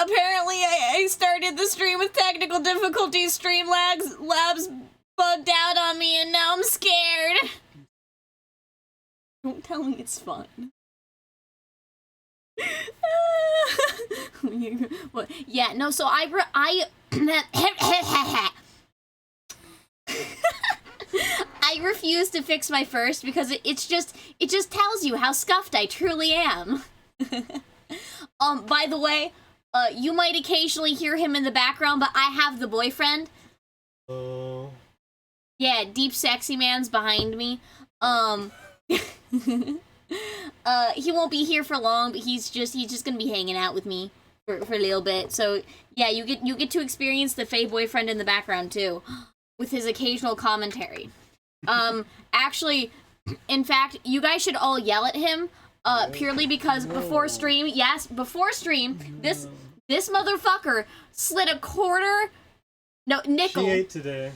apparently I started the stream with technical difficulties. Labs bugged out on me, and now I'm scared. Don't tell me it's fun. What? Yeah, no, so I refuse to fix my first because it just tells you how scuffed I truly am. By the way, you might occasionally hear him in the background, but I have the boyfriend. Oh. Yeah, deep sexy man's behind me. He won't be here for long, but he's just gonna be hanging out with me for a little bit. So yeah, you get to experience the Faye boyfriend in the background too, with his occasional commentary. Actually, in fact, you guys should all yell at him, purely because before stream, this motherfucker slid a nickel. She ate today.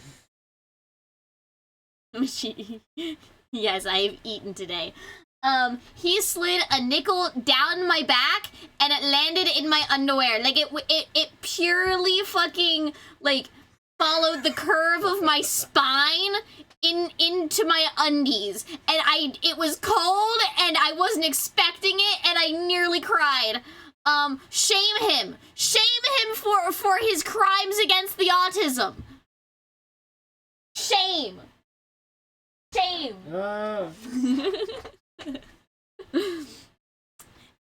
Yes, I have eaten today. He slid a nickel down my back, and it landed in my underwear. Like, it purely fucking, like, followed the curve of my spine into my undies. And it was cold, and I wasn't expecting it, and I nearly cried. Shame him. Shame him for his crimes against the autism. Shame. Shame.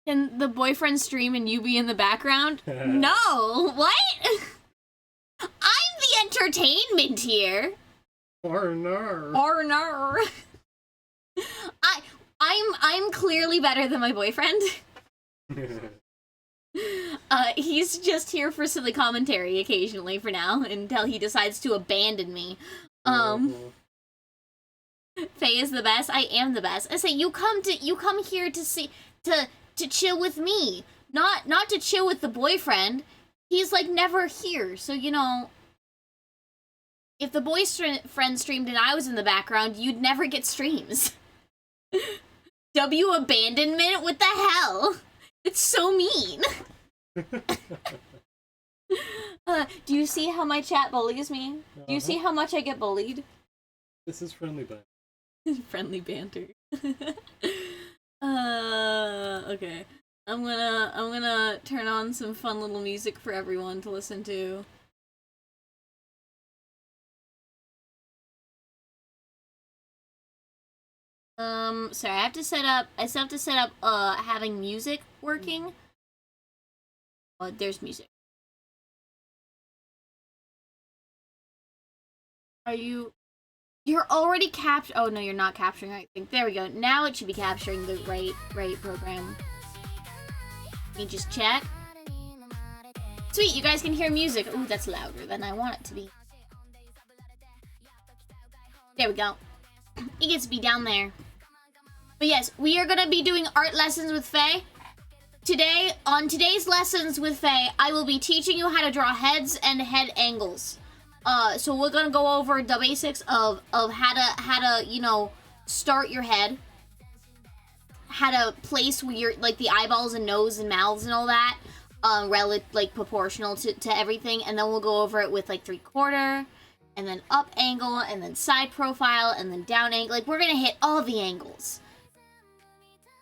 Can the boyfriend stream and you be in the background? No. What? I'm the entertainment here. Or no. Or no. I'm clearly better than my boyfriend. He's just here for silly commentary occasionally for now until he decides to abandon me. Faye is the best. I am the best. I say you come here to chill with me, not to chill with the boyfriend. He's like never here. So you know, if the boyfriend streamed and I was in the background, you'd never get streams. W abandonment? What the hell? It's so mean. Do you see how my chat bullies me? Do you see how much I get bullied? This is friendly banter. Friendly banter. Okay. I'm gonna turn on some fun little music for everyone to listen to. Sorry, I still have to set up having music working. Oh, there's music. You're already oh no, you're not capturing right thing. There we go. Now it should be capturing the right program. Let me just check. Sweet, you guys can hear music. Ooh, that's louder than I want it to be. There we go. It gets to be down there. But yes, we are gonna be doing art lessons with Faye. Today, on today's lessons with Faye, I will be teaching you how to draw heads and head angles. So we're gonna go over the basics of how to you know, start your head, how to place your like the eyeballs and nose and mouths and all that, like proportional to everything, and then we'll go over it with like 3/4, and then up angle, and then side profile, and then down angle. Like we're gonna hit all the angles.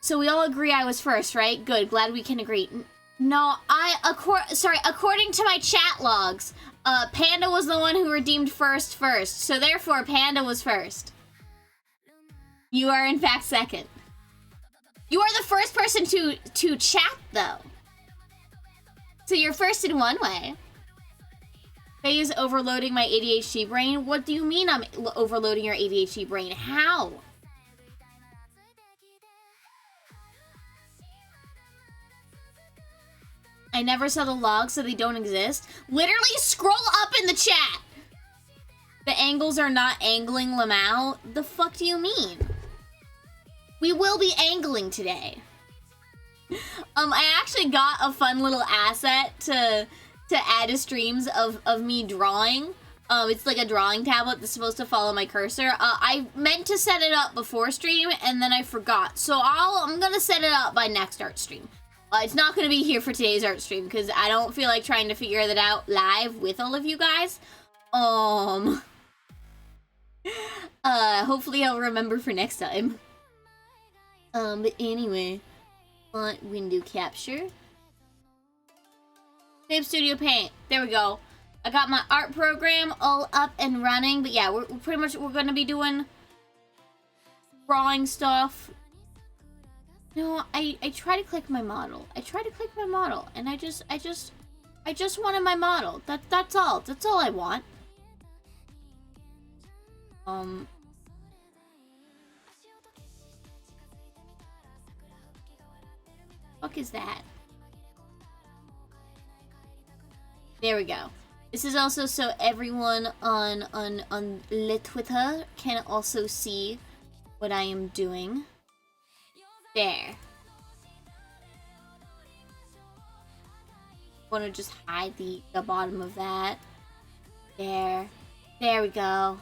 So we all agree I was first, right? Good. Glad we can agree. No, according to my chat logs, Panda was the one who redeemed first, so therefore Panda was first. You are in fact second. You are the first person to chat, though. So you're first in one way. Faye is overloading my ADHD brain. What do you mean I'm overloading your ADHD brain? How? I never saw the logs, so they don't exist. Literally scroll up in the chat. The angles are not angling Lamau. The fuck do you mean? We will be angling today. I actually got a fun little asset to add to streams of me drawing. It's like a drawing tablet that's supposed to follow my cursor. I meant to set it up before stream, and then I forgot. So I'm gonna set it up by next art stream. It's not going to be here for today's art stream because I don't feel like trying to figure that out live with all of you guys. Hopefully I'll remember for next time. But anyway, window capture. Save Studio Paint. There we go. I got my art program all up and running. But yeah, we're going to be doing drawing stuff. No, I try to click my model. And I just wanted my model. That's all. That's all I want. Fuck is that? There we go. This is also so everyone on Le Twitter can also see what I am doing. There. Want to just hide the bottom of that. There we go.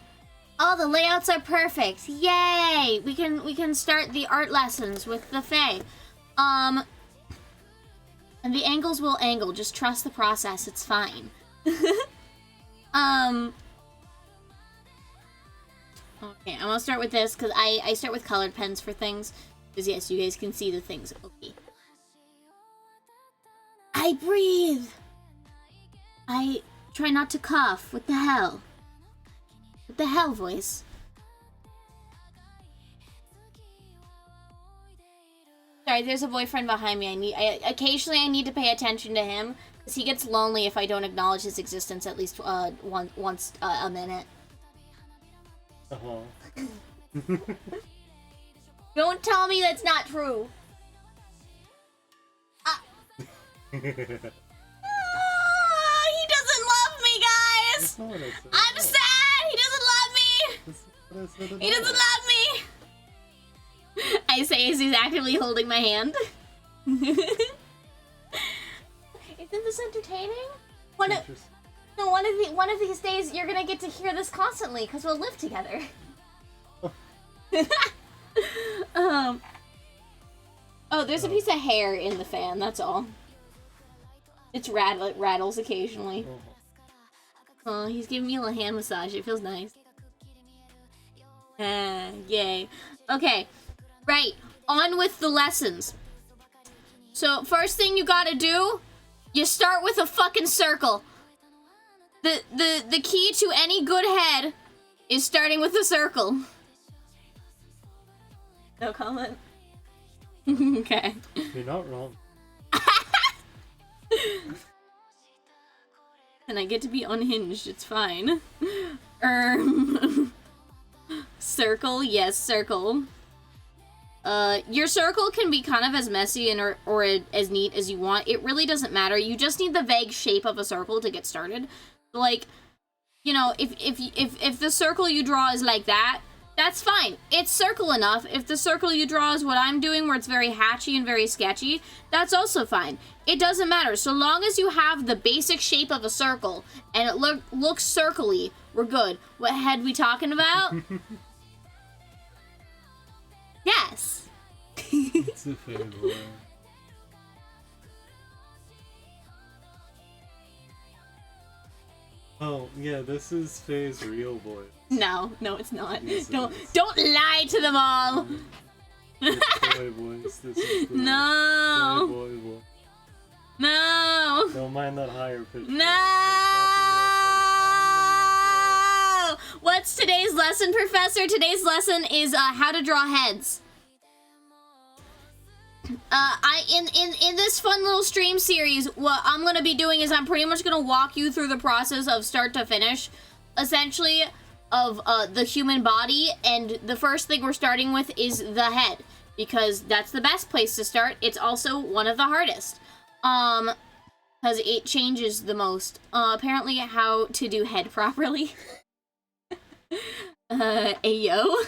Oh, the layouts are perfect. Yay! We can start the art lessons with the Fae. And the angles will angle. Just trust the process. It's fine. Okay, I'm gonna start with this because I start with colored pens for things. Because yes, you guys can see the things. Okay. I breathe. I try not to cough. What the hell? What the hell, voice? Sorry, there's a boyfriend behind me. Occasionally I need to pay attention to him because he gets lonely if I don't acknowledge his existence at least once a minute. Don't tell me that's not true. He doesn't love me, guys. I'm sad. He doesn't love me. He doesn't love me. I say as he's actively holding my hand. Isn't this entertaining? One of these days you're gonna get to hear this constantly because we'll live together. Oh, there's a piece of hair in the fan. That's all. It rattles occasionally. Oh, he's giving me a little hand massage. It feels nice. Yay. Okay. Right, on with the lessons. So, first thing you gotta do, you start with a fucking circle. The key to any good head is starting with a circle. No comment? Okay. You're not wrong. And I get to be unhinged, it's fine. Circle, yes, circle. Your circle can be kind of as messy and or as neat as you want. It really doesn't matter. You just need the vague shape of a circle to get started. Like, you know, if the circle you draw is like that, that's fine. It's circle enough. If the circle you draw is what I'm doing, where it's very hatchy and very sketchy, that's also fine. It doesn't matter. So long as you have the basic shape of a circle and it looks circle-y, we're good. What head we talking about? Yes. It's a fair boy. Oh, yeah, this is Faye's real voice. No, it's not. Yes, Don't lie to them all. It's boy voice. This is the No. boy voice. No. Don't mind that higher pitch. No. What's today's lesson, Professor? Today's lesson is how to draw heads. In this fun little stream series, what I'm gonna be doing is I'm pretty much gonna walk you through the process of start to finish, essentially, of the human body. And the first thing we're starting with is the head, because that's the best place to start. It's also one of the hardest, because it changes the most. Apparently, how to do head properly. Ayo.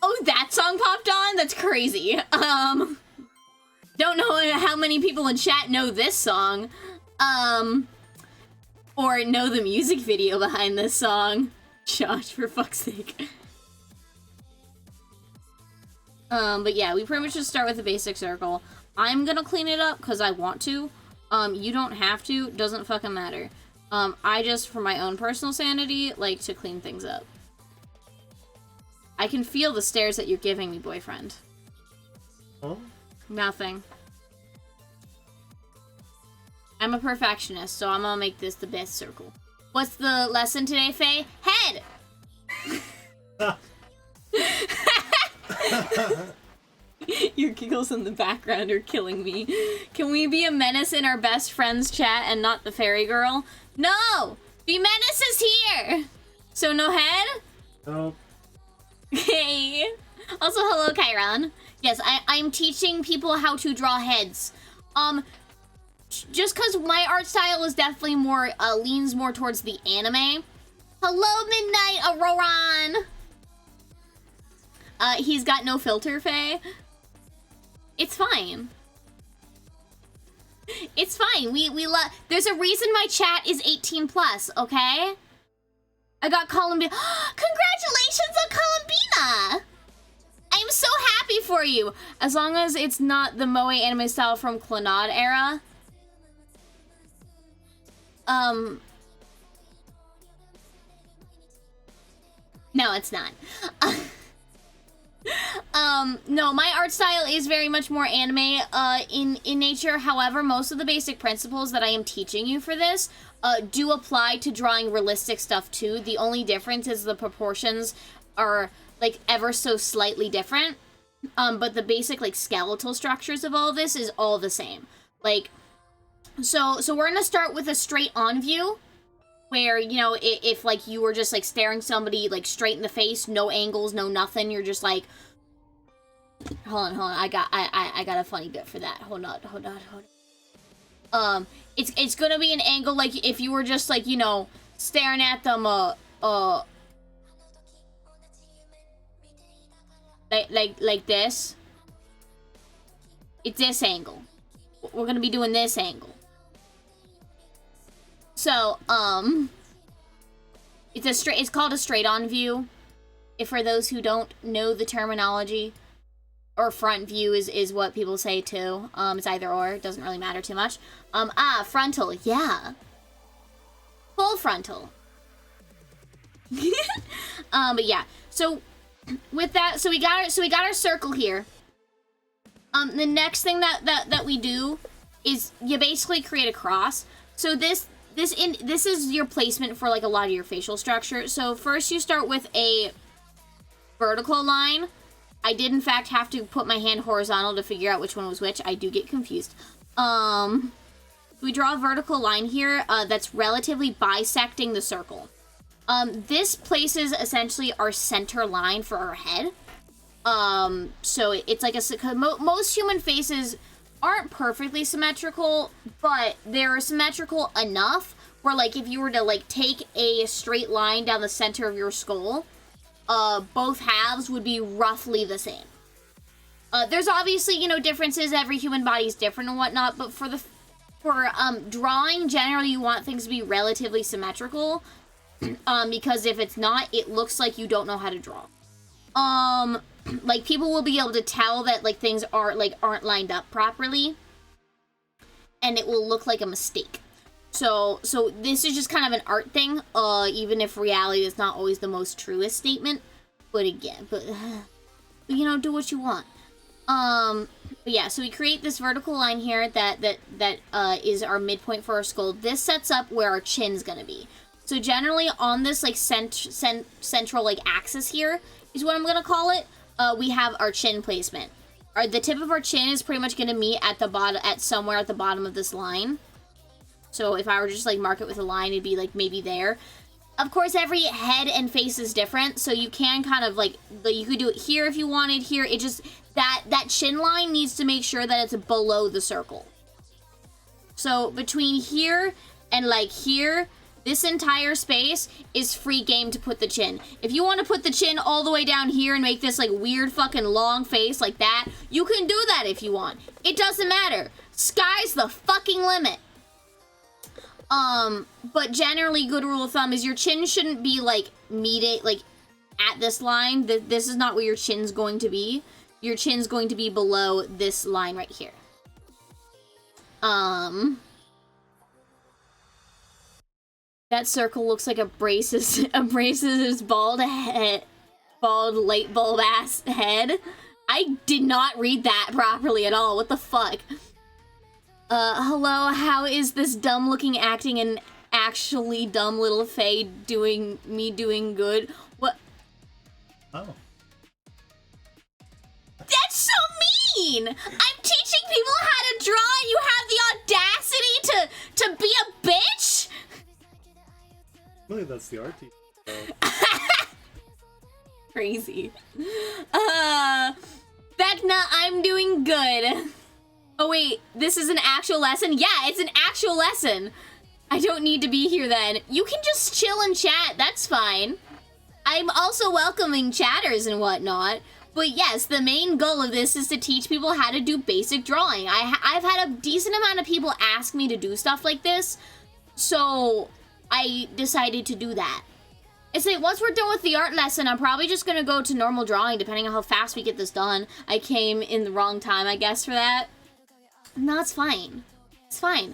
Oh, that song popped on? That's crazy. Don't know how many people in chat know this song. Or know the music video behind this song. Josh, for fuck's sake. But yeah, we pretty much just start with a basic circle. I'm gonna clean it up because I want to. You don't have to. Doesn't fucking matter. I just, for my own personal sanity, like to clean things up. I can feel the stares that you're giving me, boyfriend. Huh? Nothing. I'm a perfectionist, so I'm gonna make this the best circle. What's the lesson today, Faye? Head! Your giggles in the background are killing me. Can we be a menace in our best friend's chat and not the fairy girl? No! Be Menace is here! So no head? Nope. Hey. Also, hello, Chiron. Yes, I'm teaching people how to draw heads. Just because my art style is definitely more, leans more towards the anime. Hello, Midnight Auroran! He's got no filter, Faye. It's fine. It's fine. We love. There's a reason my chat is 18 plus. Okay. I got Columbina. Congratulations on Columbina. I'm so happy for you. As long as it's not the moe anime style from Clannad era. No, it's not. No, my art style is very much more anime, in nature. However, most of the basic principles that I am teaching you for this, do apply to drawing realistic stuff too. The only difference is the proportions are, like, ever so slightly different. But the basic, like, skeletal structures of all of this is all the same. Like, so we're gonna start with a straight on view. Where, you know, if like, you were just, like, staring somebody, like, straight in the face, no angles, no nothing, you're just like... Hold on, I got a funny bit for that. Hold on. It's gonna be an angle, like, if you were just, like, you know, staring at them, like this. It's this angle. We're gonna be doing this angle. So, it's called a straight-on view. If for those who don't know the terminology, or front view is what people say too. It's either or, it doesn't really matter too much. Frontal, yeah. Full frontal. But yeah. So, with that, so we got our circle here. The next thing that we do is you basically create a cross. So this is your placement for, like, a lot of your facial structure. So first you start with a vertical line. I did in fact have to put my hand horizontal to figure out which one was which. I do get confused. We draw a vertical line here that's relatively bisecting the circle. This places essentially our center line for our head. So it's like most human faces aren't perfectly symmetrical, but they're symmetrical enough where, like, if you were to, like, take a straight line down the center of your skull, both halves would be roughly the same. There's obviously, you know, differences. Every human body is different and whatnot, but for drawing, generally you want things to be relatively symmetrical, because if it's not, it looks like you don't know how to draw. Like, people will be able to tell that, like, things aren't lined up properly, and it will look like a mistake. So this is just kind of an art thing, even if reality is not always the most truest statement. But again, you know, do what you want. But yeah, so we create this vertical line here that is our midpoint for our skull. This sets up where our chin's gonna be. So generally on this, like, central, like, axis here is what I'm gonna call it. We have our chin placement. The tip of our chin is pretty much gonna meet at the bottom, somewhere at the bottom of this line. So if I were to just, like, mark it with a line, it'd be, like, maybe there. Of course, every head and face is different, so you can kind of, like, you could do it here if you wanted. Here, it just, that chin line needs to make sure that it's below the circle. So between here and, like, here, this entire space is free game to put the chin. If you want to put the chin all the way down here and make this, like, weird fucking long face like that, you can do that if you want. It doesn't matter. Sky's the fucking limit. But generally, good rule of thumb is your chin shouldn't be, like, at this line. This is not where your chin's going to be. your chin's going to be below this line right here. That circle looks like a braces bald light bulb ass head. I did not read that properly at all. What the fuck? Hello, how is this dumb looking acting and actually dumb little Faye doing good? What? Oh. That's so mean! I'm teaching people how to draw and you have the audacity to be a bitch? Really, that's the art teacher. Crazy. Vecna, I'm doing good. Oh wait, this is an actual lesson? Yeah, it's an actual lesson. I don't need to be here then. You can just chill and chat, that's fine. I'm also welcoming chatters and whatnot. But yes, the main goal of this is to teach people how to do basic drawing. I've had a decent amount of people ask me to do stuff like this, so I decided to do that. I say, once we're done with the art lesson, I'm probably just gonna go to normal drawing, depending on how fast we get this done. I came in the wrong time, I guess, for that. No, it's fine. It's fine.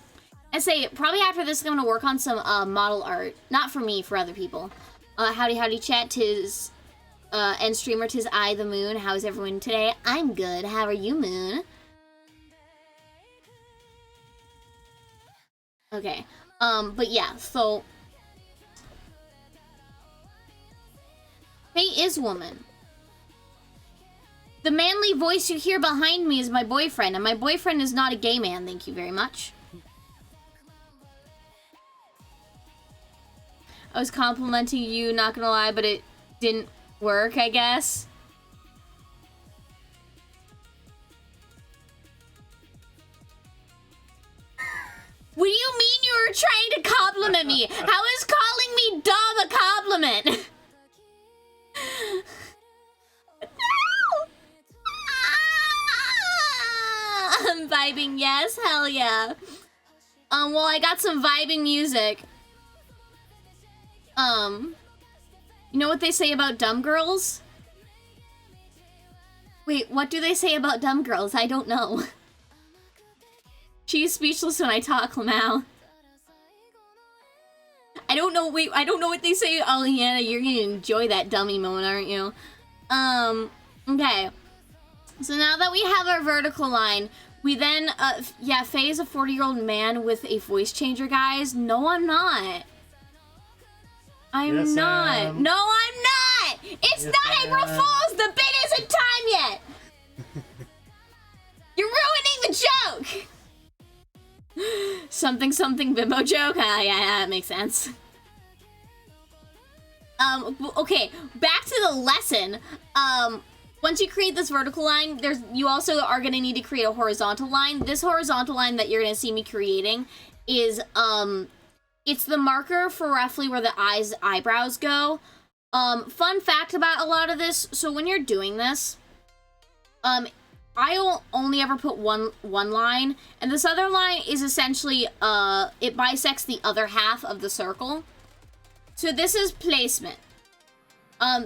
I say, probably after this, I'm gonna work on some model art. Not for me, for other people. Howdy chat, tis... and streamer, tis I, the Moon. How is everyone today? I'm good. How are you, Moon? Okay. But yeah, so... Faye is woman. The manly voice you hear behind me is my boyfriend, and my boyfriend is not a gay man, thank you very much. I was complimenting you, not gonna lie, but it didn't work, I guess. What do you mean you were trying to compliment me? How is calling me dumb a compliment? No! I'm vibing, yes, hell yeah. Well, I got some vibing music. You know what they say about dumb girls? Wait, what do they say about dumb girls? I don't know. She's speechless when I talk, Lamau. I don't know, wait, I don't know what they say. Oh, yeah, you're gonna enjoy that dummy moment, aren't you? Okay. So now that we have our vertical line, we then, yeah, Faye is a 40-year-old man with a voice changer, guys. No, I'm not. I'm not. No, I'm not! It's not April Fool's! The bit isn't time yet! You're ruining the joke! Something bimbo joke? Yeah, that makes sense. Okay, back to the lesson. Once you create this vertical line, you also are gonna need to create a horizontal line. This horizontal line that you're gonna see me creating is, it's the marker for roughly where the eyebrows go. Fun fact about a lot of this, so when you're doing this, I only ever put one line, and this other line is essentially, it bisects the other half of the circle. So this is placement.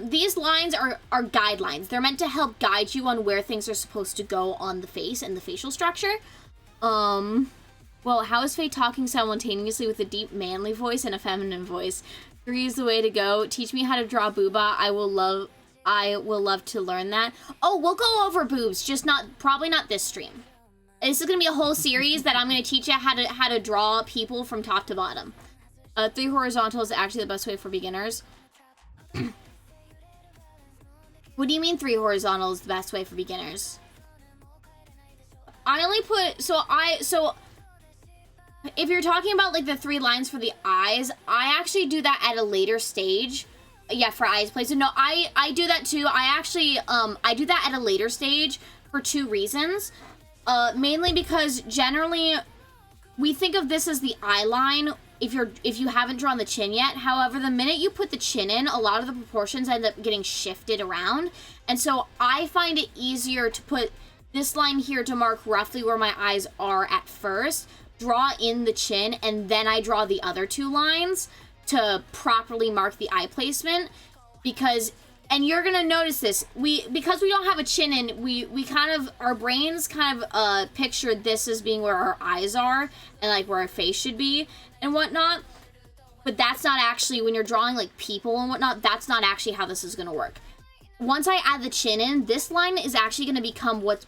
These lines are guidelines. They're meant to help guide you on where things are supposed to go on the face and the facial structure. Well, how is Faye talking simultaneously with a deep manly voice and a feminine voice? 3 is the way to go. Teach me how to draw booba. I will love to learn that. Oh, we'll go over boobs, just probably not this stream. This is gonna be a whole series that I'm gonna teach you how to draw people from top to bottom. 3 horizontal is actually the best way for beginners. What do you mean 3 horizontal is the best way for beginners? I only put, so if you're talking about like the 3 lines for the eyes, I actually do that at a later stage. Yeah, for eyes placement. No, I do that too. I actually, I do that at a later stage for 2 reasons. Mainly because generally we think of this as the eye line if you haven't drawn the chin yet. However, the minute you put the chin in, a lot of the proportions end up getting shifted around. And so I find it easier to put this line here to mark roughly where my eyes are at first, draw in the chin, and then I draw the other 2 lines to properly mark the eye placement, because And you're gonna notice this. Because we don't have a chin in, we kind of, our brains kind of pictured this as being where our eyes are and like where our face should be and whatnot. But that's not actually, when you're drawing like people and whatnot, that's not actually how this is gonna work. Once I add the chin in, this line is actually gonna become what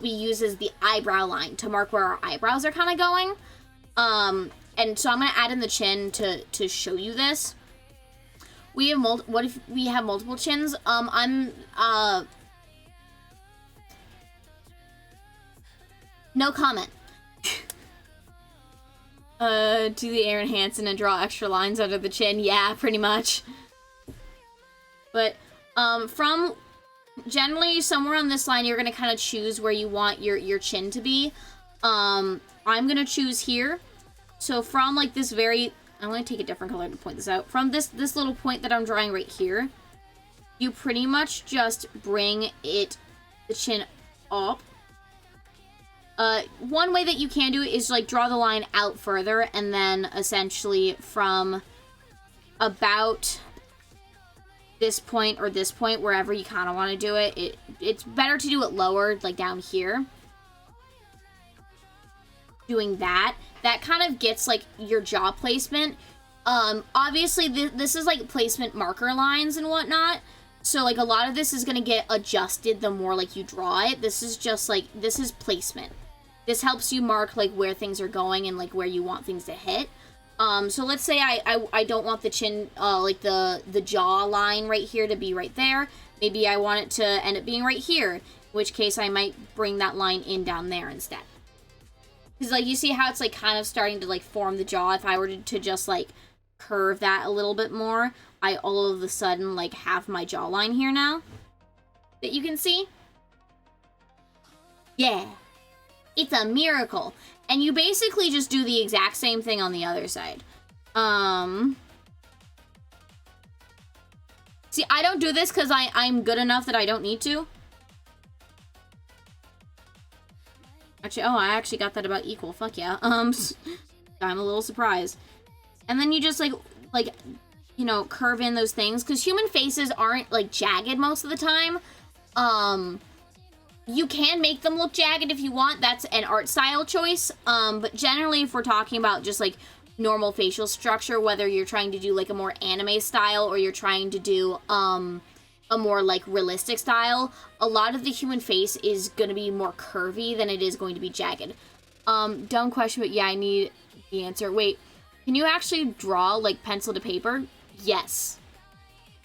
we use as the eyebrow line to mark where our eyebrows are kind of going. And so I'm gonna add in the chin to show you this. We have what if we have multiple chins? No comment. Do the Aaron Hansen and draw extra lines under the chin? Yeah, pretty much. But, from generally somewhere on this line, you're gonna kind of choose where you want your chin to be. I'm gonna choose here. So from like this very, I'm going to take a different color to point this out. From this little point that I'm drawing right here, you pretty much just bring the chin up. One way that you can do it is like draw the line out further, and then essentially from about this point or this point, wherever you kind of want to do it, it's better to do it lower, like down here. Doing that kind of gets like your jaw placement. Obviously this is like placement marker lines and whatnot, so like a lot of this is gonna get adjusted the more like you draw it. This is just like, this is placement. This helps you mark like where things are going and like where you want things to hit. So let's say I don't want the chin, like the jaw line right here to be right there. Maybe I want it to end up being right here, in which case I might bring that line in down there instead. Because, like, you see how it's, like, kind of starting to, like, form the jaw? If I were to just, like, curve that a little bit more, I all of a sudden, like, have my jawline here now. That you can see. Yeah. It's a miracle. And you basically just do the exact same thing on the other side. See, I don't do this because I'm good enough that I don't need to. Actually, oh, I actually got that about equal. Fuck yeah. I'm a little surprised. And then you just, like, you know, curve in those things. Because human faces aren't, like, jagged most of the time. You can make them look jagged if you want. That's an art style choice. But generally, if we're talking about just, like, normal facial structure, whether you're trying to do, like, a more anime style or you're trying to do, a more like realistic style, a lot of the human face is going to be more curvy than it is going to be jagged. Dumb question, but yeah, I need the answer. Wait, can you actually draw like pencil to paper? Yes.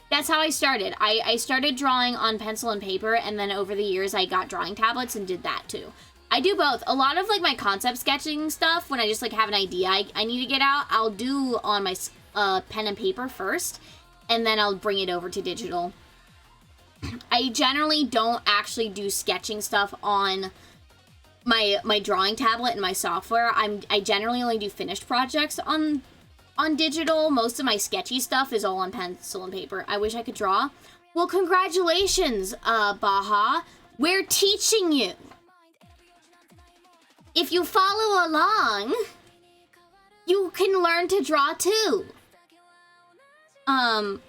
That's how I started. I started drawing on pencil and paper, and then over the years I got drawing tablets and did that too. I do both. A lot of like my concept sketching stuff, when I just like have an idea I need to get out, I'll do on my pen and paper first, and then I'll bring it over to digital. I generally don't actually do sketching stuff on my drawing tablet and my software. I generally only do finished projects on digital. Most of my sketchy stuff is all on pencil and paper. I wish I could draw. Well, congratulations, Baha. We're teaching you. If you follow along, you can learn to draw too. But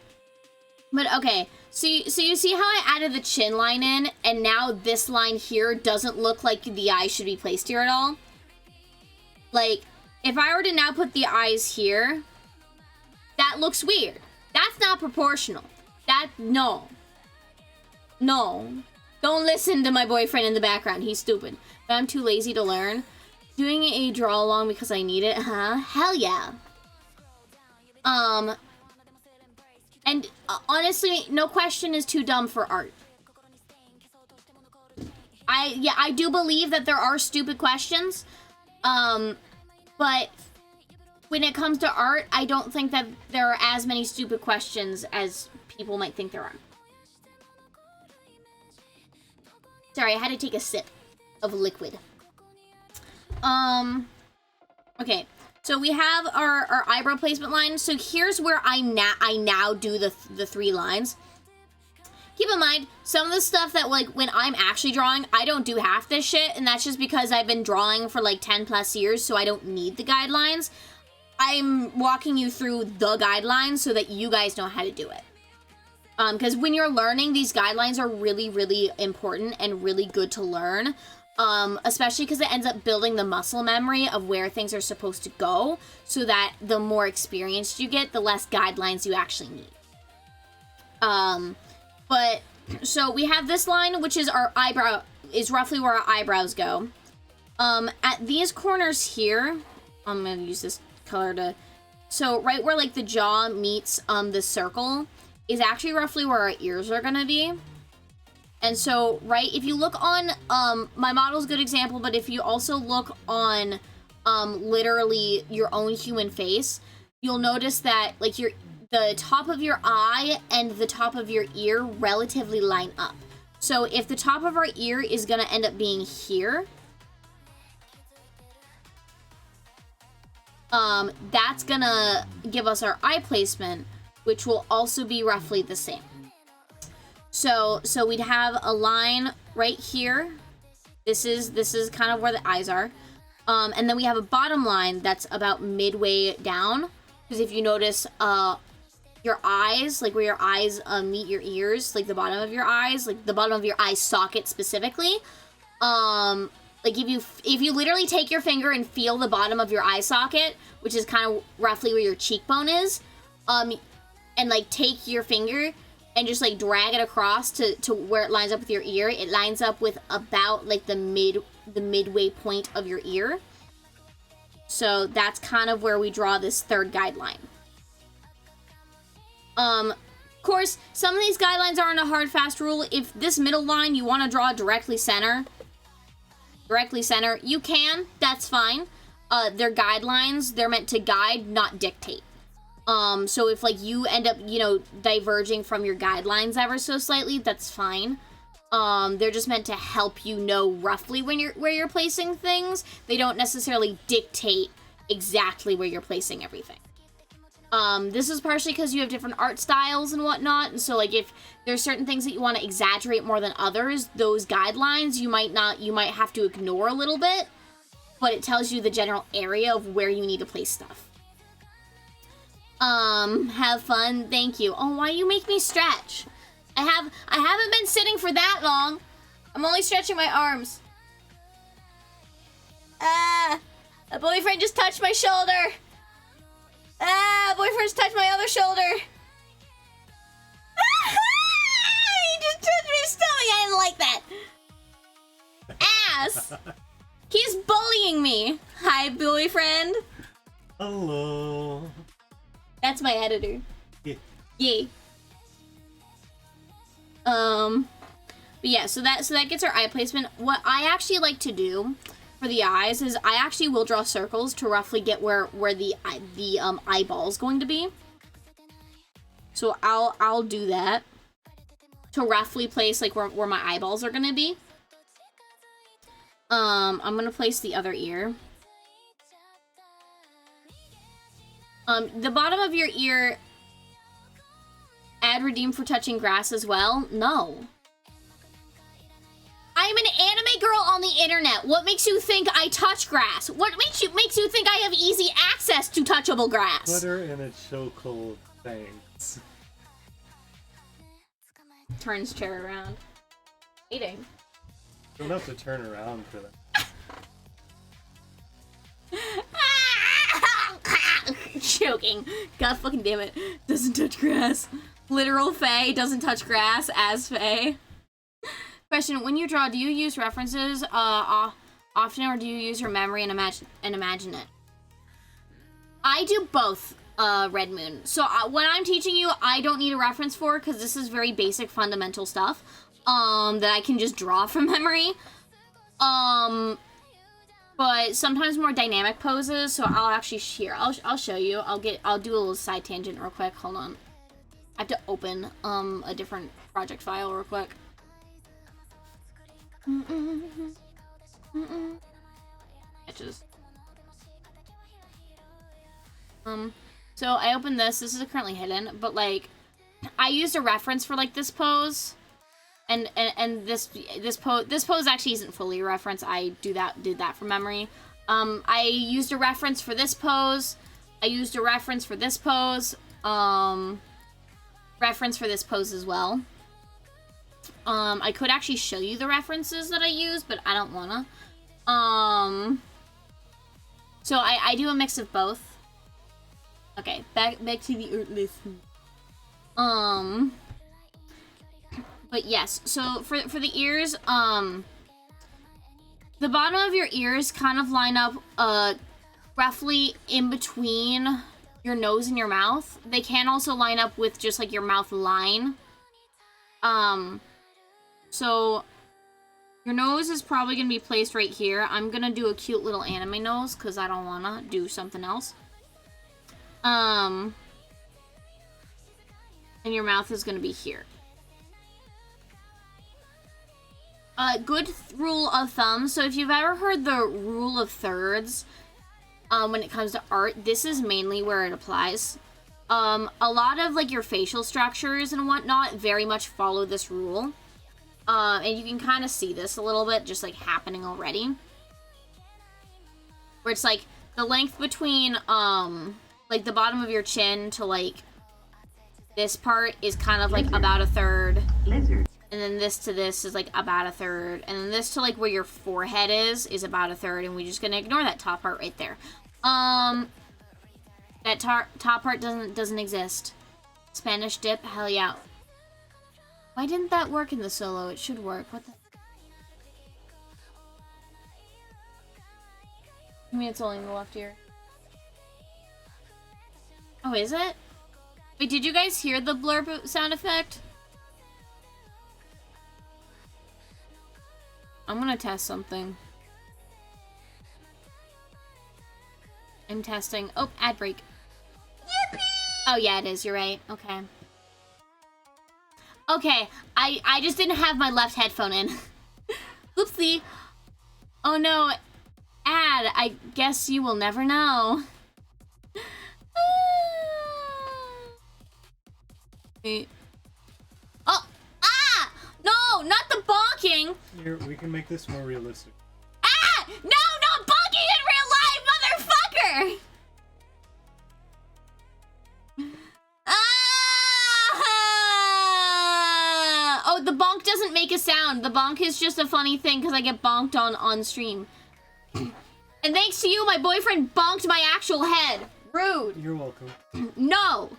okay. So you see how I added the chin line in, and now this line here doesn't look like the eye should be placed here at all? Like, if I were to now put the eyes here, that looks weird. That's not proportional. No. Don't listen to my boyfriend in the background. He's stupid. But I'm too lazy to learn. Doing a draw along because I need it, huh? Hell yeah. And honestly, no question is too dumb for art. I do believe that there are stupid questions. But when it comes to art, I don't think that there are as many stupid questions as people might think there are. Sorry, I had to take a sip of liquid. Okay. So we have our eyebrow placement line. So here's where I now do the three lines. Keep in mind, some of the stuff that, like, when I'm actually drawing, I don't do half this shit, and that's just because I've been drawing for, like, 10 plus years, so I don't need the guidelines. I'm walking you through the guidelines so that you guys know how to do it. Because when you're learning, these guidelines are really, really important and really good to learn. Especially because it ends up building the muscle memory of where things are supposed to go, so that the more experienced you get, the less guidelines you actually need. But, so we have this line, which is our eyebrow, is roughly where our eyebrows go. At these corners here, I'm gonna use this color to, so right where, like, the jaw meets, the circle, is actually roughly where our ears are gonna be. And so, right, if you look on, my model's a good example, but if you also look on, literally your own human face, you'll notice that, like, the top of your eye and the top of your ear relatively line up. So if the top of our ear is gonna end up being here, that's gonna give us our eye placement, which will also be roughly the same. So we'd have a line right here. This is kind of where the eyes are. And then we have a bottom line that's about midway down. Because if you notice, your eyes, like where your eyes meet your ears, like the bottom of your eyes, like the bottom of your eye socket specifically, like if you literally take your finger and feel the bottom of your eye socket, which is kind of roughly where your cheekbone is, and like take your finger and just like drag it across to where it lines up with your ear, it lines up with about like the midway point of your ear. So that's kind of where we draw this third guideline. Of course, some of these guidelines aren't a hard, fast rule. If this middle line you want to draw directly center, you can. That's fine. They're guidelines. They're meant to guide, not dictate. So if, like, you end up, you know, diverging from your guidelines ever so slightly, that's fine. They're just meant to help you know roughly where you're placing things. They don't necessarily dictate exactly where you're placing everything. This is partially because you have different art styles and whatnot, and so, like, if there's certain things that you want to exaggerate more than others, those guidelines you might have to ignore a little bit, but it tells you the general area of where you need to place stuff. Have fun, thank you. Oh, why do you make me stretch? I haven't been sitting for that long. I'm only stretching my arms. A boyfriend just touched my shoulder. Boyfriend's touched my other shoulder. He just touched my stomach. I didn't like that. Ass. He's bullying me. Hi, boyfriend. Hello. That's my editor. Yeah. Yay. But yeah, so that gets our eye placement. What I actually like to do for the eyes is I actually will draw circles to roughly get where the eyeball's going to be. So I'll do that to roughly place like where my eyeballs are gonna be. I'm gonna place the other ear. The bottom of your ear, add redeem for touching grass as well? No. I'm an anime girl on the internet. What makes you think I touch grass? What makes you think I have easy access to touchable grass? Put her in a chokehold, thanks. Turns chair around. Eating. You don't have to turn around for that. Choking. God fucking damn it. Doesn't touch grass. Literal Faye doesn't touch grass as Faye. Question, when you draw, do you use references often, or do you use your memory and imagine it? I do both, Red Moon. So what I'm teaching you, I don't need a reference for, because this is very basic, fundamental stuff that I can just draw from memory. But sometimes more dynamic poses, so I'll actually I'll show you. I'll do a little side tangent real quick. Hold on. I have to open a different project file real quick. Sketches. So I opened this. This is currently hidden, but like, I used a reference for like this pose, and this pose actually isn't fully a reference. I did that from memory. I used a reference for this pose. I used a reference for this pose. reference for this pose as well. I could actually show you the references that I use, but I don't wanna. So I do a mix of both. Okay, back to the Earth lesson. But yes, so for the ears, the bottom of your ears kind of line up, roughly in between your nose and your mouth. They can also line up with just like your mouth line. So your nose is probably gonna be placed right here. I'm gonna do a cute little anime nose because I don't wanna do something else. And your mouth is gonna be here. Good rule of thumb. So if you've ever heard the rule of thirds, when it comes to art, this is mainly where it applies. A lot of like your facial structures and whatnot very much follow this rule. And you can kind of see this a little bit just like happening already. Where it's like the length between, like the bottom of your chin to like this part is kind of like about a third. And then this to this is like about a third. And then this to like where your forehead is about a third. And we're just gonna ignore that top part right there. That top part doesn't exist. Spanish dip, hell yeah. Why didn't that work in the solo? It should work. What the? I mean, it's only in the left ear. Oh, is it? Wait, did you guys hear the blurb sound effect? I'm gonna test something. I'm testing. Oh, ad break. Yippee! Oh, yeah, it is. You're right. Okay. Okay, I just didn't have my left headphone in. Oopsie. Oh, no. Ad, I guess you will never know. Wait. Oh! Ah! No, not the bonking! Here, we can make this more realistic. Ah! No, not bonking in real life, motherfucker! Ah! Oh, the bonk doesn't make a sound. The bonk is just a funny thing because I get bonked on stream. And thanks to you, my boyfriend bonked my actual head. Rude. You're welcome. No.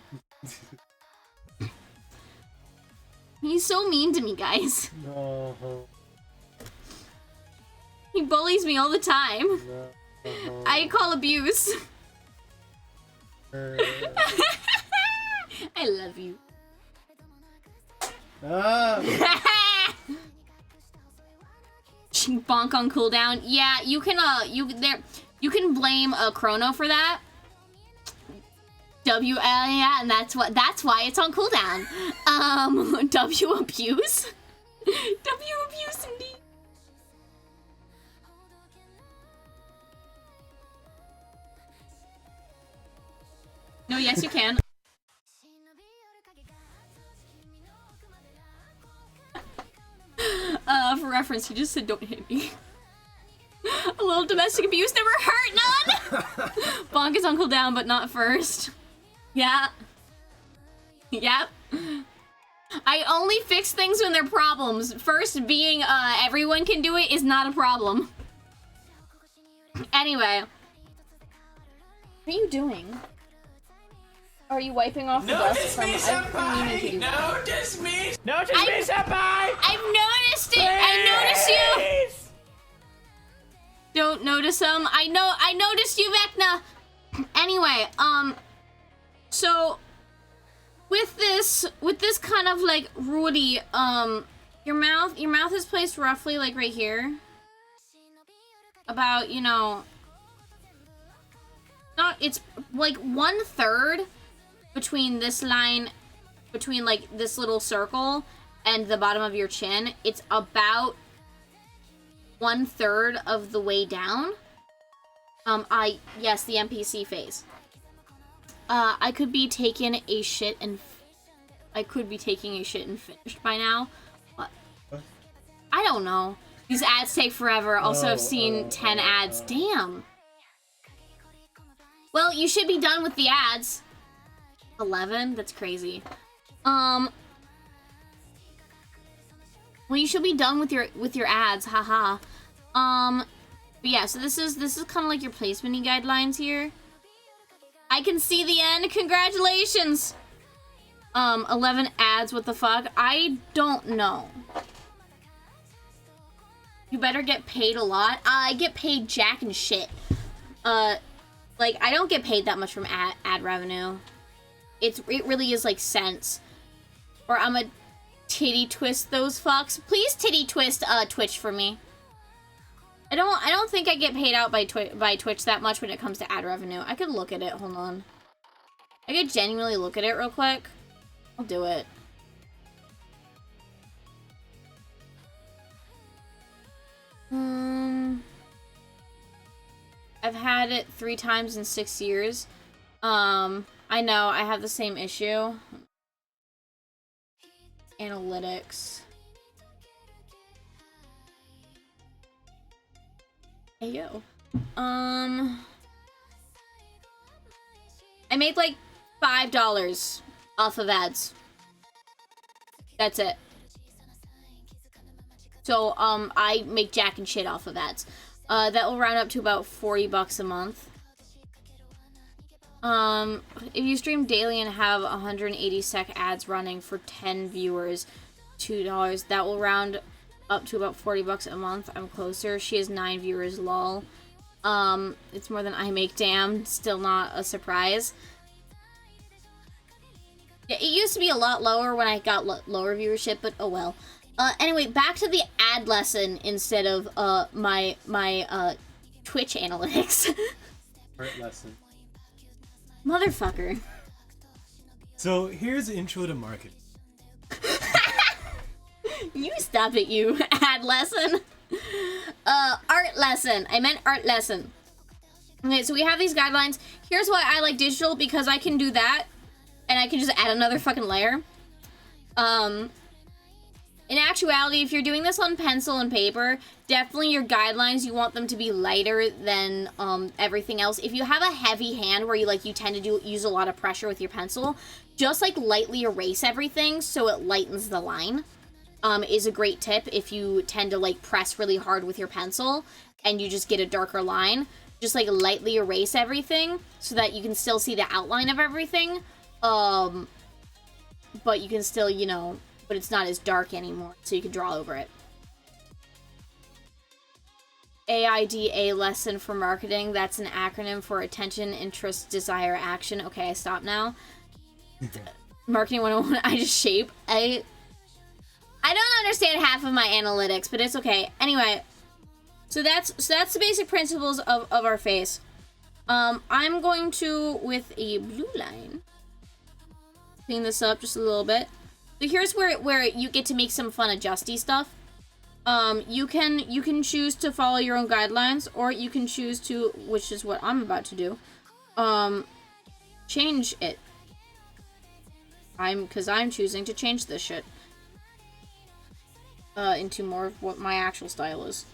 He's so mean to me, guys. No. He bullies me all the time. No. I call abuse. I love you. Ah. Bonk on cooldown. Yeah, you can you can blame Chrono for that. Yeah, and that's why it's on cooldown. W abuse. W abuse indeed. No, yes you can. For reference, he just said don't hit me. A little domestic abuse never hurt none. Bonk is on cooldown, but not first. Yeah. Yep. I only fix things when they're problems. First being everyone can do it is not a problem. Anyway. What are you doing? Are you wiping off the dust from Notice me, senpai! I've noticed it! I noticed you! Don't notice him. I noticed you, Vecna! Anyway, so with this kind of like Rudy, your mouth is placed roughly like right here. About, you know, it's like 1/3 between this line, between like this little circle and the bottom of your chin. It's about 1/3 of the way down. Yes, the NPC phase. I could be taking a shit and finished by now. But I don't know. These ads take forever. Also, I've seen 10 ads. Damn. Well, you should be done with the ads. 11? That's crazy. Well, you should be done with your ads, haha. But yeah, so this is kind of like your placement guidelines here. I can see the end. Congratulations. 11 ads. What the fuck? I don't know. You better get paid a lot. I get paid jack and shit. Like, I don't get paid that much from ad revenue. It really is like cents. Or I'm a titty twist those fucks. Please titty twist Twitch for me. I don't think I get paid out by Twitch that much when it comes to ad revenue. I could look at it. Hold on. I could genuinely look at it real quick. I'll do it. I've had it 3 times in 6 years. I know, I have the same issue. Analytics. Hey, yo. I make like $5 off of ads. That's it. So, I make jack and shit off of ads. That will round up to about $40 a month. If you stream daily and have 180 sec ads running for 10 viewers, $2, that will round up to about $40 a month. I'm closer. She has 9 viewers, lol. It's more than I make, damn. Still not a surprise. Yeah, it used to be a lot lower when I got lower viewership, but oh well. Anyway, back to the ad lesson instead of, my Twitch analytics. Art lesson. Motherfucker. So, here's the intro to marketing. You stop it, you ad lesson. Art lesson. I meant art lesson. Okay, so we have these guidelines. Here's why I like digital, because I can do that, and I can just add another fucking layer. In actuality, if you're doing this on pencil and paper, definitely your guidelines, you want them to be lighter than everything else. If you have a heavy hand where you tend to use a lot of pressure with your pencil, just like lightly erase everything so it lightens the line. Is a great tip if you tend to like press really hard with your pencil and you just get a darker line. Just like lightly erase everything so that you can still see the outline of everything. But you can still, you know, but it's not as dark anymore, so you can draw over it. AIDA lesson for marketing. That's an acronym for attention, interest, desire, action. Okay, I stop now. Marketing 101, I just shape. I don't understand half of my analytics, but it's okay. Anyway, so that's the basic principles of our face. I'm going to, with a blue line, clean this up just a little bit. So here's where you get to make some fun adjusty stuff. You can choose to follow your own guidelines, or you can choose to, which is what I'm about to do, change it. Because I'm choosing to change this shit into more of what my actual style is.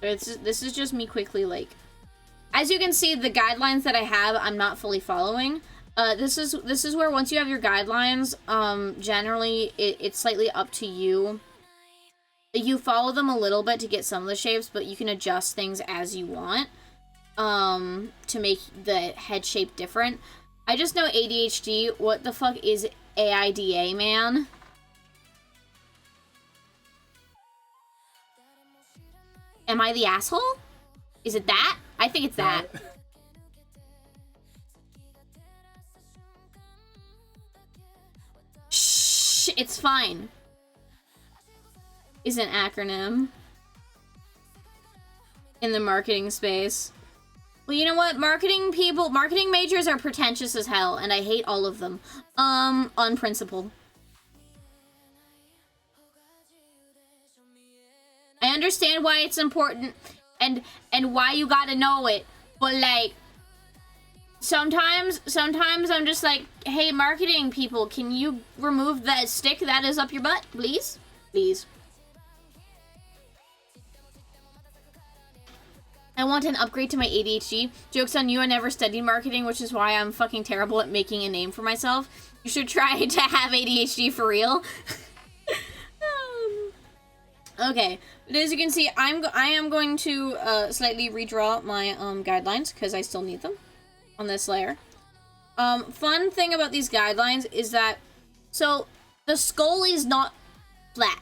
This is just me quickly, like, as you can see, the guidelines that I have, I'm not fully following. This is where once you have your guidelines, generally it's slightly up to you. You follow them a little bit to get some of the shapes, but you can adjust things as you want to make the head shape different. I just know ADHD. What the fuck is AIDA, man? Am I the asshole? Is it that? I think it's that. Shh, it's fine. Is an acronym in the marketing space. Well, you know what? Marketing majors are pretentious as hell, and I hate all of them. On principle. I understand why it's important and why you gotta know it, but like sometimes I'm just like, hey, marketing people, can you remove that stick that is up your butt, please? Please. I want an upgrade to my ADHD. Joke's on you, I never studied marketing, which is why I'm fucking terrible at making a name for myself. You should try to have ADHD for real. Okay, but as you can see, I am going to slightly redraw my guidelines because I still need them on this layer. Fun thing about these guidelines is that, so the skull is not flat.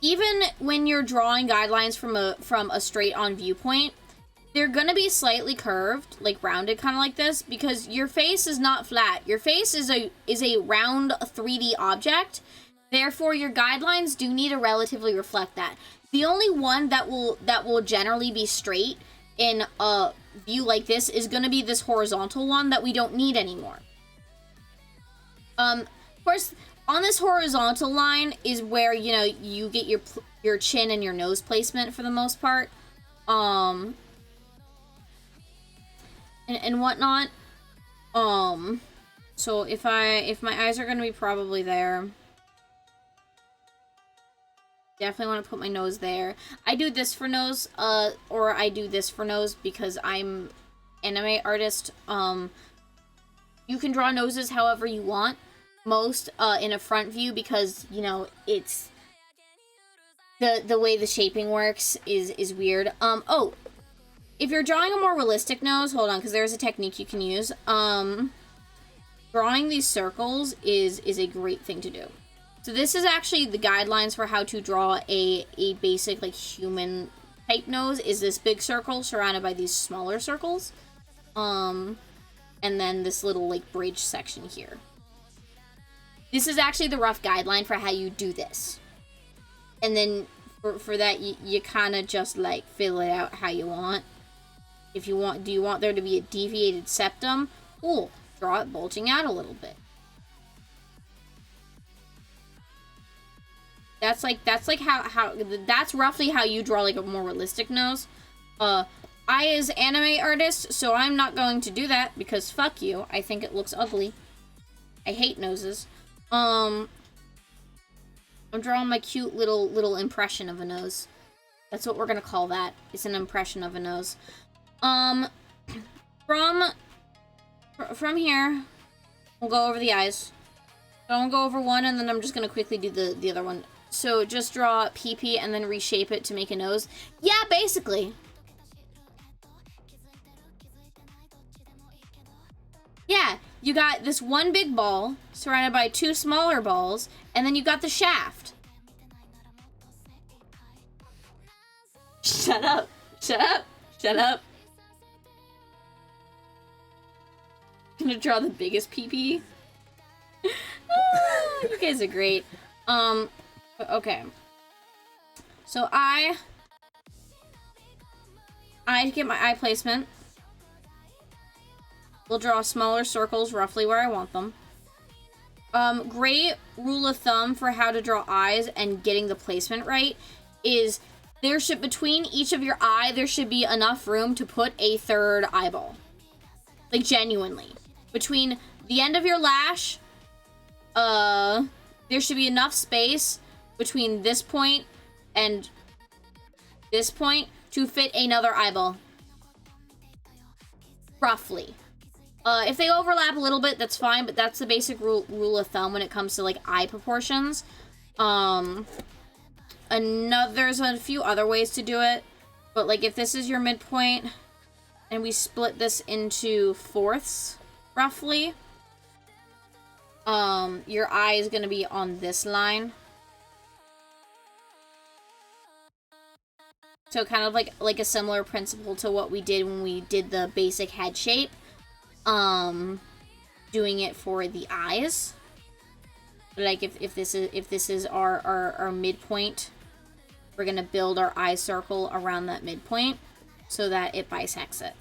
Even when you're drawing guidelines from a straight on viewpoint, they're gonna be slightly curved, like rounded, kind of like this, because your face is not flat. Your face is a round 3D object. Therefore, your guidelines do need to relatively reflect that. The only one that will generally be straight in a view like this is going to be this horizontal one that we don't need anymore. Of course, on this horizontal line is where, you know, you get your chin and your nose placement for the most part. And whatnot. So if my eyes are going to be probably there. Definitely want to put my nose there. I do this for nose, or I do this for nose because I'm anime artist. You can draw noses however you want. Most in a front view because, you know, it's the way the shaping works is weird. Oh, if you're drawing a more realistic nose, hold on, because there's a technique you can use. Drawing these circles is a great thing to do. So this is actually the guidelines for how to draw a basic, like, human type nose, is this big circle surrounded by these smaller circles. And then this little, like, bridge section here. This is actually the rough guideline for how you do this. And then for that, you kind of just, like, fill it out how you want. If you want, do you want there to be a deviated septum? Cool. Draw it bulging out a little bit. That's roughly how you draw, like, a more realistic nose. I is anime artist, so I'm not going to do that because fuck you. I think it looks ugly. I hate noses. I'm drawing my cute little impression of a nose. That's what we're gonna call that. It's an impression of a nose. From here, we'll go over the eyes. So I'm gonna go over one, and then I'm just gonna quickly do the other one. So just draw PP and then reshape it to make a nose. Yeah, basically. Yeah, you got this one big ball surrounded by two smaller balls, and then you got the shaft. Shut up. Shut up. Shut up. I'm gonna draw the biggest PP. You guys are great. Okay. So I get my eye placement. We'll draw smaller circles roughly where I want them. Great rule of thumb for how to draw eyes and getting the placement right is between each of your eye, there should be enough room to put a third eyeball. Like, genuinely. Between the end of your lash, there should be enough space between this point and this point to fit another eyeball. Roughly. If they overlap a little bit, that's fine, but that's the basic rule of thumb when it comes to, like, eye proportions. There's a few other ways to do it, but, like, if this is your midpoint, and we split this into fourths, roughly, your eye is gonna be on this line. So kind of like a similar principle to what we did when we did the basic head shape. Doing it for the eyes. Like if this is our midpoint, we're gonna build our eye circle around that midpoint so that it bisects it.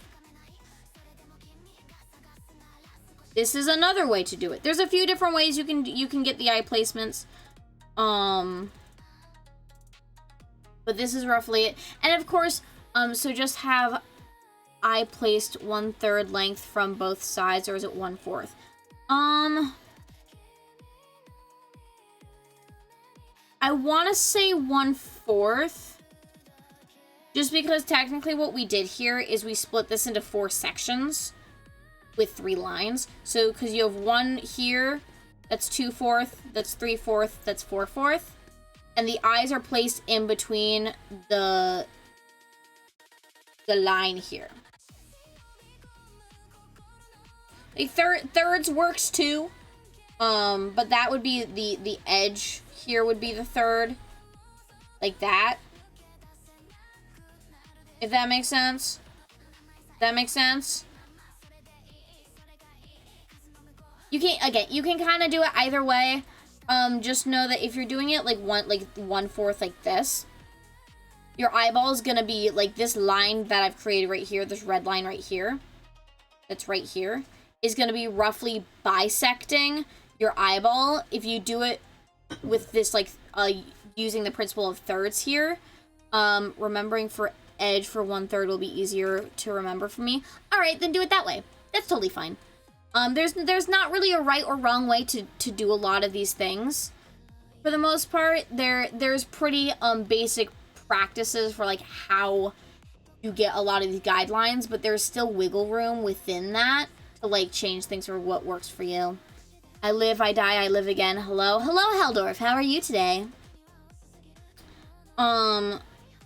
This is another way to do it. There's a few different ways you can get the eye placements. But this is roughly it. And of course, so just have eye placed 1/3 length from both sides, or is it 1/4? I want to say 1/4. Just because technically what we did here is we split this into 4 sections with 3 lines. So, because you have 1 here, that's 2/4, that's 3/4, that's 4/4. And the eyes are placed in between the line here. Like thirds works too. But that would be the edge here would be the third. Like that. If that makes sense. That makes sense. You can kind of do it either way. Just know that if you're doing it like 1/4 like this, your eyeball is gonna be like this line that I've created right here, this red line right here, that's right here, is gonna be roughly bisecting your eyeball. If you do it with this like using the principle of thirds here, remembering for edge for 1/3 will be easier to remember for me. All right, then do it that way. That's totally fine. There's not really a right or wrong way to do a lot of these things. For the most part, there's pretty basic practices for like how you get a lot of these guidelines, but there's still wiggle room within that to like change things for what works for you. I live, I die, I live again. Hello, Heldorf. How are you today?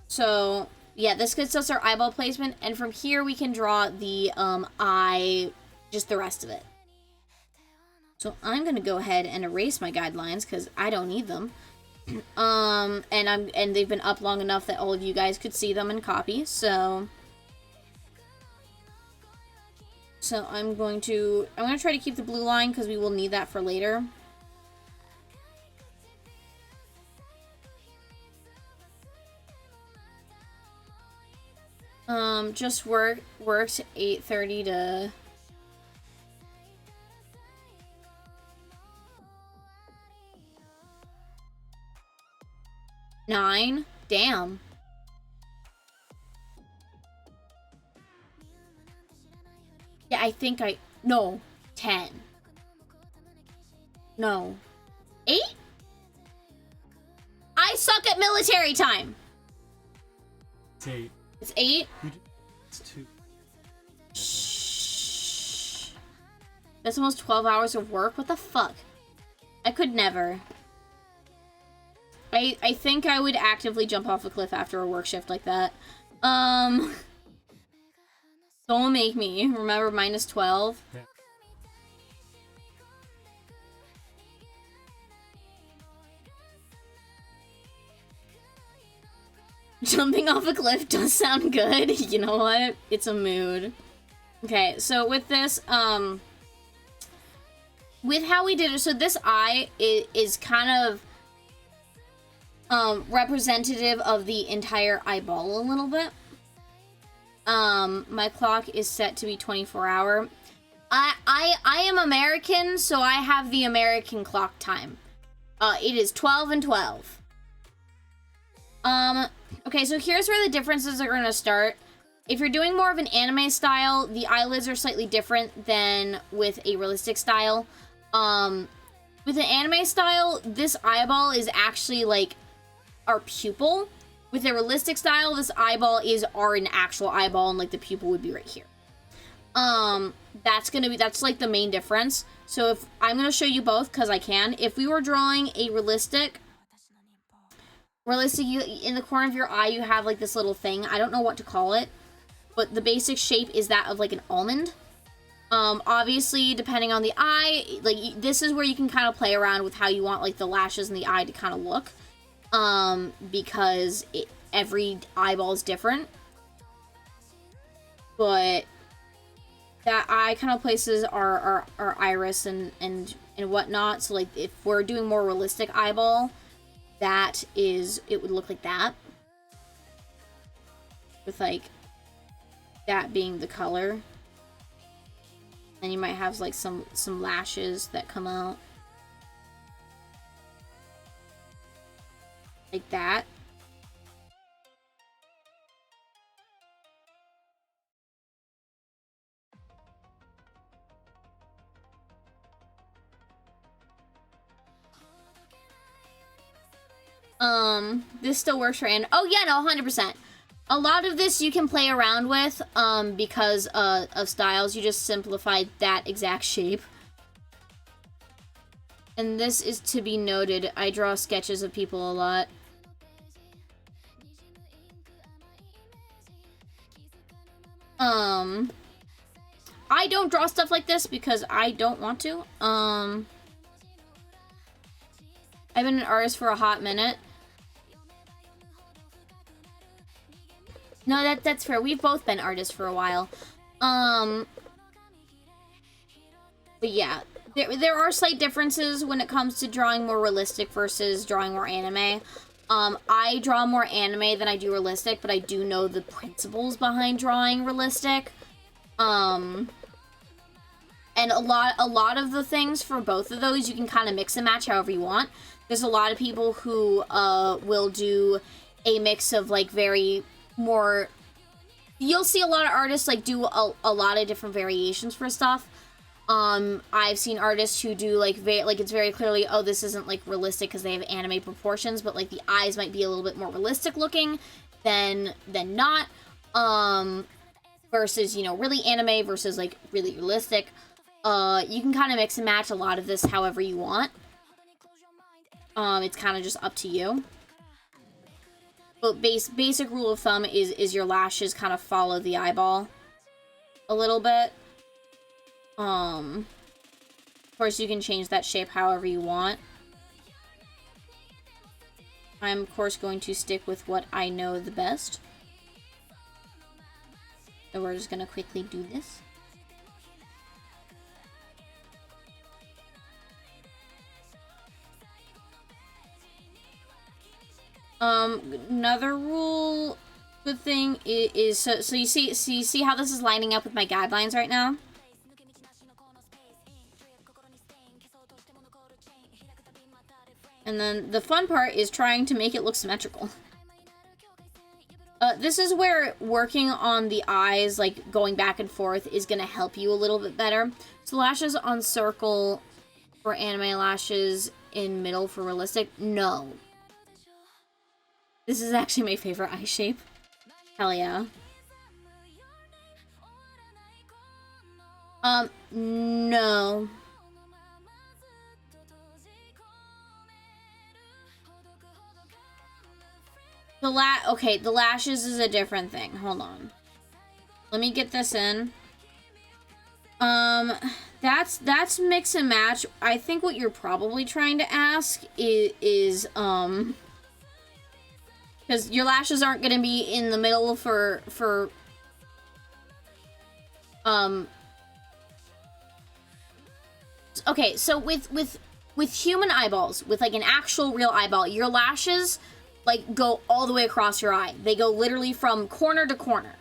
So yeah, this gets us our eyeball placement, and from here we can draw the eye, just the rest of it. So I'm gonna go ahead and erase my guidelines because I don't need them. And they've been up long enough that all of you guys could see them and copy. So I'm gonna try to keep the blue line because we will need that for later. Just worked 8:30 to 9. Damn. Yeah, I think no, 10. No. 8? I suck at military time. It's 8. It's 8? It's 2. Shh. That's almost 12 hours of work? What the fuck? I could never. I think I would actively jump off a cliff after a work shift like that. Don't make me. Remember, minus 12? Yeah. Jumping off a cliff does sound good. You know what? It's a mood. Okay, so with this, with how we did it, so this eye is kind of representative of the entire eyeball a little bit. My clock is set to be 24-hour. I am American, so I have the American clock time. It is 12 and 12. Okay, so here's where the differences are gonna start. If you're doing more of an anime style, the eyelids are slightly different than with a realistic style. With an anime style, this eyeball is actually like our pupil. With a realistic style, this eyeball is an actual eyeball, and like the pupil would be right here. That's like the main difference. So if I'm gonna show you both because I can. If we were drawing a realistic, in the corner of your eye, you have like this little thing. I don't know what to call it, but the basic shape is that of like an almond. Obviously, depending on the eye, like this is where you can kind of play around with how you want like the lashes and the eye to kind of look. Because every eyeball is different. But that eye kind of places our iris and whatnot. So like if we're doing more realistic eyeball, it would look like that. With like that being the color. And you might have like some lashes that come out. Like that. This still works for Anne. Oh yeah, no, 100%. A lot of this you can play around with, because of styles. You just simplified that exact shape. And this is to be noted. I draw sketches of people a lot. I don't draw stuff like this because I don't want to. I've been an artist for a hot minute. No, that's fair. We've both been artists for a while. But yeah, there are slight differences when it comes to drawing more realistic versus drawing more anime. I draw more anime than I do realistic, but I do know the principles behind drawing realistic. And a lot of the things for both of those, you can kind of mix and match however you want. There's a lot of people who will do a mix of like very more. You'll see a lot of artists like do a lot of different variations for stuff. I've seen artists who do like it's very clearly, oh, this isn't like realistic because they have anime proportions, but like the eyes might be a little bit more realistic looking than not. Versus, you know, really anime versus like really realistic. You can kind of mix and match a lot of this however you want. It's kind of just up to you. But basic rule of thumb is your lashes kind of follow the eyeball a little bit. Of course, you can change that shape however you want. I'm, of course, going to stick with what I know the best. So we're just gonna quickly do this. Another rule, good thing is so you see how this is lining up with my guidelines right now? And then the fun part is trying to make it look symmetrical. This is where working on the eyes, like going back and forth, is gonna help you a little bit better. So lashes on circle for anime, lashes in middle for realistic. No. This is actually my favorite eye shape. Hell yeah. No. Okay, the lashes is a different thing. Hold on. Let me get this in. That's mix and match. I think what you're probably trying to ask is because your lashes aren't going to be in the middle for okay, so with human eyeballs, with like an actual real eyeball, your lashes like go all the way across your eye. They go literally from corner to corner.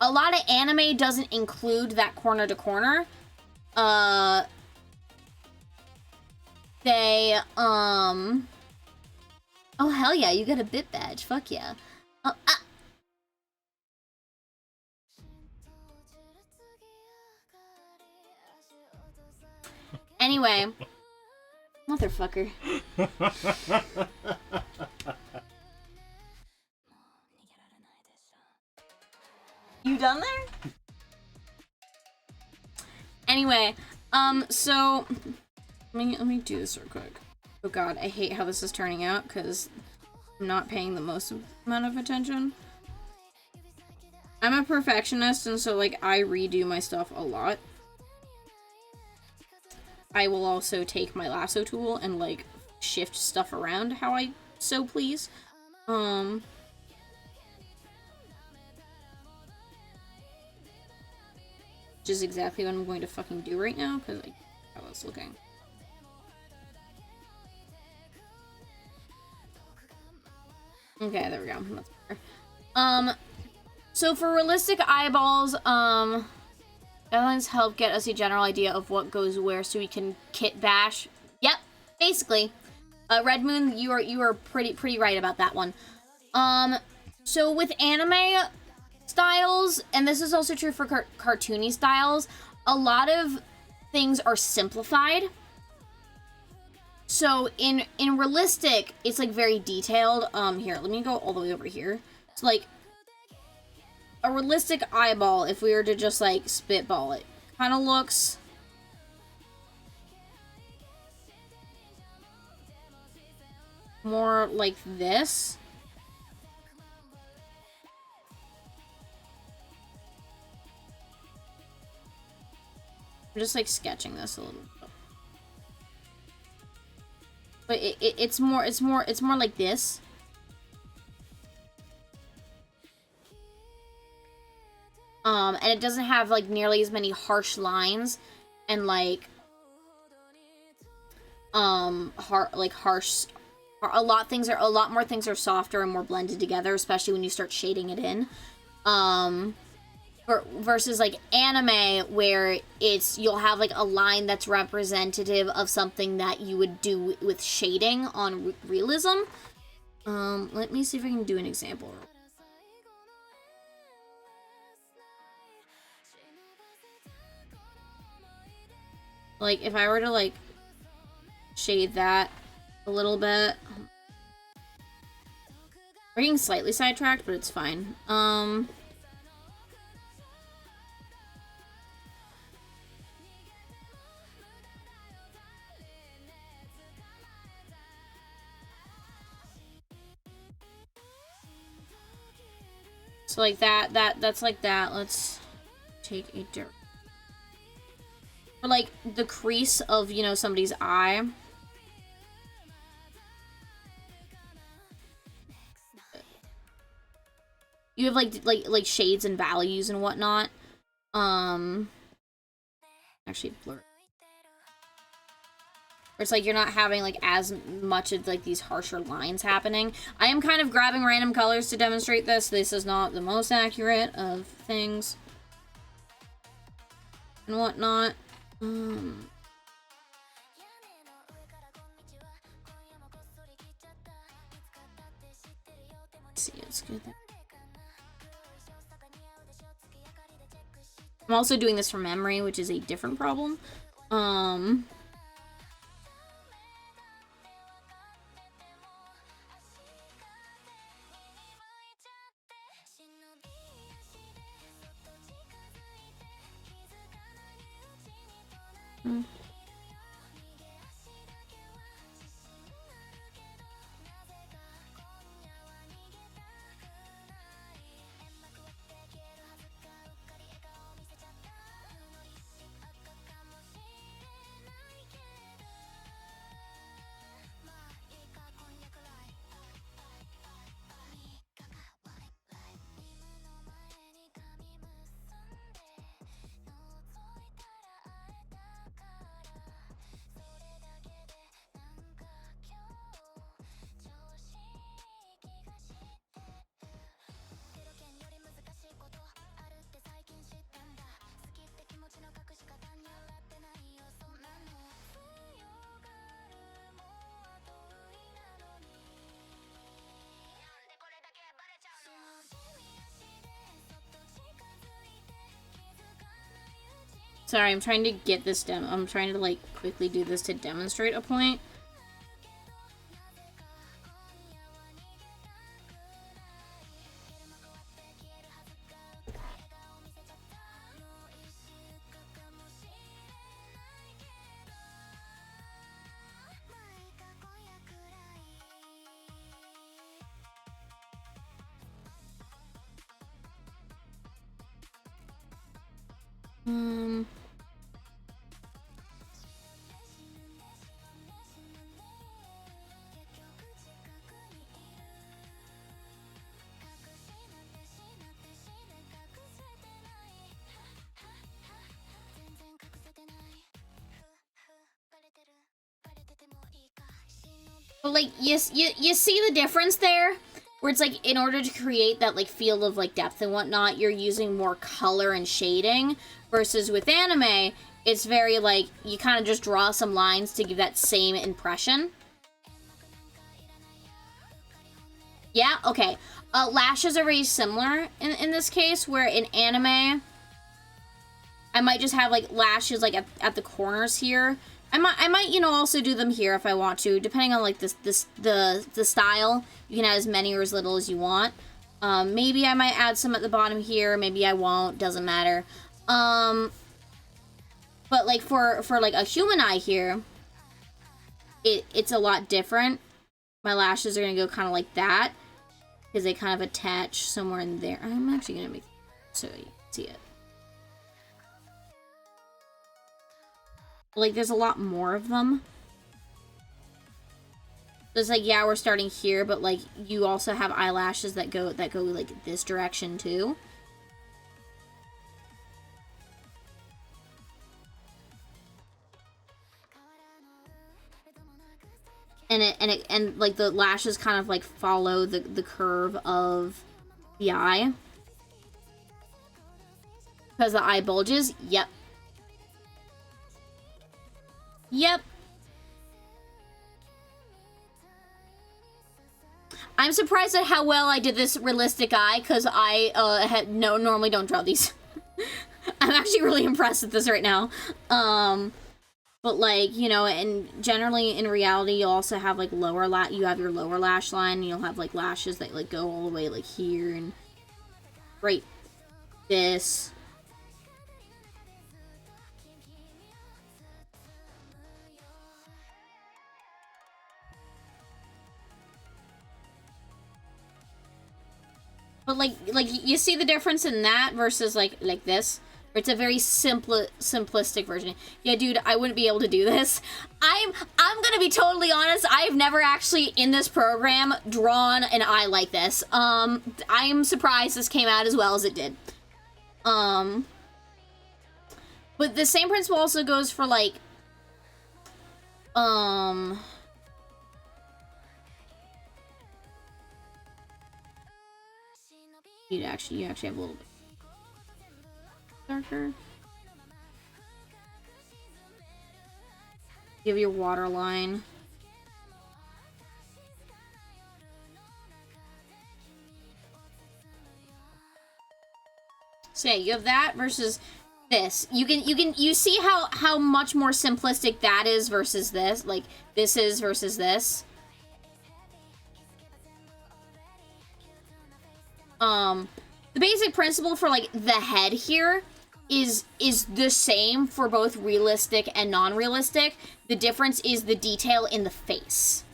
A lot of anime doesn't include that corner to corner. Oh hell yeah, you got a bit badge. Fuck yeah. Anyway. Motherfucker. You done there? Anyway, so let me do this real quick. Oh god, I hate how this is turning out because I'm not paying the most amount of attention. I'm a perfectionist, and so like I redo my stuff a lot. I will also take my lasso tool and like shift stuff around how I so please. Which is exactly what I'm going to fucking do right now, because I how that's looking. Okay, there we go. That's better. So for realistic eyeballs, guidelines help get us a general idea of what goes where so we can kit bash. Yep, basically. Red Moon, you are pretty right about that one. So with anime styles, and this is also true for cartoony styles, a lot of things are simplified. So in realistic, it's like very detailed. Here, let me go all the way over here. So like a realistic eyeball, if we were to just like spitball it, kind of looks more like this. I'm just like sketching this a little bit. But it's more like this. And it doesn't have like nearly as many harsh lines and like harsh. A lot more things are softer and more blended together, especially when you start shading it in. Versus like anime, where you'll have like a line that's representative of something that you would do with shading on realism. Let me see if I can do an example. Like if I were to like shade that a little bit. We're getting slightly sidetracked, but it's fine. So like that's like that. Let's take a dirt. Or like the crease of, you know, somebody's eye. You have like shades and values and whatnot. Actually blur. Or it's like you're not having like as much of like these harsher lines happening. I am kind of grabbing random colors to demonstrate this. This is not the most accurate of things and whatnot. Let's see, it's good. I'm also doing this from memory, which is a different problem. Sorry, I'm trying to get this demo. I'm trying to like quickly do this to demonstrate a point. But like you see the difference there, where it's like in order to create that like feel of like depth and whatnot, you're using more color and shading, versus with anime, it's very like you kind of just draw some lines to give that same impression. Yeah, okay. Lashes are very similar in this case, where in anime, I might just have like lashes like at the corners here. I might, you know, also do them here if I want to, depending on like the style. You can add as many or as little as you want. Maybe I might add some at the bottom here, maybe I won't, doesn't matter. But like for like a human eye here, it's a lot different. My lashes are gonna go kind of like that, because they kind of attach somewhere in there. I'm actually gonna make it so you can see it. Like, there's a lot more of them. So it's like, yeah, we're starting here, but like, you also have eyelashes that go like this direction too. And like the lashes kind of like follow the curve of the eye. Because the eye bulges. Yep. Yep. I'm surprised at how well I did this realistic eye, because I normally don't draw these. I'm actually really impressed with this right now. But like, you know, and generally in reality, you'll also have like you have your lower lash line, and you'll have like lashes that like go all the way like here and right this. But like you see the difference in that versus like this? It's a very simplistic version. Yeah, dude, I wouldn't be able to do this. I'm gonna be totally honest. I've never actually in this program drawn an eye like this. I'm surprised this came out as well as it did. But the same principle also goes for like you actually have a little bit darker. You have your waterline. So yeah, you have that versus this. You see how much more simplistic that is versus this. Like this is versus this. The basic principle for like the head here is the same for both realistic and non-realistic. The difference is the detail in the face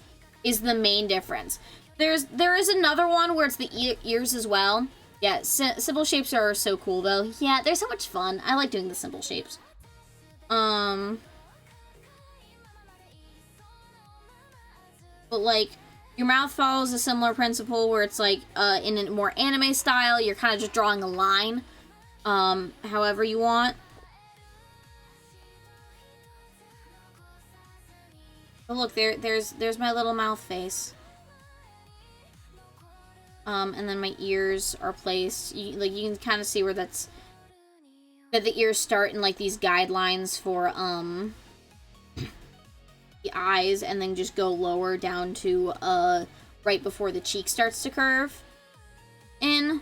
is the main difference. There is another one where it's the ears as well. Yeah, simple shapes are so cool though. Yeah, they're so much fun. I like doing the simple shapes. But like your mouth follows a similar principle where it's like in a more anime style, you're kind of just drawing a line however you want. But look, there's my little mouth face. And then my ears are placed. You can kind of see where that the ears start in like these guidelines for the eyes, and then just go lower down to right before the cheek starts to curve in.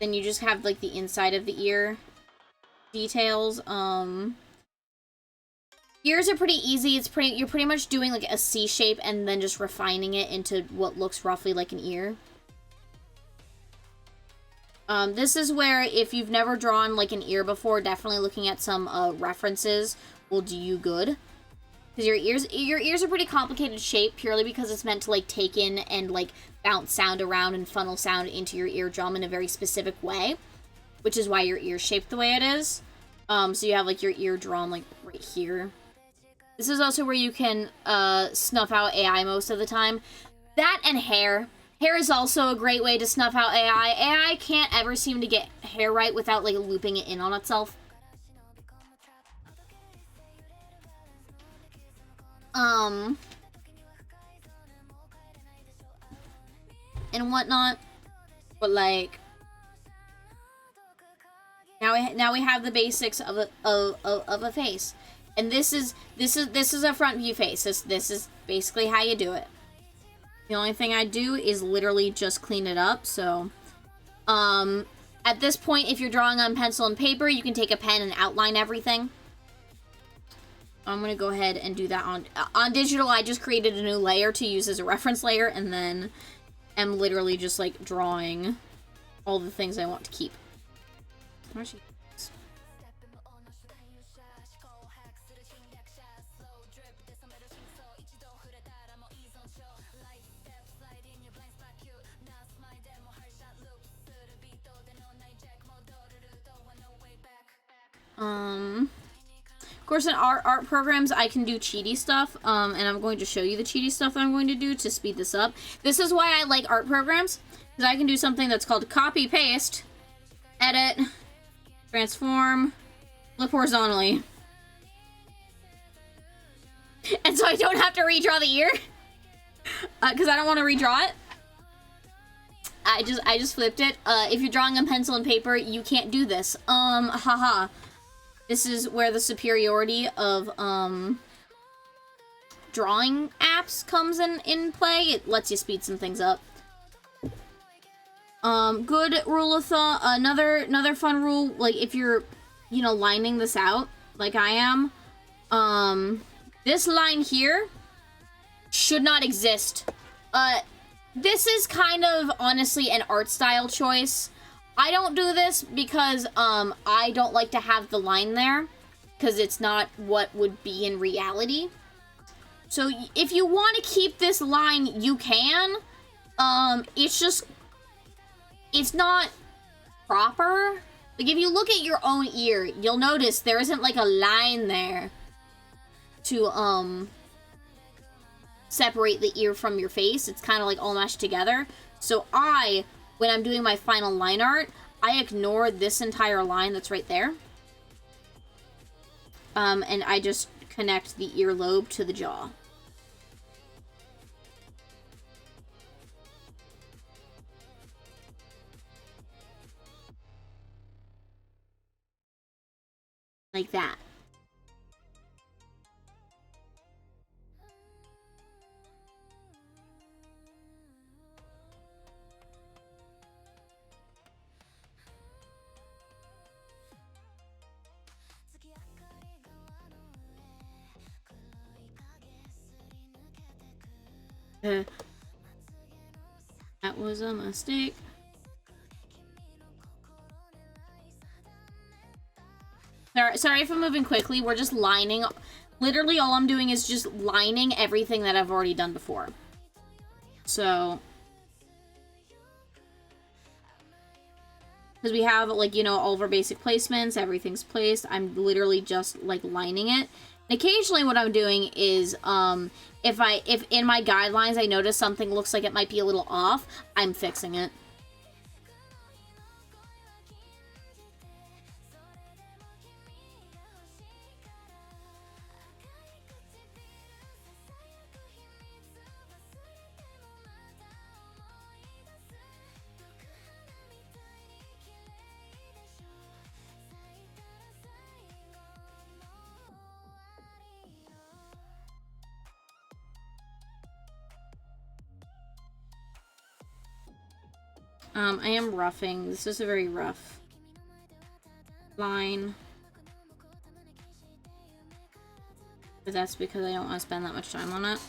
Then you just have like the inside of the ear details. Ears are pretty easy. You're pretty much doing like a C shape and then just refining it into what looks roughly like an ear. This is where, if you've never drawn like an ear before, definitely looking at some references will do you good. Because your ears are pretty complicated shape purely because it's meant to like take in and like bounce sound around and funnel sound into your eardrum in a very specific way, which is why your ear's shaped the way it is. So you have like your eardrum like right here. This is also where you can snuff out AI most of the time. That and hair. Hair is also a great way to snuff out AI. AI can't ever seem to get hair right without like looping it in on itself. And whatnot. But like now we have the basics of a face. And this is a front view face. This is basically how you do it. The only thing I do is literally just clean it up. So, at this point, if you're drawing on pencil and paper, you can take a pen and outline everything. I'm gonna go ahead and do that on digital. I just created a new layer to use as a reference layer, and then am literally just like drawing all the things I want to keep. Of course, in art programs, I can do cheaty stuff, and I'm going to show you the cheaty stuff that I'm going to do to speed this up. This is why I like art programs, because I can do something that's called copy, paste, edit, transform, flip horizontally. And so I don't have to redraw the ear, because I don't want to redraw it. I just flipped it. If you're drawing on pencil and paper, you can't do this. Haha. This is where the superiority of, drawing apps comes in play. It lets you speed some things up. Good rule of thumb, another fun rule, like, if you're, you know, lining this out, like I am, this line here should not exist. This is kind of, honestly, an art style choice. I don't do this because, I don't like to have the line there, because it's not what would be in reality. So, if you want to keep this line, you can. It's not proper. Like, if you look at your own ear, you'll notice there isn't, like, a line there to, separate the ear from your face. It's kind of, like, all mashed together. So when I'm doing my final line art, I ignore this entire line that's right there. And I just connect the earlobe to the jaw. Like that. That was a mistake. Sorry if I'm moving quickly. We're just lining. Literally, all I'm doing is just lining everything that I've already done before. So, because we have, like, you know, all of our basic placements, everything's placed. I'm literally just, like, lining it. And occasionally what I'm doing is, if in my guidelines I notice something looks like it might be a little off, I'm fixing it. I am roughing. This is a very rough line. But that's because I don't want to spend that much time on it.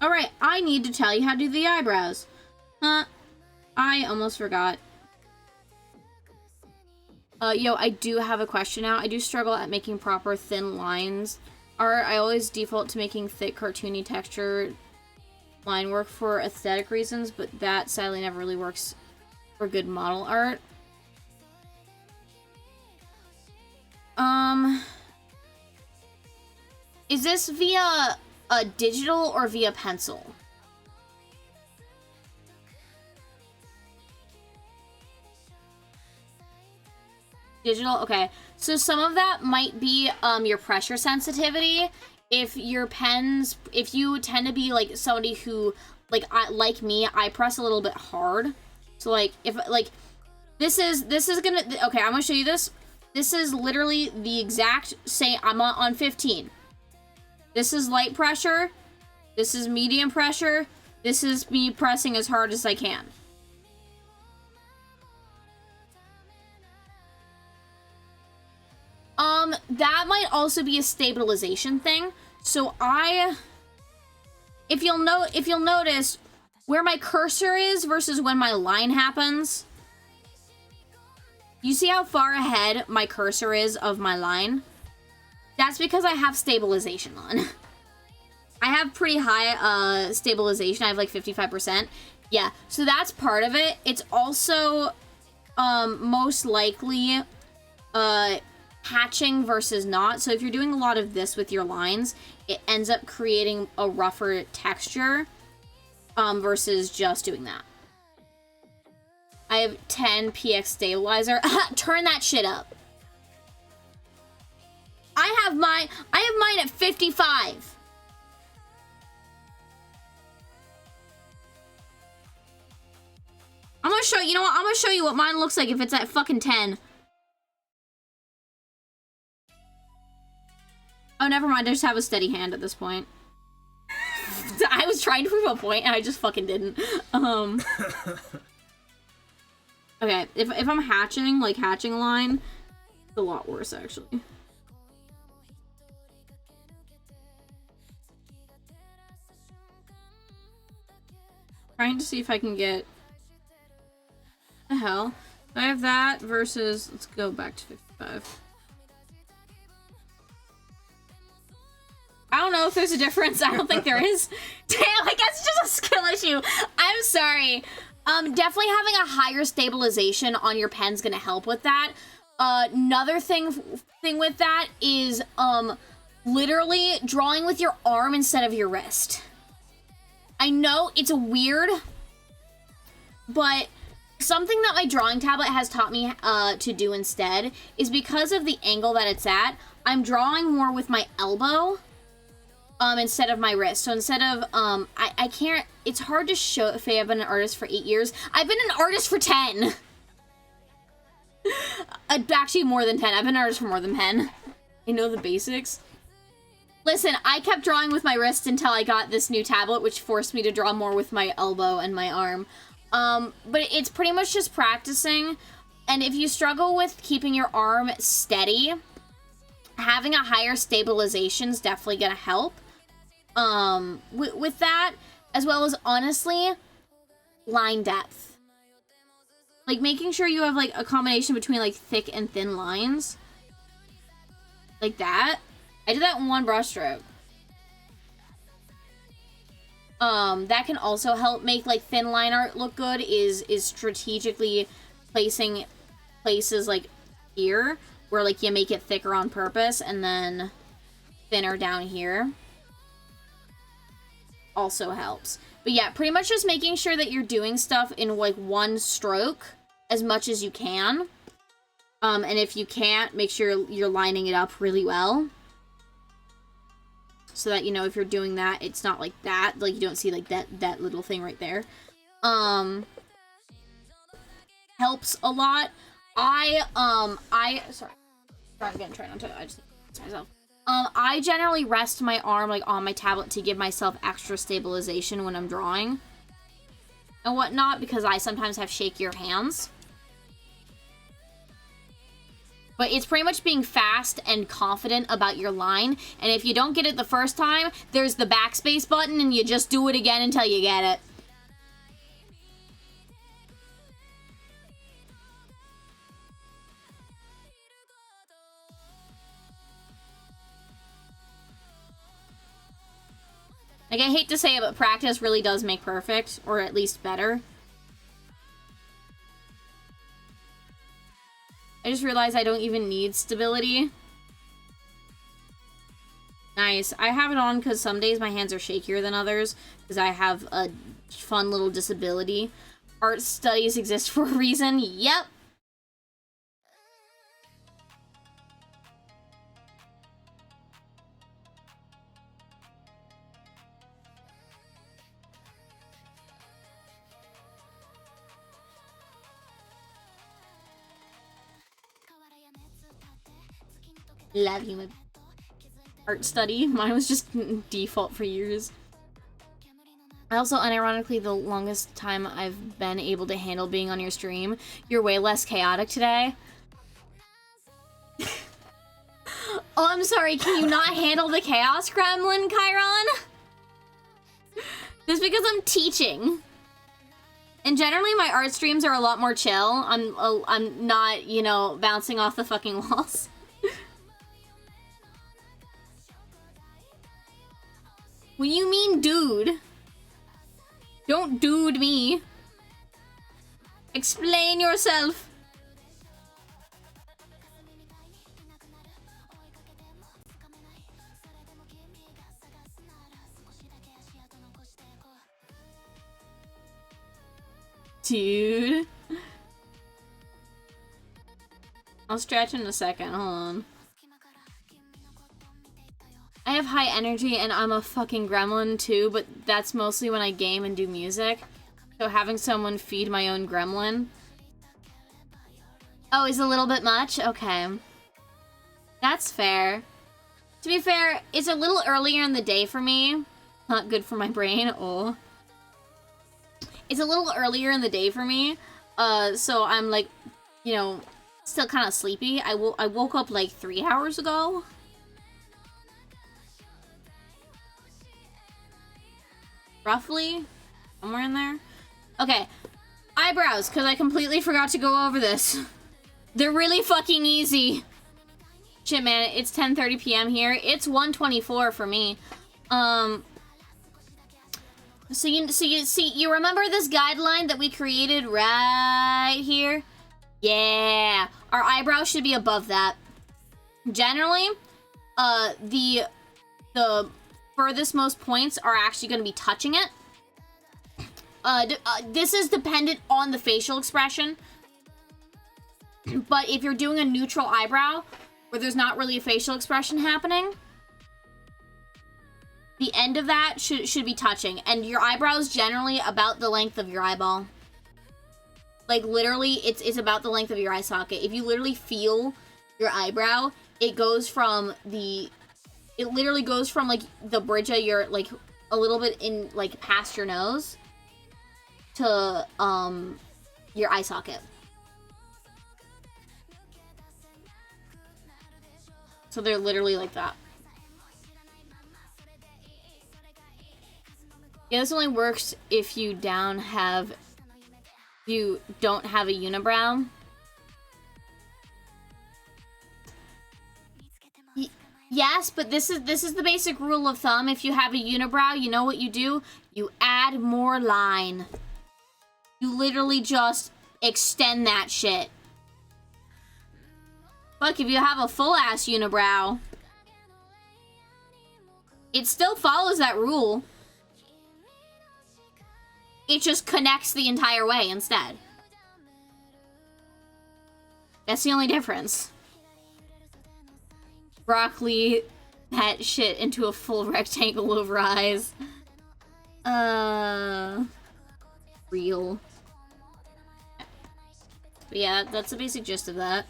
Alright, I need to tell you how to do the eyebrows. I almost forgot. Yo, I do have a question now. I do struggle at making proper thin lines. I always default to making thick, cartoony texture line work for aesthetic reasons, but that sadly never really works for good model art. Is this via a digital or via pencil? Digital? Okay. So some of that might be your pressure sensitivity. If your pens, if you tend to be like somebody who, like me, I press a little bit hard. So like, if like, this is gonna, okay, I'm gonna show you this. This is literally the exact same, I'm on 15. This is light pressure. This is medium pressure. This is me pressing as hard as I can. That might also be a stabilization thing. So if you'll notice where my cursor is versus when my line happens, you see how far ahead my cursor is of my line? That's because I have stabilization on. I have pretty high stabilization. I have like 55%. Yeah, so that's part of it. It's also most likely hatching versus not. So if you're doing a lot of this with your lines, it ends up creating a rougher texture versus just doing that. I have 10 px stabilizer. Turn that shit up. I have mine at 55. I'm gonna show you, know what? I'm gonna show you what mine looks like if it's at fucking 10. Oh, never mind. I just have a steady hand at this point. I was trying to prove a point and I just fucking didn't. Okay, if I'm hatching, like hatching a line, it's a lot worse actually. Trying to see if I can get the hell. I have that versus, let's go back to 55. I don't know if there's a difference. I don't think there is. Damn, I guess it's just a skill issue. I'm sorry. Definitely having a higher stabilization on your pen's gonna help with that. Another thing with that is literally drawing with your arm instead of your wrist. I know it's weird, but something that my drawing tablet has taught me to do instead is because of the angle that it's at, I'm drawing more with my elbow instead of my wrist. So instead of, I can't, it's hard to show if I've been an artist for 8 years. I've been an artist for 10. Actually more than 10. I've been an artist for more than 10. I know the basics. Listen, I kept drawing with my wrist until I got this new tablet, which forced me to draw more with my elbow and my arm. But it's pretty much just practicing. And if you struggle with keeping your arm steady, having a higher stabilization is definitely gonna help. With that, as well as, honestly, line depth. Like, making sure you have, like, a combination between, like, thick and thin lines. Like that. I did that in one brush stroke. That can also help make, like, thin line art look good, is strategically placing places, like, here, where, like, you make it thicker on purpose, and then thinner down here. Also helps. But yeah, pretty much just making sure that you're doing stuff in, like, one stroke as much as you can. And if you can't, make sure you're lining it up really well. So that, you know, if you're doing that, it's not like that. Like, you don't see, like, that little thing right there. Helps a lot. Sorry. Try not to, I just myself. I generally rest my arm, like, on my tablet to give myself extra stabilization when I'm drawing and whatnot, because I sometimes have shakier hands. But it's pretty much being fast and confident about your line, and if you don't get it the first time, there's the backspace button, and you just do it again until you get it. Like, I hate to say it, but practice really does make perfect, or at least better. I just realized I don't even need stability. Nice. I have it on because some days my hands are shakier than others, because I have a fun little disability. Art studies exist for a reason. Yep. Love you. Art study. Mine was just default for years. Also, unironically, the longest time I've been able to handle being on your stream, you're way less chaotic today. Oh, I'm sorry, can you not handle the chaos, Gremlin, Chiron? Just because I'm teaching. And generally, my art streams are a lot more chill. I'm not, you know, bouncing off the fucking walls. What do you mean, dude? Don't dude me. Explain yourself. Dude. I'll stretch in a second, hold on. I have high energy and I'm a fucking gremlin too, but that's mostly when I game and do music. So having someone feed my own gremlin. Oh, is a little bit much? Okay. That's fair. To be fair, it's a little earlier in the day for me. Not good for my brain, oh. It's a little earlier in the day for me, so I'm like, you know, still kind of sleepy. I woke up like 3 hours ago. Roughly, somewhere in there. Okay, eyebrows, because I completely forgot to go over this. They're really fucking easy. Shit, man, it's 10:30 p.m. here. It's 1:24 for me. So you remember this guideline that we created right here? Yeah, our eyebrows should be above that. Generally, the furthest most points are actually going to be touching it. This is dependent on the facial expression. But if you're doing a neutral eyebrow, where there's not really a facial expression happening, the end of that should be touching. And your eyebrow is generally about the length of your eyeball. Like, literally, it's about the length of your eye socket. If you literally feel your eyebrow, it goes from the... It literally goes from, like, the bridge of your, like, a little bit in, like, past your nose to, your eye socket. So they're literally like that. Yeah, this only works if you don't have a unibrow. Yes, but this is the basic rule of thumb. If you have a unibrow, you know what you do? You add more line. You literally just extend that shit. Look, if you have a full-ass unibrow, it still follows that rule. It just connects the entire way instead. That's the only difference. Broccoli that shit into a full rectangle over eyes. Real. But yeah, that's the basic gist of that.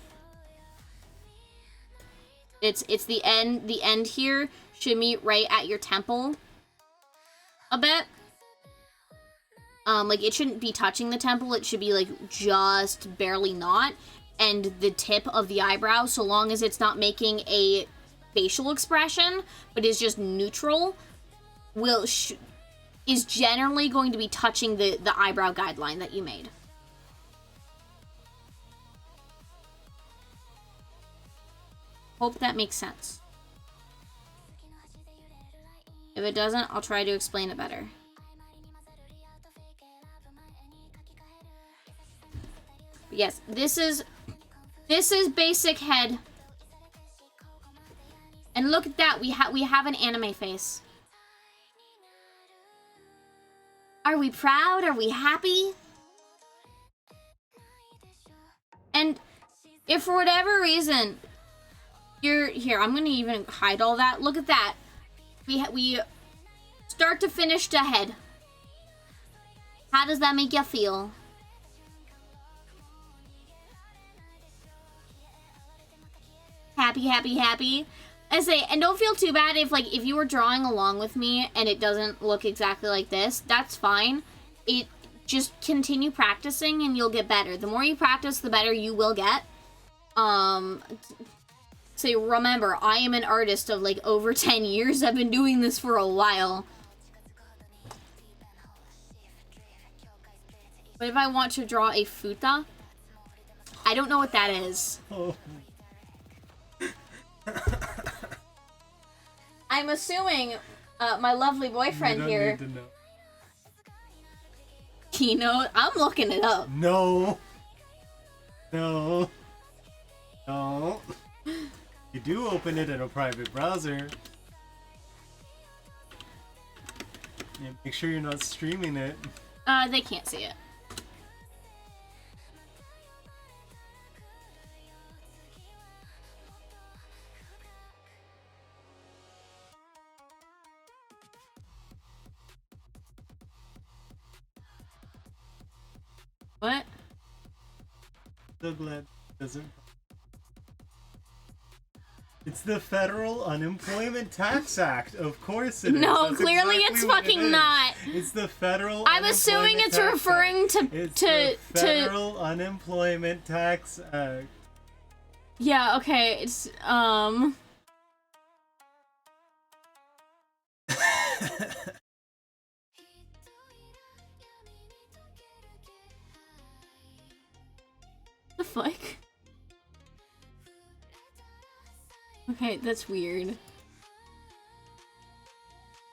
It's the end here should meet right at your temple a bit. Like, it shouldn't be touching the temple. It should be, like, just barely not. And the tip of the eyebrow, so long as it's not making a facial expression, but is just neutral, is generally going to be touching the eyebrow guideline that you made. Hope that makes sense. If it doesn't, I'll try to explain it better. Yes, this is basic head. And look at that, we have an anime face. Are we proud? Are we happy? And if for whatever reason you're here, I'm gonna even hide all that. Look at that. We start to finish to head. How does that make you feel? Happy, happy, happy. And don't feel too bad if you were drawing along with me and it doesn't look exactly like this. That's fine. Just continue practicing and you'll get better. The more you practice, the better you will get. So remember, I am an artist of like over 10 years. I've been doing this for a while. But if I want to draw a futa, I don't know what that is. Oh. I'm assuming my lovely boyfriend here. Need to know. Keynote. I'm looking it up. No. No. No. You do open it in a private browser. Yeah, make sure you're not streaming it. They can't see it. What? So glad it doesn't. It's the Federal Unemployment Tax Act. Of course it is. No, That's clearly exactly it's what it fucking is. not. It's the Federal I'm assuming Unemployment it's Tax referring Act. It's the Federal Unemployment Tax Act. Yeah, okay, it's, the fuck? Okay, that's weird.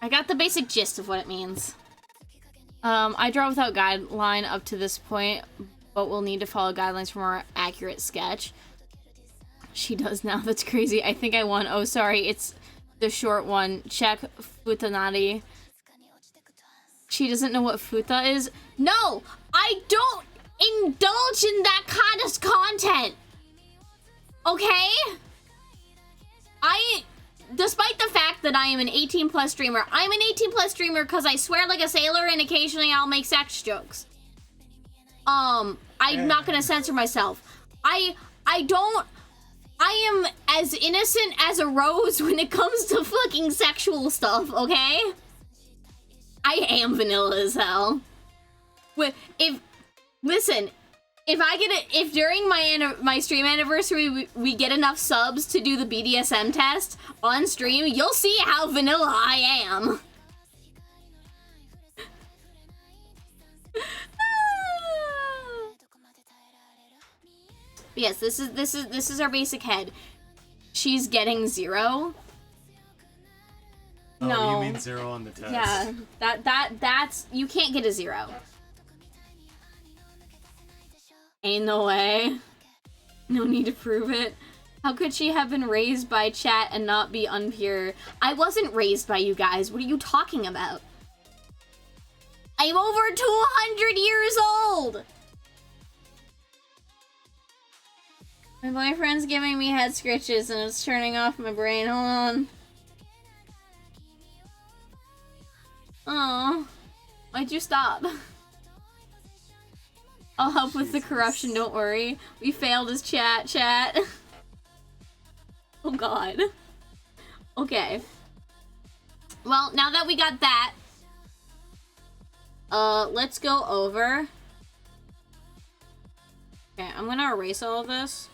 I got the basic gist of what it means. I draw without guideline up to this point, but we'll need to follow guidelines for more accurate sketch. She does now, that's crazy. I think I won. Oh, sorry, it's the short one. Check Futanari. She doesn't know what futa is? No! I don't indulge in that kind of content! Okay? Despite the fact that I am an 18+ streamer, I'm an 18+ streamer because I swear like a sailor and occasionally I'll make sex jokes. I'm not gonna censor myself. I am as innocent as a rose when it comes to fucking sexual stuff, okay? I am vanilla as hell. If during my stream anniversary we get enough subs to do the BDSM test on stream, you'll see how vanilla I am. Yes, this is our basic head. She's getting 0. Oh, No. you mean 0 on the test? Yeah, that's you can't get a 0. Ain't no way. No need to prove it. How could she have been raised by chat and not be unpure? I wasn't raised by you guys. What are you talking about? I'm over 200 years old! My boyfriend's giving me head scratches and it's turning off my brain. Hold on. Oh, why'd you stop? I'll help with the corruption, don't worry. We failed as chat. Oh god. Okay. Well, now that we got that, let's go over. Okay, I'm gonna erase all of this.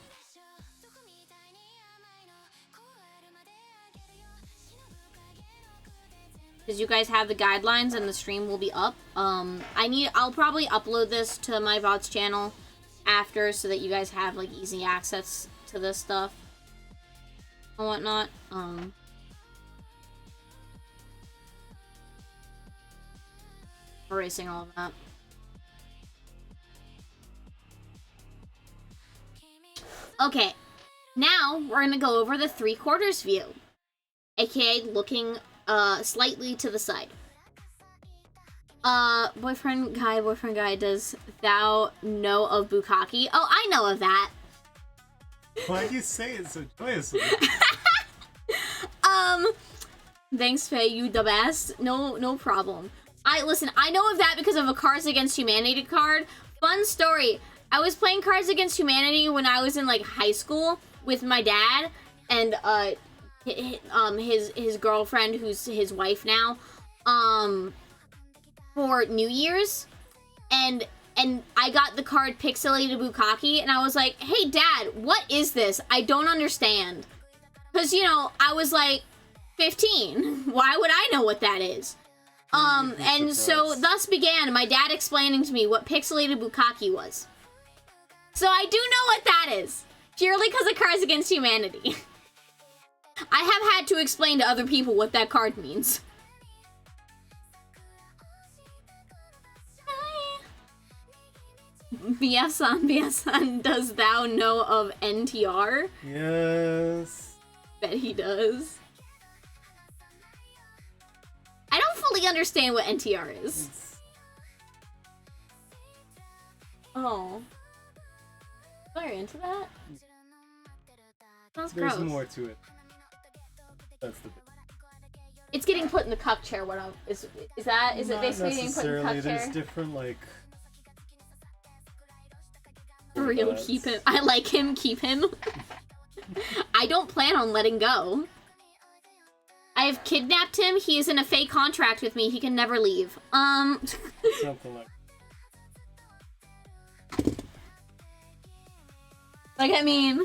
Because you guys have the guidelines and the stream will be up. I'll probably upload this to my VOD's channel after so that you guys have like easy access to this stuff and whatnot. Erasing all of that. Okay, now we're gonna go over the 3/4 view, aka looking slightly to the side. Boyfriend guy, does thou know of Bukkake? Oh, I know of that. Why do you say it so joyously? Thanks, Faye, you the best. No problem. Listen, I know of that because of a Cards Against Humanity card. Fun story. I was playing Cards Against Humanity when I was in, like, high school with my dad, and, his girlfriend, who's his wife now, for New Year's, and I got the card Pixelated Bukkake, and I was like, hey Dad, what is this? I don't understand. Because, you know, I was like 15. Why would I know what that is? And so thus began my dad explaining to me what Pixelated Bukkake was. So I do know what that is, purely because of Cards Against Humanity. I have had to explain to other people what that card means. BF-san, does thou know of NTR? Yes. Bet he does. I don't fully understand what NTR is. Oh. Are you into that? Sounds gross. There's more to it. That's the bit. It's getting put in the cup chair. What is it basically getting put in the cup chair? There's different like. For real, keep him. I like him. Keep him. I don't plan on letting go. I have kidnapped him. He is in a fake contract with me. He can never leave. Something like. Like, I mean,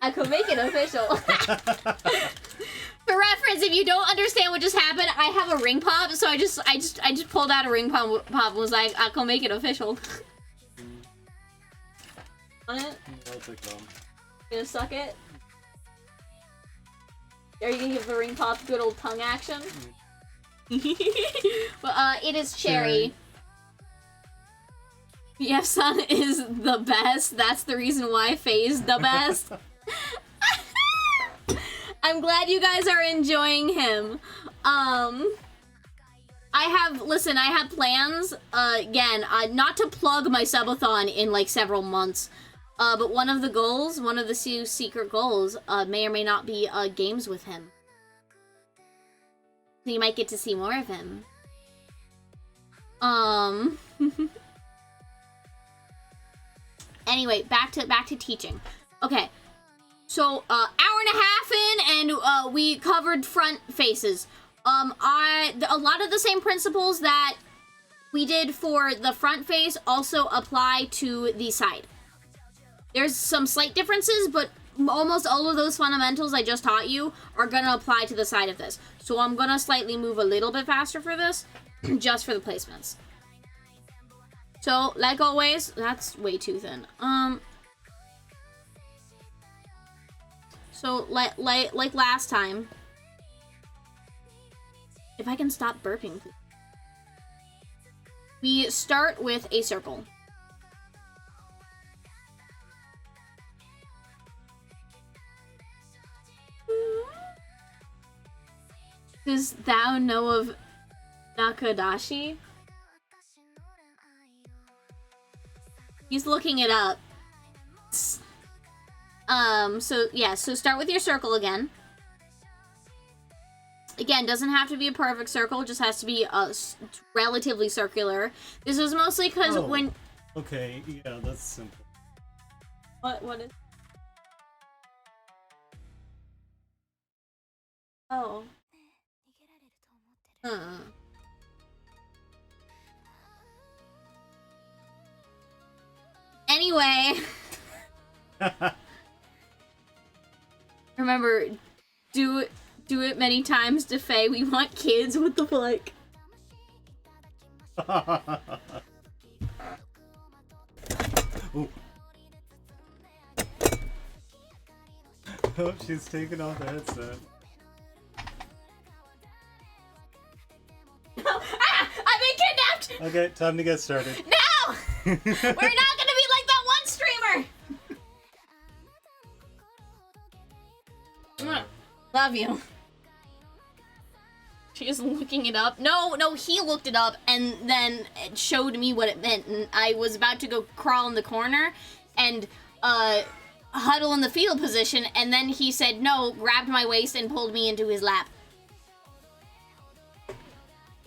I could make it official. For reference, if you don't understand what just happened, I have a ring pop, so I just pulled out a ring pop and was like, I can make it official. On it? I'll take them. You gonna suck it? Are you gonna give the ring pop a good old tongue action? But, it is cherry. BF-san is the best. That's the reason why Faye's the best. I'm glad you guys are enjoying him. I have plans, again, not to plug my subathon in, like, several months, but one of the secret goals, may or may not be, games with him. So you might get to see more of him. Anyway, back to teaching. Okay. So, hour and a half in, and we covered front faces. A lot of the same principles that we did for the front face also apply to the side. There's some slight differences, but almost all of those fundamentals I just taught you are gonna apply to the side of this. So I'm gonna slightly move a little bit faster for this, just for the placements. So, like always, that's way too thin. So, like last time, if I can stop burping, please. We start with a circle. Does thou know of Nakadashi? He's looking it up. So start with your circle again. Again, doesn't have to be a perfect circle, just has to be relatively circular. This was mostly because when... Okay, yeah, that's simple. What is... Oh. Anyway. Remember, do it many times to Faye. We want kids. What the fuck? Oh, she's taking off the headset. I've been kidnapped! Okay, time to get started. No! We're not gonna be like that one streamer! Love you. She's looking it up. No, he looked it up and then it showed me what it meant. And I was about to go crawl in the corner and huddle in the fetal position. And then he said no, grabbed my waist and pulled me into his lap.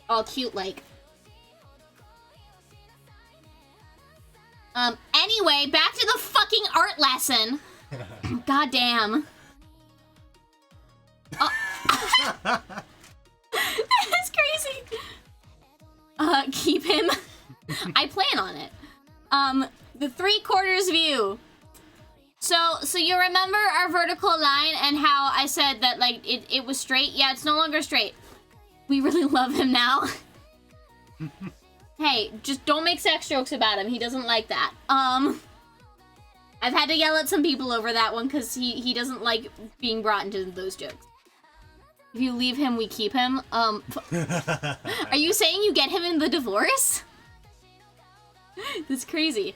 All cute like. Anyway, back to the fucking art lesson. Goddamn. That's crazy. Keep him. I plan on it. The 3/4 view. So you remember our vertical line and how I said that like it was straight? Yeah, it's no longer straight. We really love him now. Hey, just don't make sex jokes about him. He doesn't like that. I've had to yell at some people over that one because he doesn't like being brought into those jokes. If you leave him, we keep him. Are you saying you get him in the divorce? That's crazy.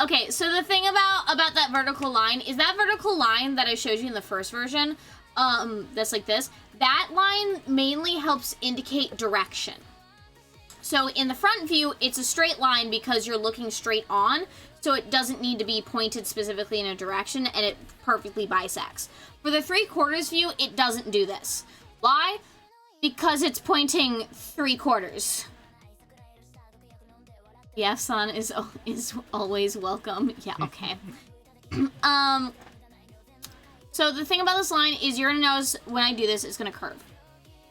Okay, so the thing about that vertical line is that vertical line that I showed you in the first version, that's like this, that line mainly helps indicate direction. So in the front view, it's a straight line because you're looking straight on, so it doesn't need to be pointed specifically in a direction, and it perfectly bisects. For the 3/4 view, it doesn't do this. Why? Because it's pointing 3/4. Yeah, son is always welcome. Yeah, okay. So the thing about this line is you're gonna notice when I do this, it's gonna curve.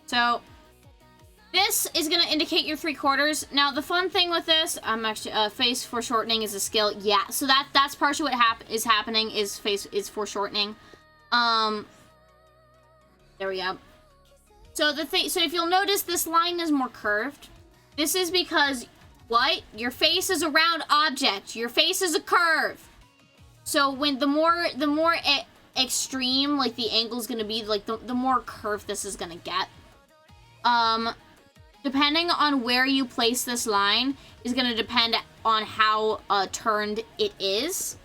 So this is gonna indicate your 3/4. Now the fun thing with this, I'm actually face foreshortening is a skill. Yeah, so that's partially what is happening is face is foreshortening. There we go. So so if you'll notice, this line is more curved. This is because what? Your face is a round object. Your face is a curve. So when the more extreme like the angle's gonna be, like the more curved this is gonna get. Depending on where you place this line is gonna depend on how turned it is.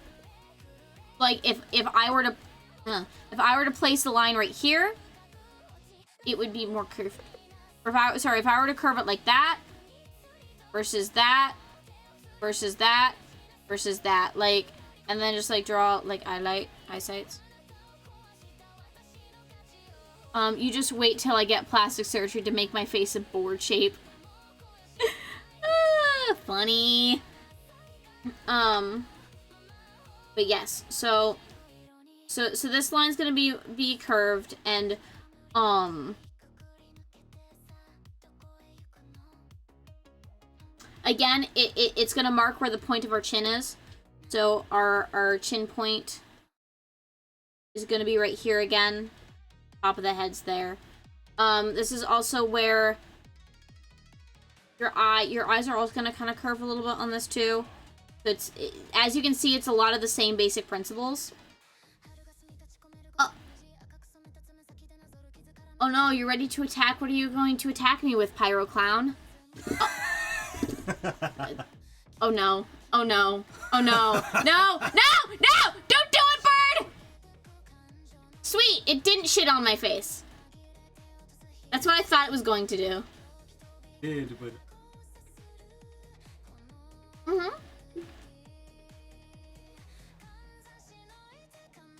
Like if I were to place the line right here, it would be more curved. Or if I were to curve it like that versus that versus that versus that, like, and then just like draw like eyesights. You just wait till I get plastic surgery to make my face a board shape. Funny. But yes, so this line's gonna be curved, and again, it's gonna mark where the point of our chin is. So our chin point is gonna be right here again. Top of the head's there. This is also where your eyes are also gonna kind of curve a little bit on this too. So as you can see, it's a lot of the same basic principles. Oh no, you're ready to attack? What are you going to attack me with, Pyro Clown? Oh no. Oh no. Oh no. No! No! No! Don't do it, bird! Sweet, it didn't shit on my face. That's what I thought it was going to do. It did, but...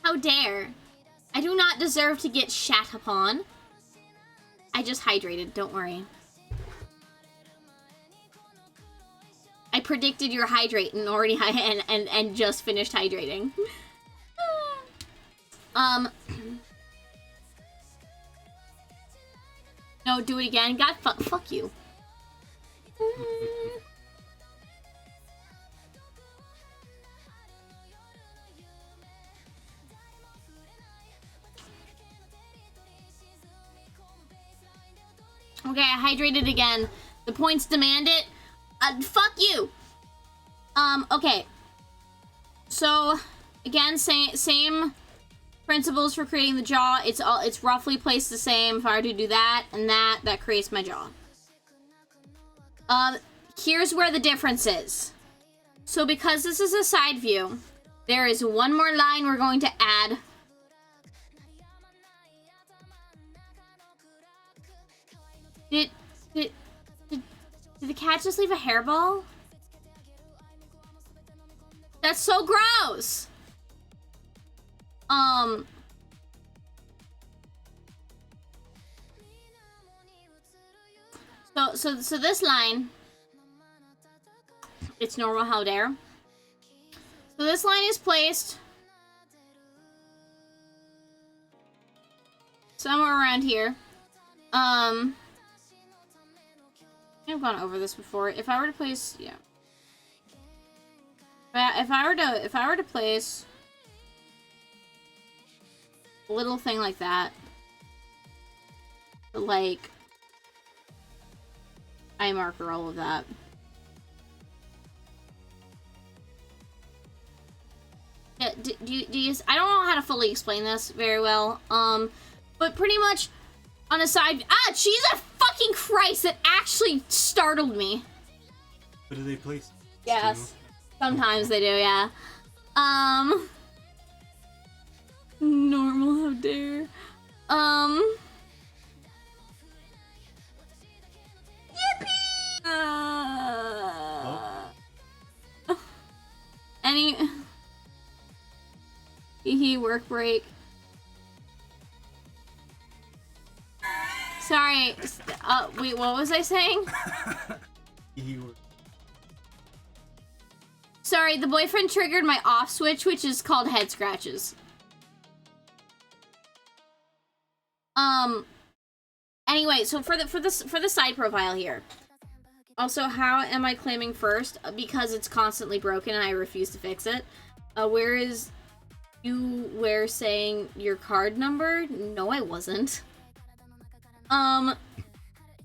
How dare. I do not deserve to get shat upon. I just hydrated, don't worry. I predicted your hydrate and already and just finished hydrating. No, do it again. God, fuck you. Okay, I hydrated again. The points demand it. Fuck you. Okay. So, again, same principles for creating the jaw. It's roughly placed the same. If I were to do that and that creates my jaw. Here's where the difference is. So because this is a side view, there is one more line we're going to add. Did the cat just leave a hairball? That's so gross! So this line, it's normal, how dare. So this line is placed somewhere around here. I've gone over this before. If I were to place, yeah. If I were to place a little thing like that, like eye marker all of that. Yeah, do you, I don't know how to fully explain this very well, but pretty much on a side, Jesus fucking Christ, that actually startled me. What do they place? Yes, sometimes they do, yeah. Normal, how dare. Yippee! Any... work break. Sorry, wait, what was I saying? Sorry, the boyfriend triggered my off switch, which is called head scratches. Anyway, so for the side profile here. Also, how am I claiming first? Because it's constantly broken and I refuse to fix it. Where is you were saying your card number? No, I wasn't.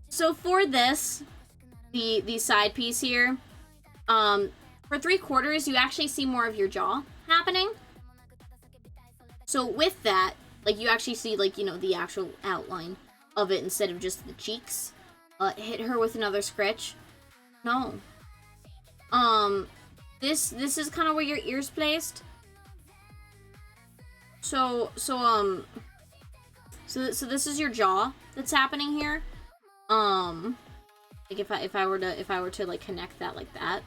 So for this, the side piece here, for 3/4, you actually see more of your jaw happening. So with that, like, you actually see, like, you know, the actual outline of it instead of just the cheeks. Hit her with another scritch. No. This is kind of where your ear's placed. So this is your jaw that's happening here. Like if I were to like connect that like that.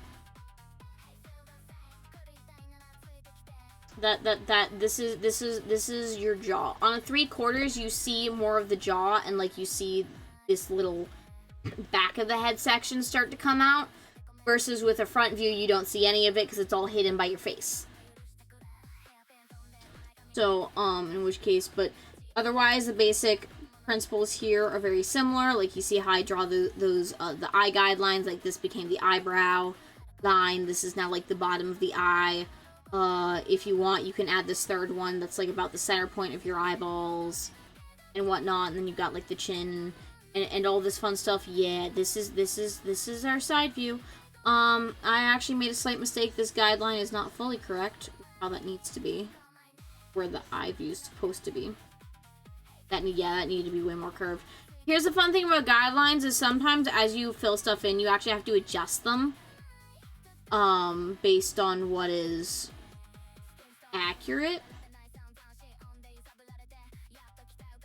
This is your jaw. On a 3/4, you see more of the jaw, and like you see this little back of the head section start to come out, versus with a front view you don't see any of it because it's all hidden by your face. So in which case, but otherwise the basic principles here are very similar. Like, you see how I draw the eye guidelines. Like, this became the eyebrow line. This is now like the bottom of the eye. If you want, you can add this third one that's like about the center point of your eyeballs and whatnot, and then you've got like the chin and all this fun stuff. Yeah, this is our side view. I actually made a slight mistake. This guideline is not fully correct how that needs to be, where the eye view is supposed to be. That needed to be way more curved. Here's the fun thing about guidelines is sometimes as you fill stuff in, you actually have to adjust them based on what is accurate.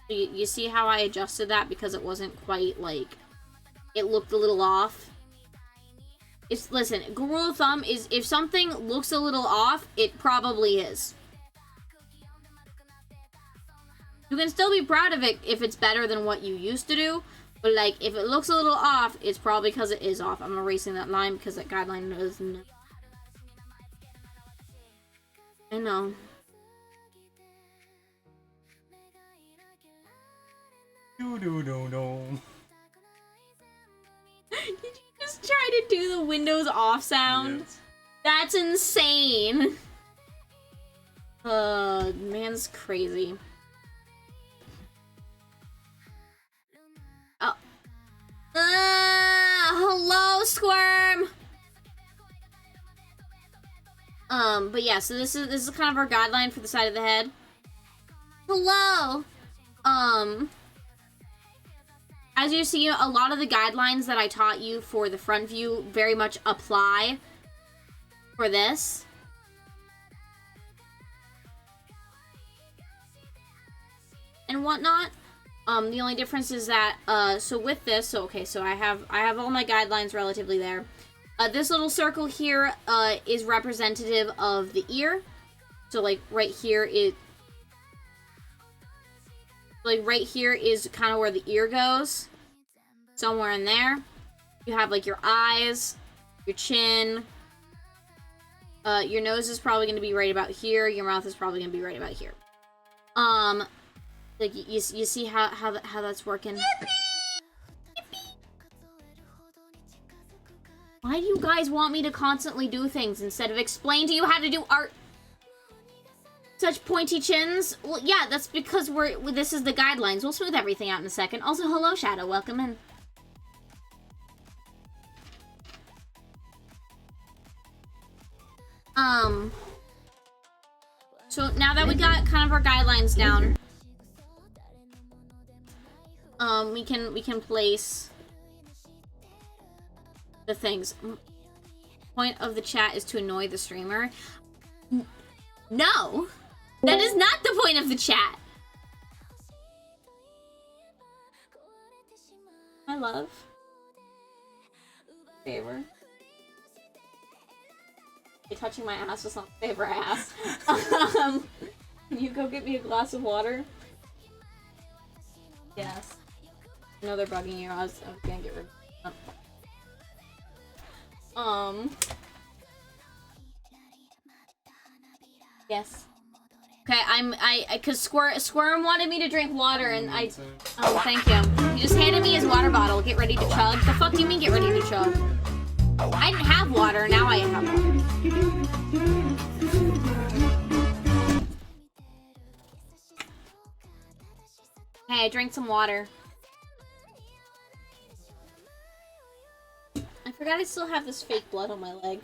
You see how I adjusted that because it wasn't quite, like, it looked a little off. Listen, rule of thumb is if something looks a little off, it probably is. You can still be proud of it if it's better than what you used to do, but like, if it looks a little off, it's probably because it is off. I'm erasing that line because that guideline doesn't. I know. Did you just try to do the Windows off sound? Yes. That's insane. Man's crazy. Oh. Hello, Squirm. But yeah, so this is kind of our guideline for the side of the head. Hello. As you see, a lot of the guidelines that I taught you for the front view very much apply for this. And whatnot. The only difference is that, so with this, so I have all my guidelines relatively there. This little circle here, is representative of the ear. So, like, right here is kind of where the ear goes. Somewhere in there. You have, like, your eyes, your chin. Your nose is probably going to be right about here. Your mouth is probably going to be right about here. Like, you see how that's working? Why do you guys want me to constantly do things instead of explain to you how to do art? Such pointy chins? Well, yeah, that's because this is the guidelines. We'll smooth everything out in a second. Also, hello, Shadow. Welcome in. So now that we got kind of our guidelines down, we can place the things. Point of the chat is to annoy the streamer. No, that is not the point of the chat. My love. Favor. Touching my ass was not favor ass. Can you go get me a glass of water? Yes. I know they're bugging you. I was gonna get rid of them. Yes. Okay, cause Squirm wanted me to drink water and oh, thank you. He just handed me his water bottle. Get ready to chug. The fuck do you mean get ready to chug? I didn't have water, now I have water. Hey, I drank some water. I forgot I still have this fake blood on my leg.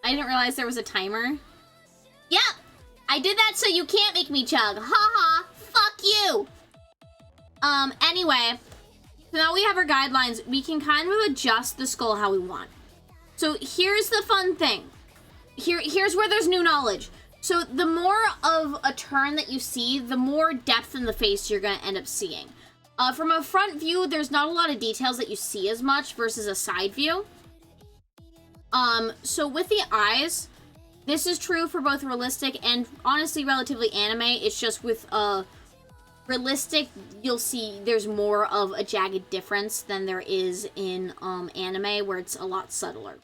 I didn't realize there was a timer. Yep! I did that so you can't make me chug. Haha! Fuck you! Anyway. So now we have our guidelines. We can kind of adjust the skull how we want. So here's the fun thing. Here's where there's new knowledge. So the more of a turn that you see, the more depth in the face you're going to end up seeing. From a front view, there's not a lot of details that you see as much versus a side view. So with the eyes, this is true for both realistic and honestly relatively anime. It's just with realistic, you'll see there's more of a jagged difference than there is in anime, where it's a lot subtler.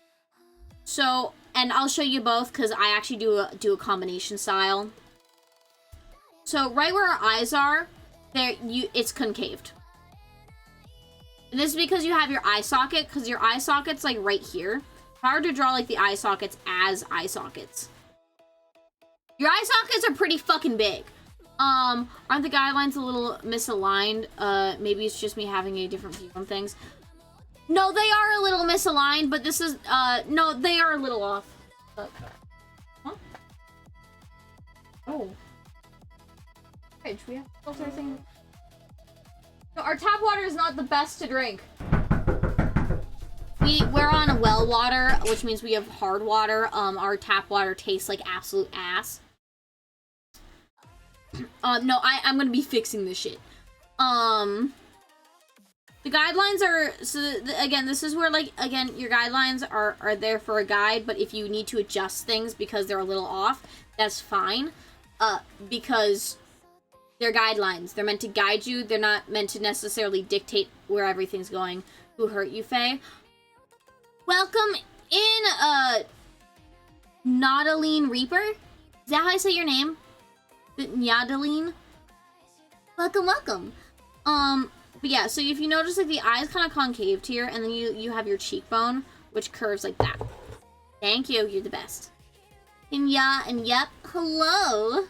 So, and I'll show you both because I actually do a combination style. So right where our eyes are, it's concaved. And this is because you have your eye socket, because your eye socket's like right here. Hard to draw like the eye sockets as eye sockets. Your eye sockets are pretty fucking big. Aren't the guidelines a little misaligned? Maybe it's just me having a different view on things. No, they are a little misaligned, but this is, no, they are a little off. Huh? Oh. Fridge, we have to filter thing. No, our tap water is not the best to drink. We're on a well water, which means we have hard water. Our tap water tastes like absolute ass. No, I'm gonna be fixing this shit. The guidelines are, so again, this is where, like, again, your guidelines are there for a guide, but if you need to adjust things because they're a little off, that's fine. Because they're guidelines. They're meant to guide you. They're not meant to necessarily dictate where everything's going. Who hurt you, Faye? Welcome in, Naudaline Reaper? Is that how I say your name? Naudaline? Welcome, welcome. But yeah, so if you notice, like, the eye's kind of concaved here, and then you have your cheekbone, which curves like that. Thank you, you're the best. And yeah, and yep, hello.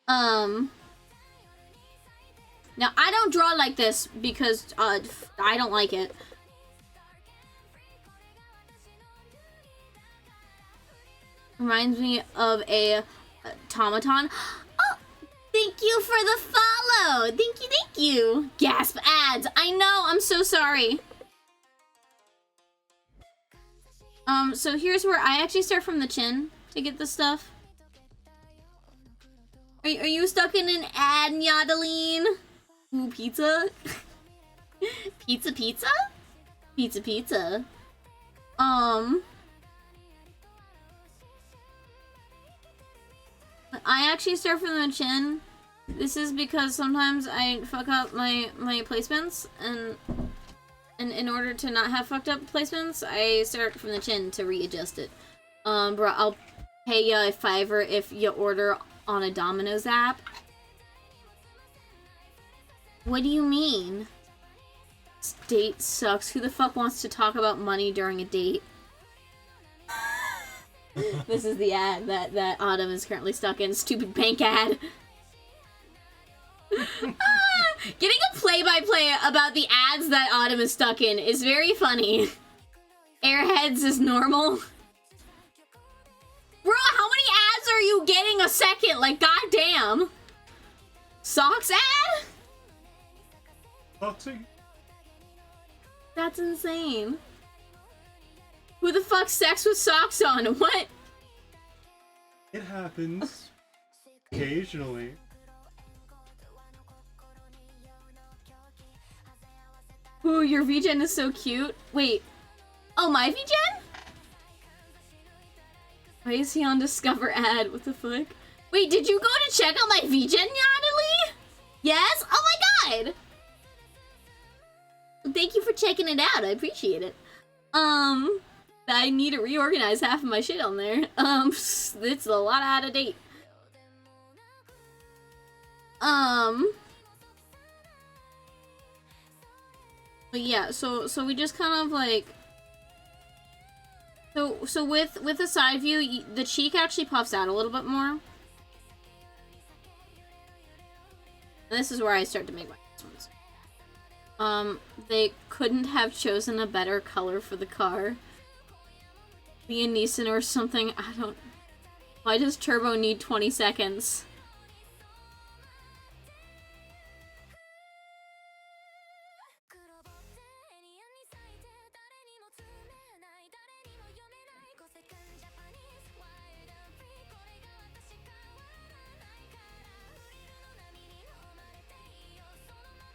Now, I don't draw like this because, I don't like it. Reminds me of a automaton. Oh, thank you for the follow. Thank you. Gasp ads. I know, I'm so sorry. So here's where I actually start from the chin to get the stuff. Are you stuck in an ad, Nyadaline? Ooh, pizza? Pizza? Pizza. I actually start from the chin. This is because sometimes I fuck up my placements, and in order to not have fucked up placements, I start from the chin to readjust it. Bro, I'll pay ya a $5 if you order on a Domino's app. What do you mean? This date sucks. Who the fuck wants to talk about money during a date? This is the ad that Autumn is currently stuck in. Stupid bank ad. Getting a play-by-play about the ads that Autumn is stuck in is very funny. Airheads is normal. Bro, how many ads are you getting a second? Like, goddamn. Socks ad? Boxing? That's insane. Who the fuck's sex with socks on? What? It happens. Occasionally. Ooh, your VGen is so cute. Wait. Oh, my VGen? Why is he on Discover ad? What the fuck? Wait, did you go to check out my VGen, Natalie? Yes? Oh my god! Thank you for checking it out. I appreciate it. I need to reorganize half of my shit on there. It's a lot out of date. But yeah, so we just kind of like... So with the side view, the cheek actually puffs out a little bit more. And this is where I start to make my ones. They couldn't have chosen a better color for the car. Liam Neeson or something, I don't... Why does Turbo need 20 seconds?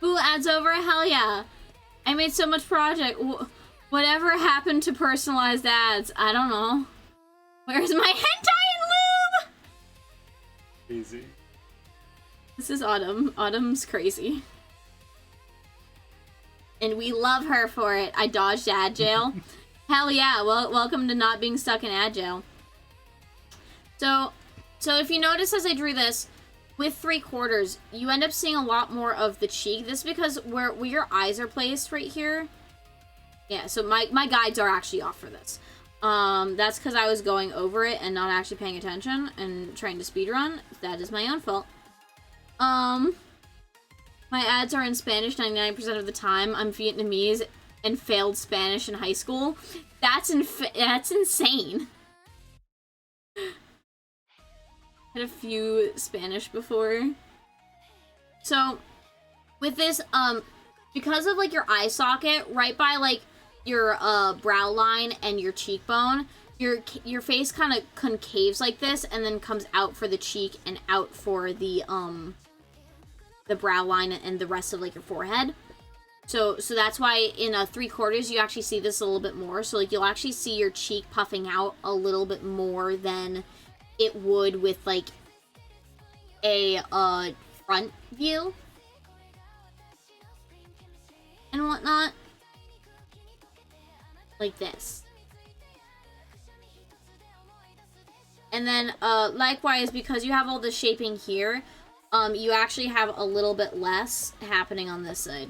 Ooh, ads over? Hell yeah. I made so much project. Whatever happened to personalized ads? I don't know. Where's my hentai and lube? Easy. This is Autumn. Autumn's crazy. And we love her for it. I dodged ad jail. Hell yeah. Well, welcome to not being stuck in ad jail. So if you notice as I drew this, with 3/4, you end up seeing a lot more of the cheek. This is because where your eyes are placed right here. Yeah, so my guides are actually off for this. That's because I was going over it and not actually paying attention and trying to speedrun. That is my own fault. My ads are in Spanish 99% of the time. I'm Vietnamese and failed Spanish in high school. That's insane. Had a few Spanish before. So, with this, because of, like, your eye socket, right by, like, your, brow line and your cheekbone, your face kind of concaves like this, and then comes out for the cheek and out for the brow line and the rest of, like, your forehead. So that's why in 3/4, you actually see this a little bit more. So, like, you'll actually see your cheek puffing out a little bit more than it would with, like, a front view and whatnot, like this. And then likewise, because you have all the shaping here, you actually have a little bit less happening on this side.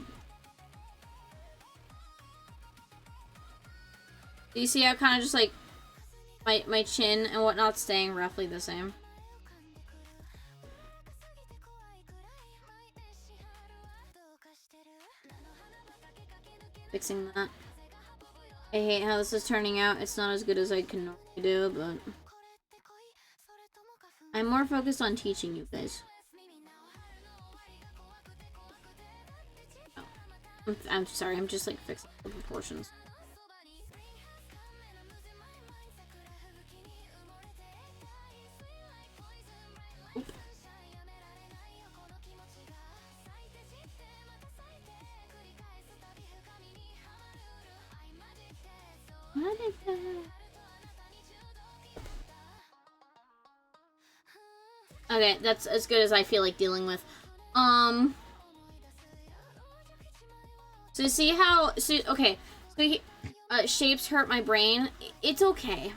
Do you see how kind of just like my chin and whatnot staying roughly the same? Fixing that. I hate how this is turning out. It's not as good as I can normally do, but I'm more focused on teaching you guys. Oh. I'm sorry, I'm just like fixing the proportions. Oop. Okay, that's as good as I feel like dealing with. So see how, okay, so shapes hurt my brain. It's okay.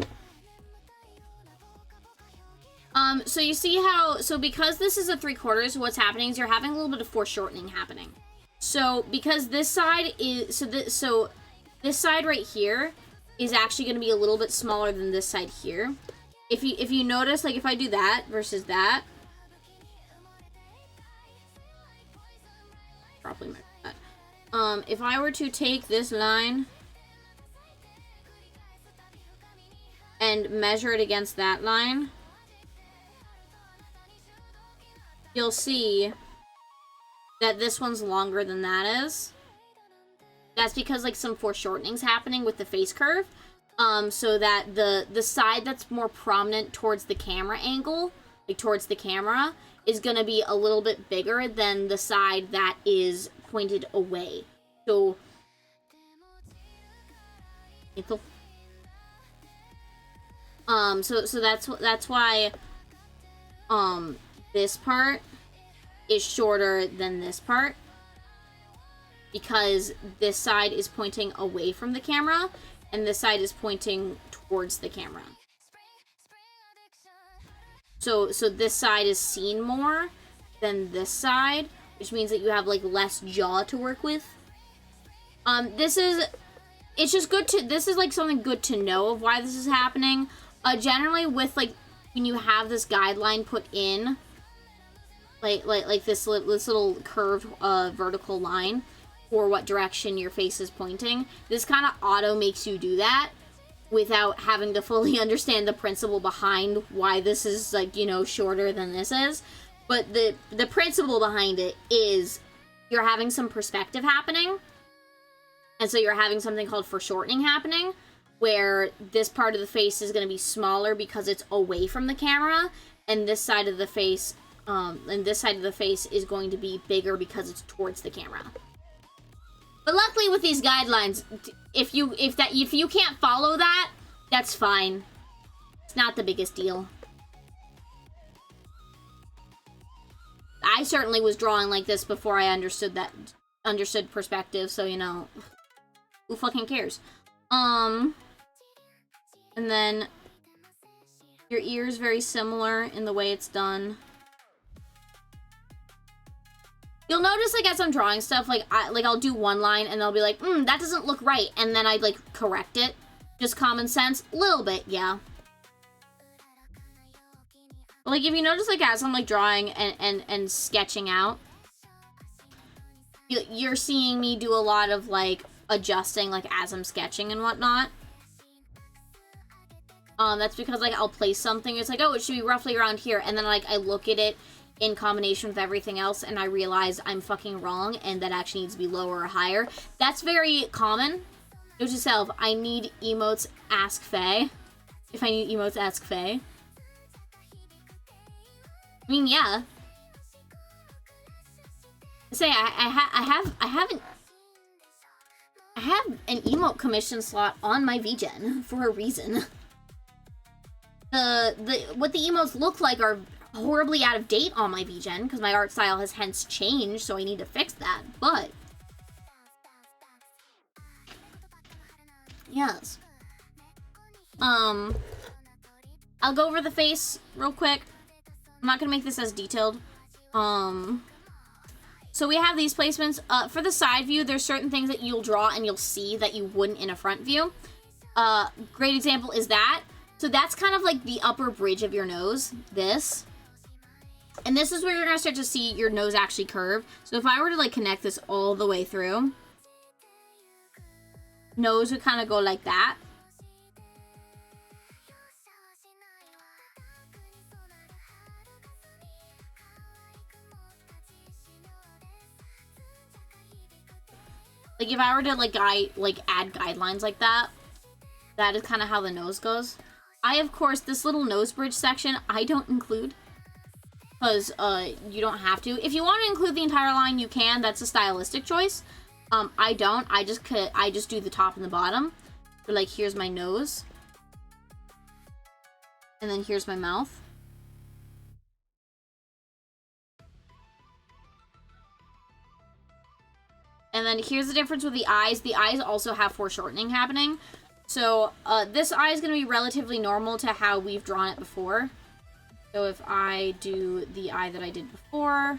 So you see how, so because this is a 3/4, what's happening is you're having a little bit of foreshortening happening. So because this side is so this side right here is actually going to be a little bit smaller than this side here. If you notice, like if I do that versus that, probably measure that. If I were to take this line and measure it against that line, you'll see that this one's longer than that is. That's because like some foreshortening's happening with the face curve. So that the side that's more prominent towards the camera angle, like towards the camera, is gonna be a little bit bigger than the side that is pointed away. So so that's why this part is shorter than this part, because this side is pointing away from the camera and this side is pointing towards the camera. So this side is seen more than this side, which means that you have like less jaw to work with. This is like something good to know of why this is happening. Generally with like when you have this guideline put in, like this little curved vertical line for what direction your face is pointing, this kind of auto makes you do that without having to fully understand the principle behind why this is like, you know, shorter than this is. But the principle behind it is you're having some perspective happening, and so you're having something called foreshortening happening, where this part of the face is going to be smaller because it's away from the camera, and this side of the face is going to be bigger because it's towards the camera. But luckily with these guidelines, if you can't follow that, that's fine. It's not the biggest deal. I certainly was drawing like this before I understood perspective, so you know, who fucking cares? And then your ear's very similar in the way it's done. You'll notice, like, as I'm drawing stuff, like, I'll do one line, and they'll be like, that doesn't look right, and then I'd, like, correct it. Just common sense. Little bit, yeah. But, like, if you notice, like, as I'm, like, drawing and sketching out, you're seeing me do a lot of, like, adjusting, like, as I'm sketching and whatnot. That's because, like, I'll place something, it's like, oh, it should be roughly around here, and then, like, I look at it in combination with everything else, and I realize I'm fucking wrong, and that actually needs to be lower or higher. That's very common. Note to self, I need emotes, ask Faye. If I need emotes, ask Faye. I mean, yeah. Say, I have an emote commission slot on my VGen for a reason. What the emotes look like are horribly out of date on my VGen, because my art style has hence changed, so I need to fix that, but yes. I'll go over the face real quick. I'm not gonna make this as detailed. So we have these placements. For the side view, there's certain things that you'll draw and you'll see that you wouldn't in a front view. Great example is that. So that's kind of like the upper bridge of your nose, this. And this is where you're gonna start to see your nose actually curve. So if I were to like connect this all the way through, nose would kind of go like that. Like if I were to like add guidelines like that, that is kind of how the nose goes. Of course, this little nose bridge section, I don't include. Because you don't have to. If you want to include the entire line, you can. That's a stylistic choice. I don't. I just do the top and the bottom. So, like, here's my nose. And then here's my mouth. And then here's the difference with the eyes. The eyes also have foreshortening happening. So, this eye is going to be relatively normal to how we've drawn it before. So if I do the eye that I did before,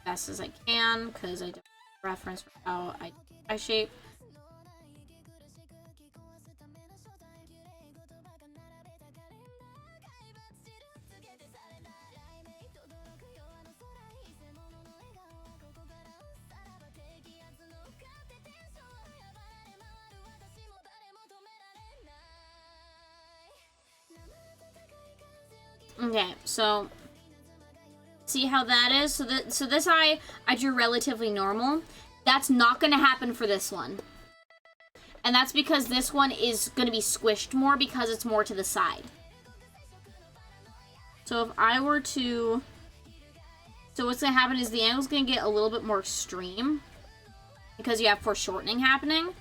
best as I can, because I don't reference for how I eye shape. Okay, so see how that is? So this eye I drew relatively normal. That's not going to happen for this one. And that's because this one is going to be squished more because it's more to the side. So if I were to... So what's going to happen is the angle's going to get a little bit more extreme because you have foreshortening happening.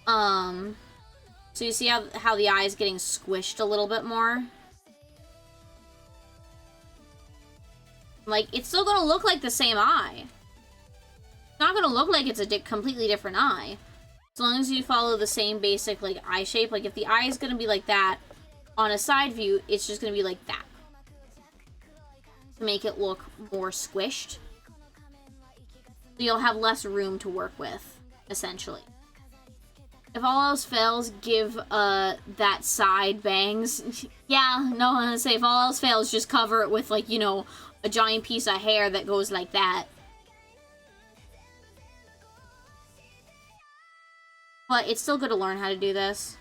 So you see how the eye is getting squished a little bit more? Like, it's still gonna look like the same eye. It's not gonna look like it's a completely different eye. As long as you follow the same basic, like, eye shape. Like, if the eye is gonna be like that on a side view, it's just gonna be like that. To make it look more squished. So you'll have less room to work with, essentially. If all else fails, give, that side bangs. Yeah, no, I'm gonna say, if all else fails, just cover it with, like, you know, a giant piece of hair that goes like that. But it's still good to learn how to do this.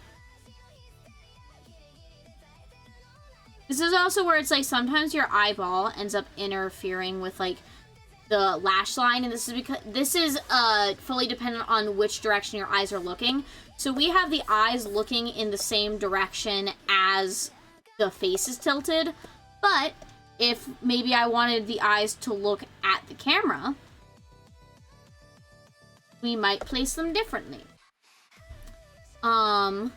This is also where it's like sometimes your eyeball ends up interfering with like the lash line, and this is because this is fully dependent on which direction your eyes are looking. So we have the eyes looking in the same direction as the face is tilted, but if maybe I wanted the eyes to look at the camera, we might place them differently. I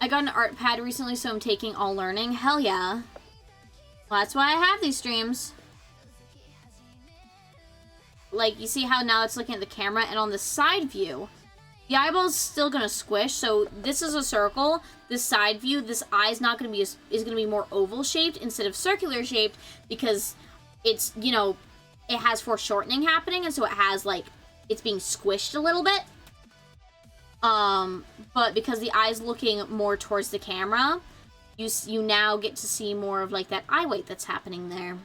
got an art pad recently, so I'm taking all learning. Hell yeah. Well, that's why I have these streams. Like, you see how now it's looking at the camera, and on the side view, the eyeball's still gonna squish, so this is a circle. This side view, this eye's not gonna be is gonna be more oval shaped instead of circular shaped because it's, you know, it has foreshortening happening, and so it has like it's being squished a little bit. But because the eye's looking more towards the camera, you now get to see more of like that eye weight that's happening there.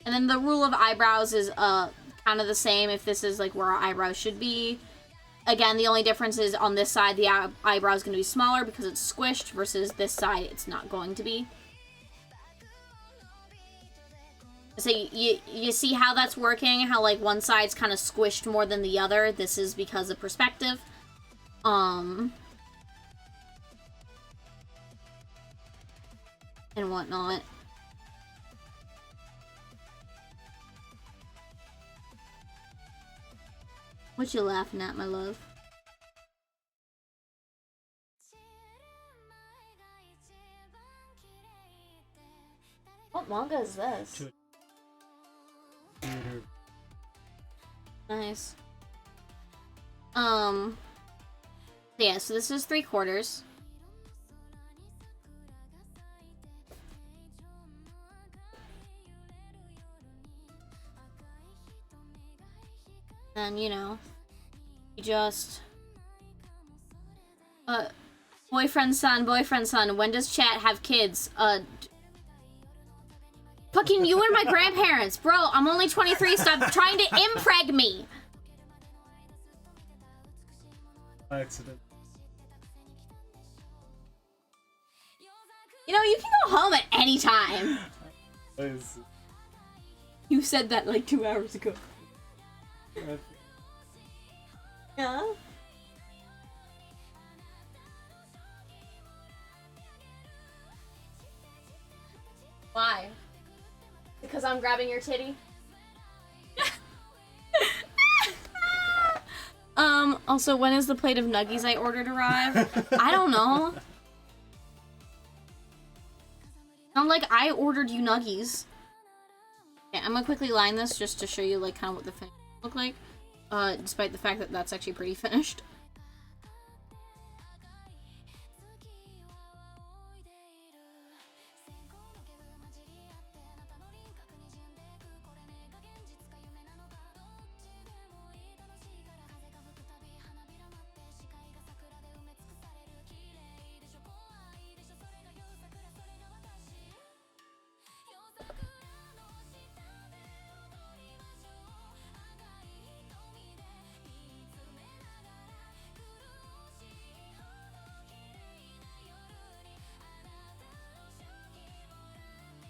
And then the rule of eyebrows is kind of the same if this is like where our eyebrows should be. Again, the only difference is on this side the eyebrow is going to be smaller because it's squished versus this side it's not going to be. So you see how that's working? How like one side's kind of squished more than the other? This is because of perspective. And whatnot. What you laughing at, my love? What manga is this? Nice. Yeah, so this is 3/4. Then, you know, you just... boyfriend son, when does chat have kids? Fucking you and my grandparents. Bro, I'm only 23, stop trying to impreg me! Accident. You know, you can go home at any time. You said that like 2 hours ago. Yeah? Why? Because I'm grabbing your titty? Also, when is the plate of nuggies I ordered arrive? I don't know. I'm like, I ordered you nuggies. Okay, I'm gonna quickly line this just to show you, like, kind of what the finish look like. Despite the fact that that's actually pretty finished.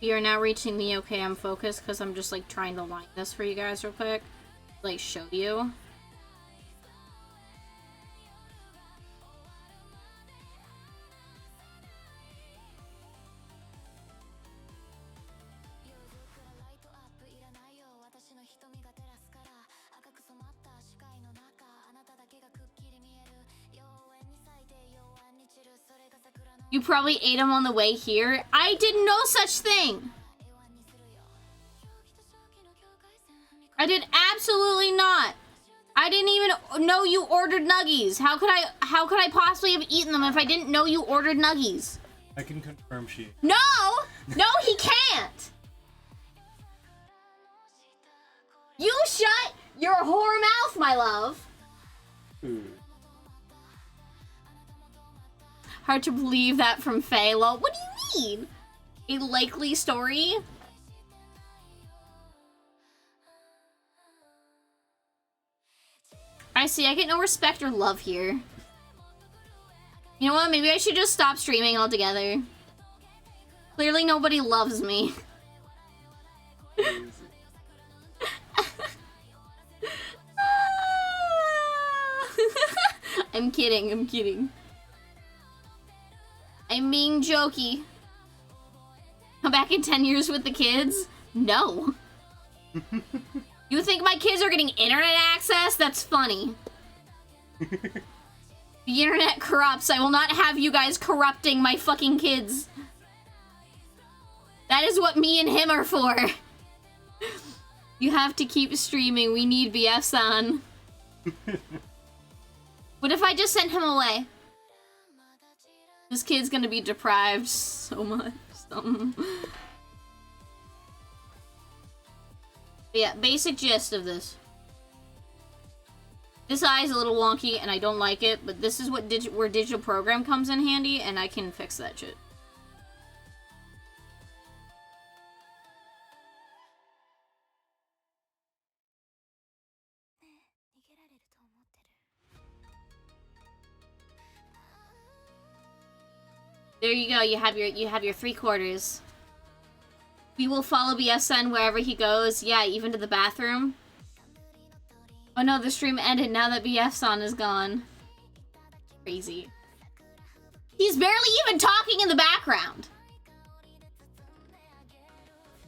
We are now reaching the okay, I'm focused because I'm just like trying to line this for you guys real quick. Like show you. You probably ate them on the way here. I did no such thing. I did absolutely not. I didn't even know you ordered nuggies. How could I possibly have eaten them if I didn't know you ordered nuggies? I can confirm she. No! No, he can't! You shut your whore mouth, my love. Ooh. Hard to believe that from Faye. Lol. What do you mean? A likely story? I see, I get no respect or love here. You know what, maybe I should just stop streaming altogether. Clearly nobody loves me. I'm kidding, I'm kidding. I'm being jokey. Come back in 10 years with the kids? No. You think my kids are getting internet access? That's funny. The internet corrupts. I will not have you guys corrupting my fucking kids. That is what me and him are for. You have to keep streaming. We need BFs on. What if I just sent him away? This kid's gonna be deprived so much. Yeah, basic gist of this. This eye is a little wonky and I don't like it, but this is what where digital program comes in handy and I can fix that shit. There you go. You have your 3/4. We will follow BSN wherever he goes. Yeah, even to the bathroom. Oh no, the stream ended now that BFson is gone. Crazy. He's barely even talking in the background.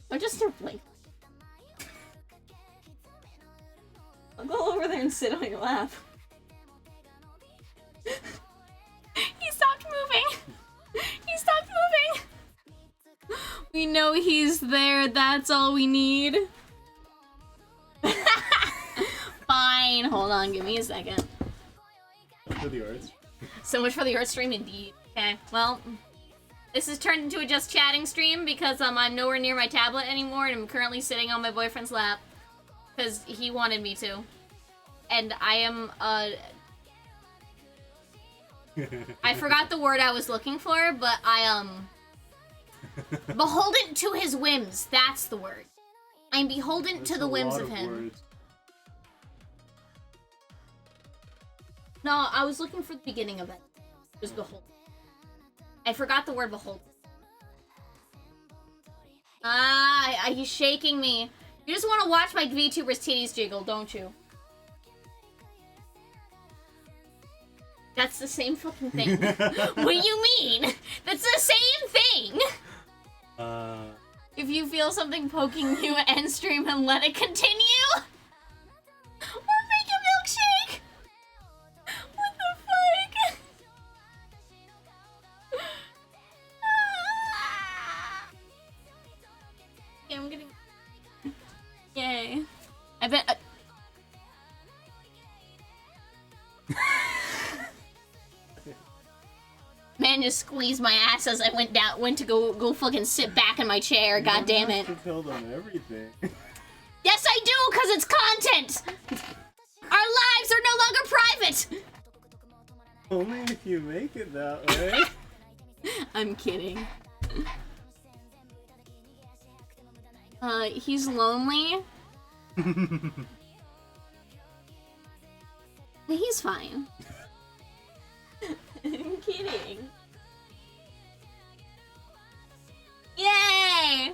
Or just a blink. I'll go over there and sit on your lap. He stopped moving. He stopped moving! We know he's there, that's all we need. Fine, hold on, give me a second. For the arts. So much for the art stream indeed. Okay, well, this has turned into a just chatting stream because I'm nowhere near my tablet anymore and I'm currently sitting on my boyfriend's lap. Because he wanted me to. And I am, I forgot the word I was looking for, but beholden to his whims. That's the word. I'm beholden to the whims of him. Words. No, I was looking for the beginning of it. It was beholden. I forgot the word beholden. Ah, he's shaking me. You just want to watch my VTuber's titties jiggle, don't you? That's the same fucking thing. What do you mean? That's the same thing! If you feel something poking you, end stream and let it continue? Or make a milkshake? What the fuck? Okay, I'm getting... Yay. I bet... Man just squeezed my ass as I went to go fucking sit back in my chair. God damn it. You tell them everything. Yes, I do, because it's content. Our lives are no longer private. Only if you make it that way. I'm kidding. He's lonely. He's fine. I'm kidding. Yay!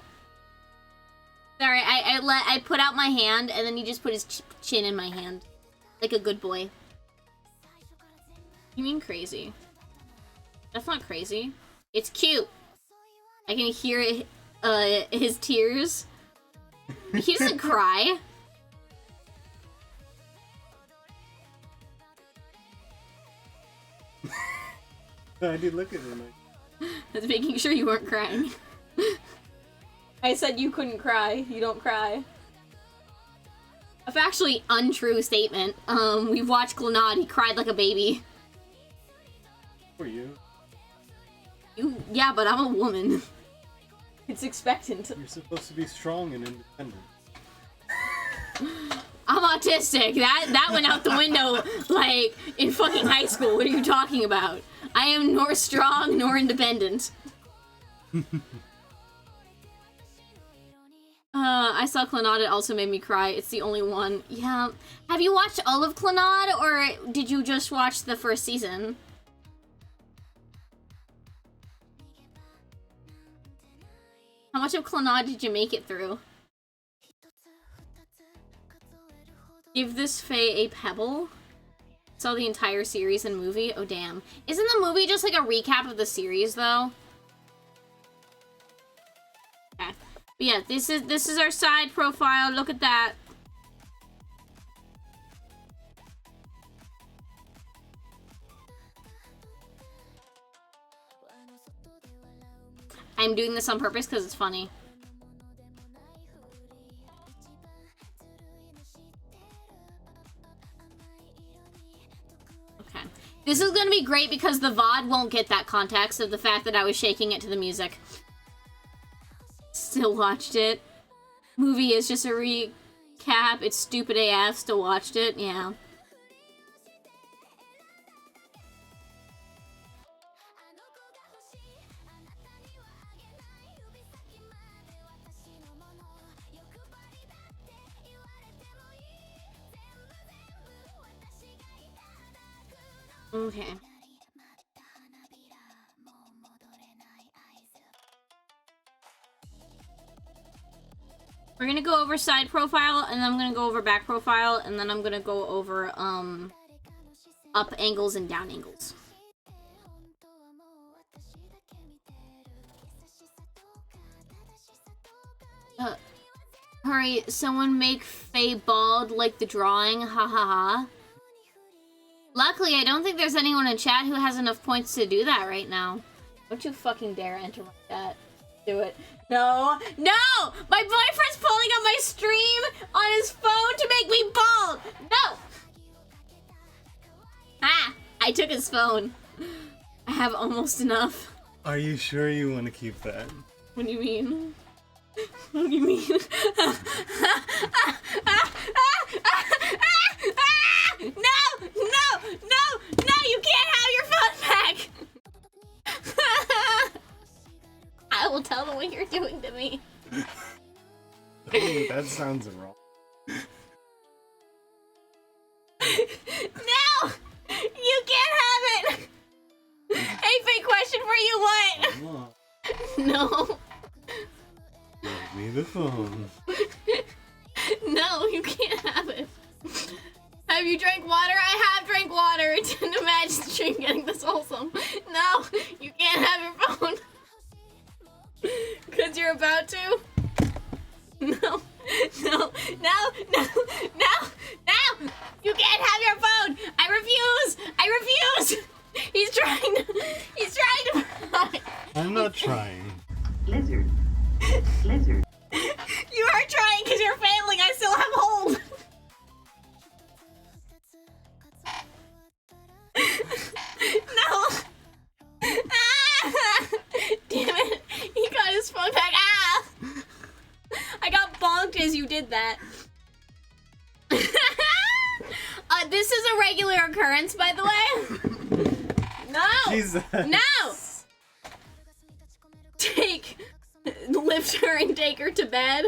Sorry, I put out my hand, and then he just put his chin in my hand. Like a good boy. You mean crazy? That's not crazy. It's cute. I can hear his tears. He doesn't cry. I did look at him. That's making sure you weren't crying. I said you couldn't cry. You don't cry. A factually untrue statement. We've watched Glenad. He cried like a baby. For you. Yeah, but I'm a woman. It's expectant. You're supposed to be strong and independent. I'm autistic. That went out the window, like, in fucking high school. What are you talking about? I am nor strong nor independent. I saw Clannad. It also made me cry. It's the only one. Yeah. Have you watched all of Clannad, or did you just watch the first season? How much of Clannad did you make it through? Give this Faye a pebble? Saw the entire series and movie? Oh, damn. Isn't the movie just like a recap of the series, though? Okay. But yeah, this is our side profile. Look at that. I'm doing this on purpose because it's funny. Okay. This is gonna be great because the VOD won't get that context of the fact that I was shaking it to the music. Still watched it. Movie is just a recap. It's stupid AF. Still watched it. Yeah. Okay. We're gonna go over side profile, and then I'm gonna go over back profile, and then I'm gonna go over, up angles and down angles. Hurry, someone make Faye bald like the drawing, ha ha ha. Luckily, I don't think there's anyone in chat who has enough points to do that right now. Don't you fucking dare enter my chat. Do it. No! No! My boyfriend's pulling up my stream on his phone to make me bald! No! Ah! I took his phone. I have almost enough. Are you sure you want to keep that? What do you mean? What do you mean? No! No! No! No! You can't have your phone back! I will tell them what you're doing to me. That sounds wrong. No! You can't have it! Hey, fake question for you, what? No. Give me the phone. No, you can't have it. Have you drank water? I have drank water. I didn't imagine the stream getting this wholesome. No, you can't have your phone. Because you're about to? No, no, no, no, no, no! You can't have your phone! I refuse! I refuse! He's trying to... I'm not trying. Lizard. Lizard. You are trying because you're failing. I still have hold. No. Ah! Damn it. He got his phone back. Ah! I got bonked as you did that. This is a regular occurrence, by the way. No. Jesus. No. Lift her and take her to bed.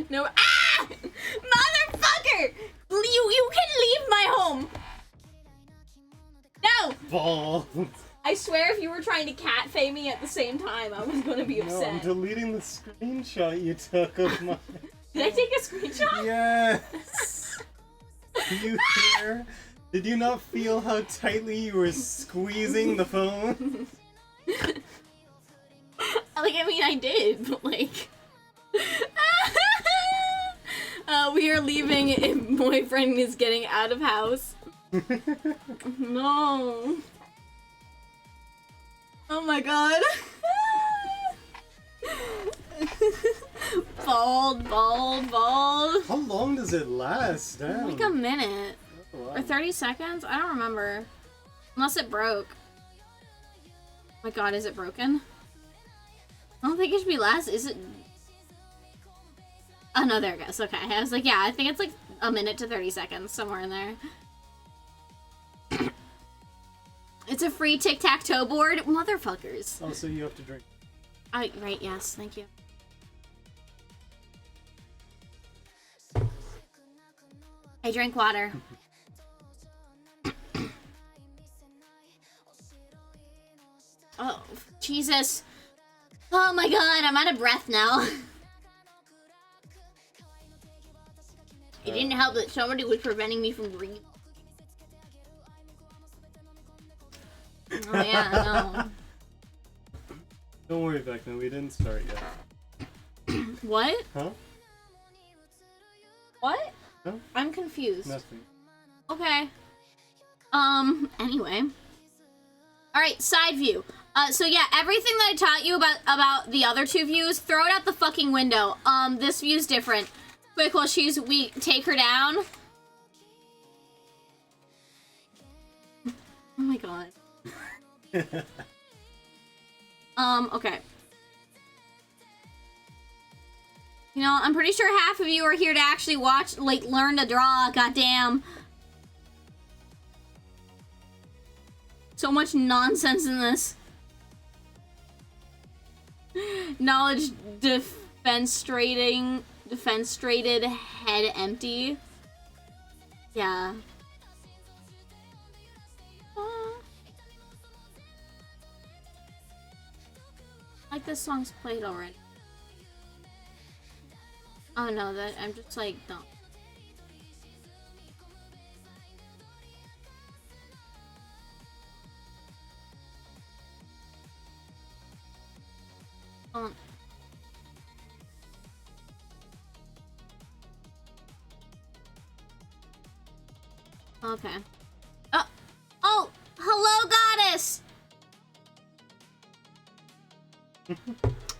No. Ah! Motherfucker! You can leave my home. No. Ball. I swear if you were trying to catfay me at the same time, I was gonna be No, upset. I'm deleting the screenshot you took of my... Did I take a screenshot? Yes! Did you hear? Did you not feel how tightly you were squeezing the phone? I mean, I did, but like... We are leaving if boyfriend is getting out of house. No. Oh my god. Bald. How long does it last? Damn. Like a minute. Oh, wow. Or 30 seconds? I don't remember. Unless it broke. Oh my god, is it broken? I don't think it should be less. Is it? Oh no, there it goes. Okay. I was like, yeah, I think it's like a minute to 30 seconds, somewhere in there. It's a free tic-tac-toe board. Motherfuckers. Oh, so you have to drink. Right, yes, thank you. I drank water. Oh, Jesus. Oh my god, I'm out of breath now. It didn't help that somebody was preventing me from breathing. Oh yeah, no. Don't worry, Vecna, we didn't start yet. What? Huh? What? Huh? I'm confused. Nothing. Okay. Anyway. Alright, side view. So yeah, everything that I taught you about the other two views, throw it out the fucking window. This view's different. Quick, while we take her down. Oh my god. Okay. You know, I'm pretty sure half of you are here to actually watch, like, learn to draw, goddamn. So much nonsense in this. Knowledge defenstrated head empty. Yeah. Like this song's played already. Oh no, that I'm just like dumb. Okay. Oh, hello, goddess.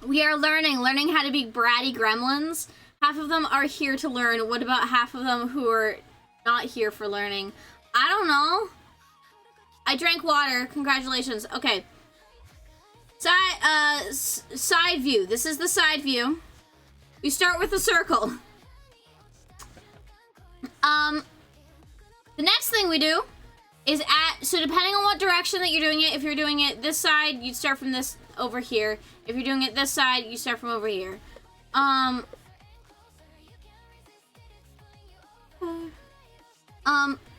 We are learning how to be bratty gremlins. Half of them are here to learn. What about half of them who are not here for learning? I don't know. I drank water. Congratulations. Okay. Side view. This is the side view. We start with a circle. The next thing we do is so depending on what direction that you're doing it, if you're doing it this side, you'd start from this over here. If you're doing it this side, you start from over here.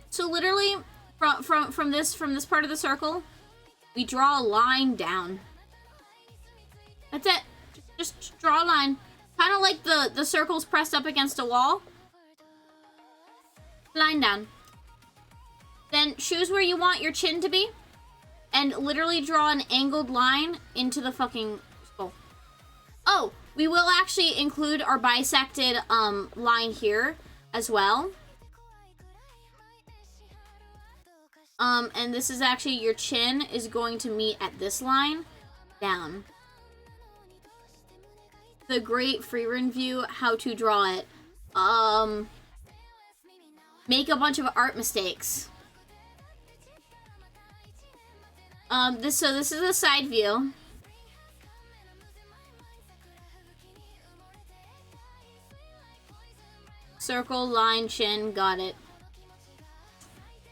So literally from this part of the circle, we draw a line down. That's it. Just draw a line. Kind of like the circle's pressed up against a wall. Line down. Then choose where you want your chin to be. And literally draw an angled line into the fucking skull. Oh, we will actually include our bisected line here as well. And this is actually your chin is going to meet at this line down. The great freerun view, how to draw it. Make a bunch of art mistakes. This is a side view. Circle, line, chin, got it.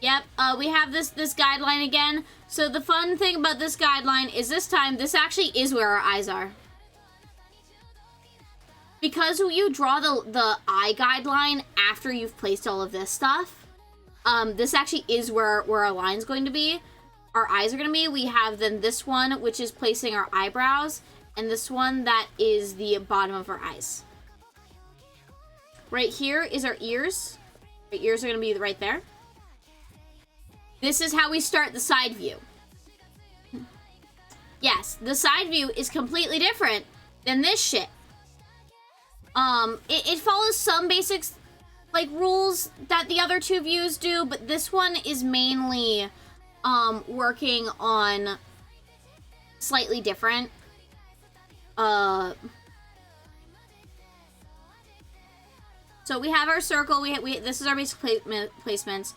Yep, we have this guideline again. So the fun thing about this guideline is this time, this actually is where our eyes are. Because you draw the eye guideline after you've placed all of this stuff, this actually is where our line's going to be. Our eyes are going to be. We have then this one, which is placing our eyebrows, and this one that is the bottom of our eyes. right here is our ears. Our ears are gonna be right there. This is how we start the side view. Yes, the side view is completely different than this shit. It follows some basics, like, rules that the other two views do, but this one is mainly, working on slightly different, so we have our circle, this is our basic placements.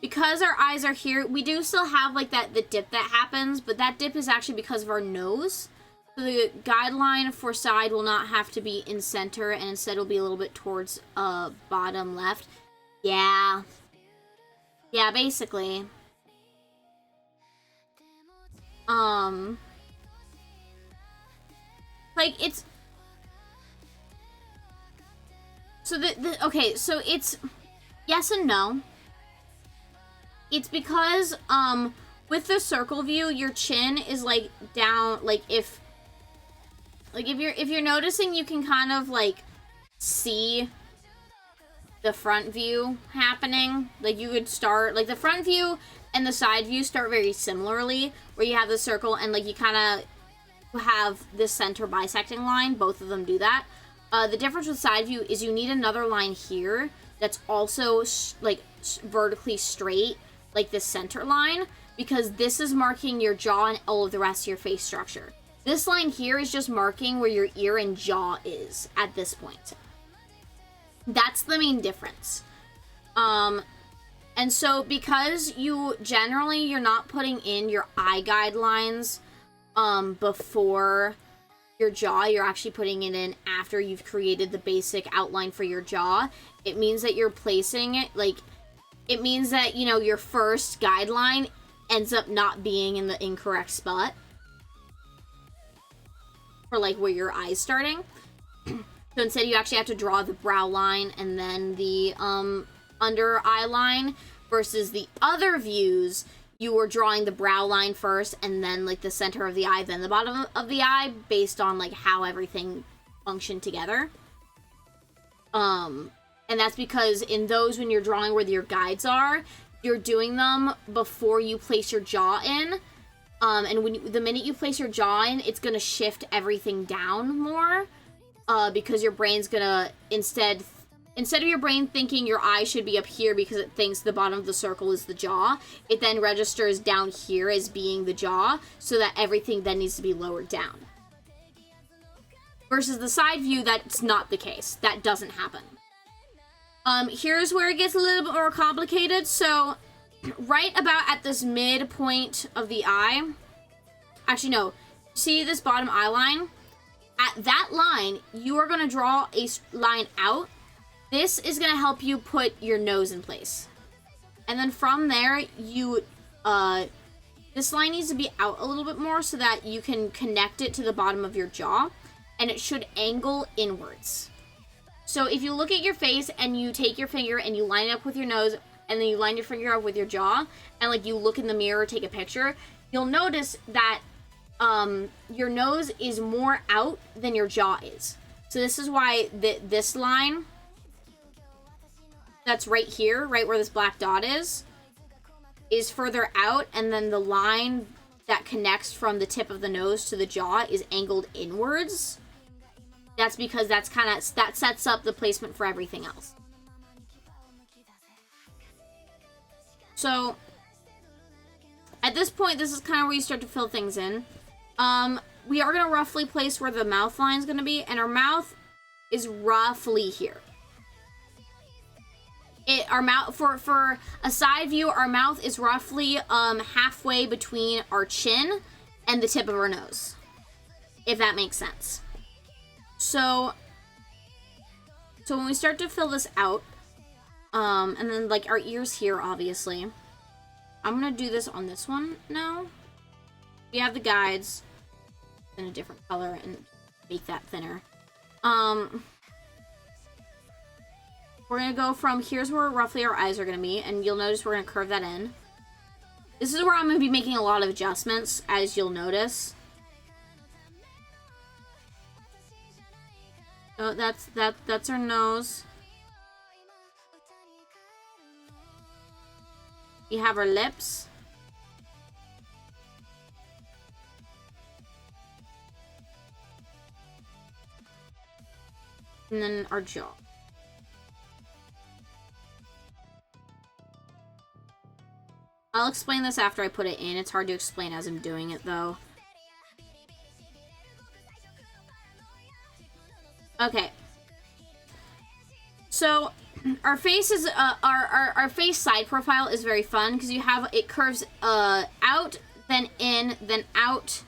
Because our eyes are here, we do still have, like, the dip that happens, but that dip is actually because of our nose. So the guideline for side will not have to be in center, and instead will be a little bit towards, bottom left. Yeah. Yeah, basically. Like, it's... So okay, so it's yes and no. It's because, with the circle view, your chin is, like, down, like, if you're noticing, you can kind of, like, see the front view happening. Like, you could start, like, the front view and the side view start very similarly, where you have the circle and, like, you kind of have this center bisecting line. Both of them do that. The difference with side view is you need another line here that's also, like, vertically straight, like this center line, because this is marking your jaw and all of the rest of your face structure. This line here is just marking where your ear and jaw is at this point. That's the main difference. And so because you're not putting in your eye guidelines before your jaw, you're actually putting it in after you've created the basic outline for your jaw. It means that you're placing it, like, it means that, you know, your first guideline ends up not being in the incorrect spot for, like, where your eye's starting. So instead you actually have to draw the brow line and then the under eye line, versus the other views, you were drawing the brow line first and then, like, the center of the eye, then the bottom of the eye, based on, like, how everything functioned together. And that's because in those, when you're drawing where your guides are, you're doing them before you place your jaw in. And the minute you place your jaw in, it's gonna shift everything down more, because your brain's gonna, instead of your brain thinking your eye should be up here because it thinks the bottom of the circle is the jaw, it then registers down here as being the jaw, so that everything then needs to be lowered down. Versus the side view, that's not the case. That doesn't happen. Here's where it gets a little bit more complicated. So, right about at this midpoint of the eye, actually no, see this bottom eye line? At that line, you are going to draw a line out. This is going to help you put your nose in place. And then from there, this line needs to be out a little bit more so that you can connect it to the bottom of your jaw, and it should angle inwards. So if you look at your face and you take your finger and you line it up with your nose, and then you line your finger up with your jaw, and, like, you look in the mirror, take a picture, you'll notice that your nose is more out than your jaw is. So this is why this line that's right here, right where this black dot is further out, and then the line that connects from the tip of the nose to the jaw is angled inwards. That's because that sets up the placement for everything else. So, at this point, this is kind of where you start to fill things in. We are going to roughly place where the mouth line is going to be, and our mouth is roughly here. Our mouth, for a side view, our mouth is roughly halfway between our chin and the tip of our nose, if that makes sense. So when we start to fill this out, and then, like, our ears here, obviously, I'm gonna do this on this one now. We have the guides in a different color and make that thinner. We're gonna go from, here's where roughly our eyes are gonna be, and you'll notice we're gonna curve that in. This is where I'm gonna be making a lot of adjustments, as you'll notice. Oh, that's her nose. You have her lips. And then our jaw. I'll explain this after I put it in. It's hard to explain as I'm doing it, though. Okay. So, our face is, our face side profile is very fun, because you have, it curves, out, then in, then out,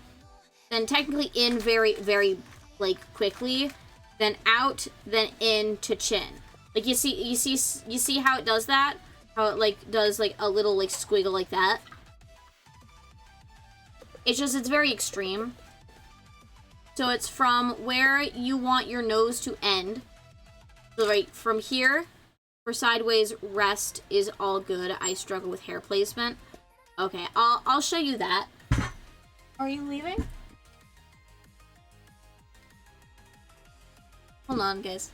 then technically in very, very, like, quickly, then out, then in to chin. Like, you see how it does that? How it, like, does, like, a little, like, squiggle like that? It's very extreme. So it's from where you want your nose to end. So right from here, for sideways, rest is all good. I struggle with hair placement. Okay, I'll show you that. Are you leaving? Hold on, guys.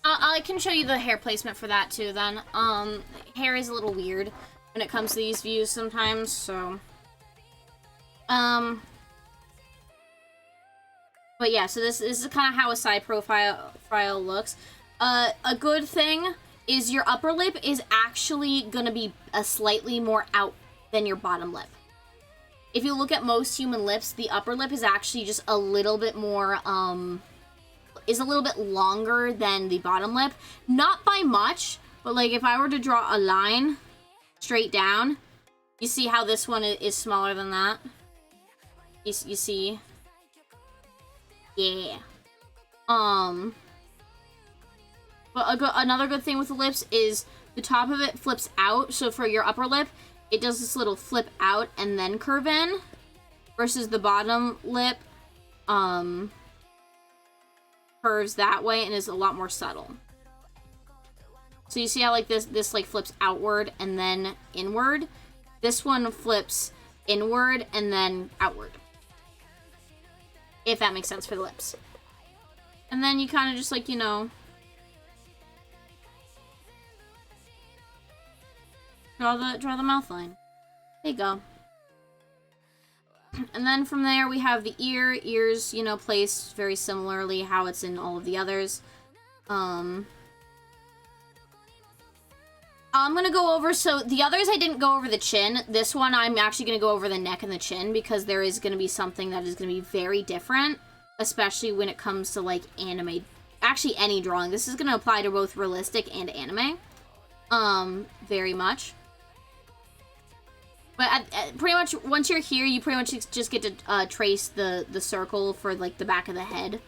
I can show you the hair placement for that too then. Hair is a little weird when it comes to these views sometimes, so. But yeah, so this is kind of how a side profile looks. A good thing is your upper lip is actually gonna be a slightly more out than your bottom lip. If you look at most human lips, the upper lip is actually just a little bit more, is a little bit longer than the bottom lip. Not by much, but like if I were to draw a line straight down, you see how this one is smaller than that? You see? Yeah. But another good thing with the lips is the top of it flips out. So for your upper lip, it does this little flip out and then curve in. Versus the bottom lip, curves that way and is a lot more subtle. So you see how like this like flips outward and then inward? This one flips inward and then outward. If that makes sense for the lips. And then you kind of just like, you know, draw the mouth line. There you go. And then from there we have the ears, you know, placed very similarly how it's in all of the others. I'm gonna go over, so the others I didn't go over the chin. This one I'm actually gonna go over the neck and the chin because there is gonna be something that is gonna be very different, especially when it comes to like anime, actually any drawing. This is gonna apply to both realistic and anime, very much. But pretty much, once you're here, you pretty much just get to trace the circle for, like, the back of the head.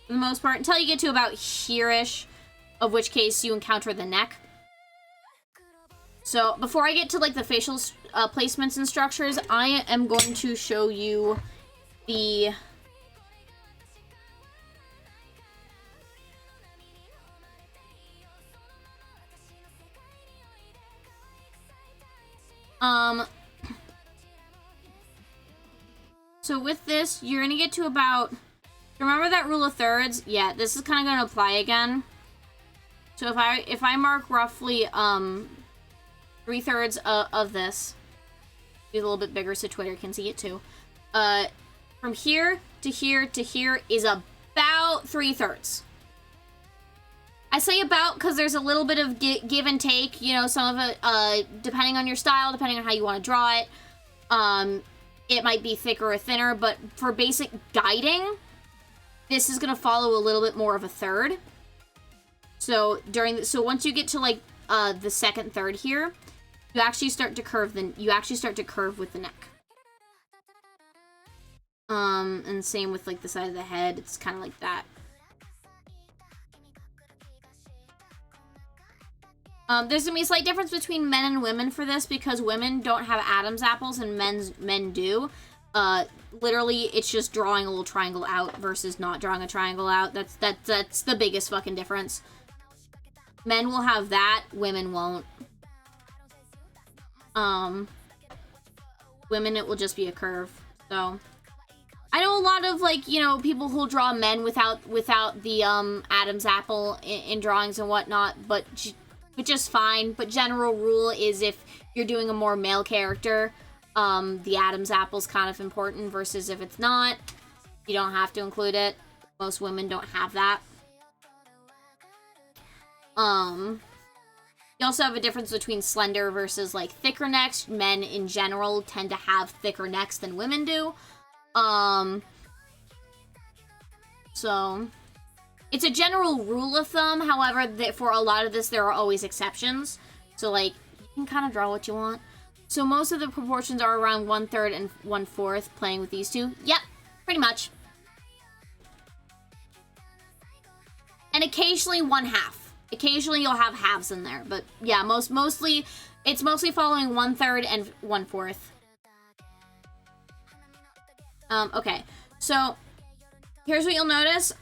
For the most part, until you get to about here-ish, of which case you encounter the neck. So, before I get to, like, the facial placements and structures, I am going to show you the... So with this, you're gonna get to about, remember that rule of thirds? Yeah, this is kind of gonna apply again. So if I mark roughly 3/3 of this, be a little bit bigger so Twitter can see it too. From here to here to here is about 3/3. I say about because there's a little bit of give and take, you know, some of it, depending on your style, depending on how you want to draw it. It might be thicker or thinner, but for basic guiding, this is going to follow a little bit more of a third. So once you get to like the second third here, you actually start to curve with the neck. And same with like the side of the head, it's kind of like that. There's gonna be a slight difference between men and women for this because women don't have Adam's apples and men do. Literally, it's just drawing a little triangle out versus not drawing a triangle out. That's the biggest fucking difference. Men will have that, women won't. Women, it will just be a curve. So, I know a lot of, like, you know, people who'll draw men without the Adam's apple in drawings and whatnot, but just fine. But general rule is if you're doing a more male character, the Adam's apple's kind of important versus if it's not, you don't have to include it. Most women don't have that. You also have a difference between slender versus, like, thicker necks. Men, in general, tend to have thicker necks than women do. So, it's a general rule of thumb. However, for a lot of this, there are always exceptions. So, like, you can kind of draw what you want. So, most of the proportions are around 1/3 and 1/4, playing with these two. Yep, pretty much. And occasionally 1/2. Occasionally you'll have halves in there, but yeah, mostly it's mostly following 1/3 and 1/4. Okay, so here's what you'll notice.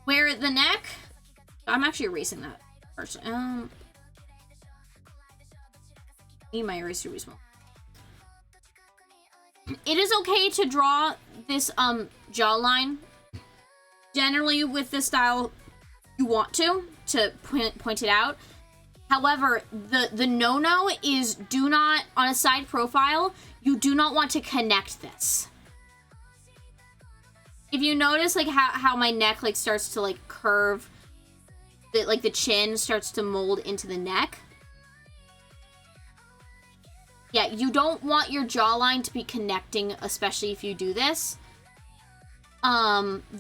Where the neck, I'm actually erasing that first. Need my eraser to be small. It is okay to draw this jawline. Generally, with this style, you want to point it out. However, the no-no is do not, on a side profile, you do not want to connect this. If you notice, like, how my neck, like, starts to, like, curve, like, the chin starts to mold into the neck. Yeah, you don't want your jawline to be connecting, especially if you do this. If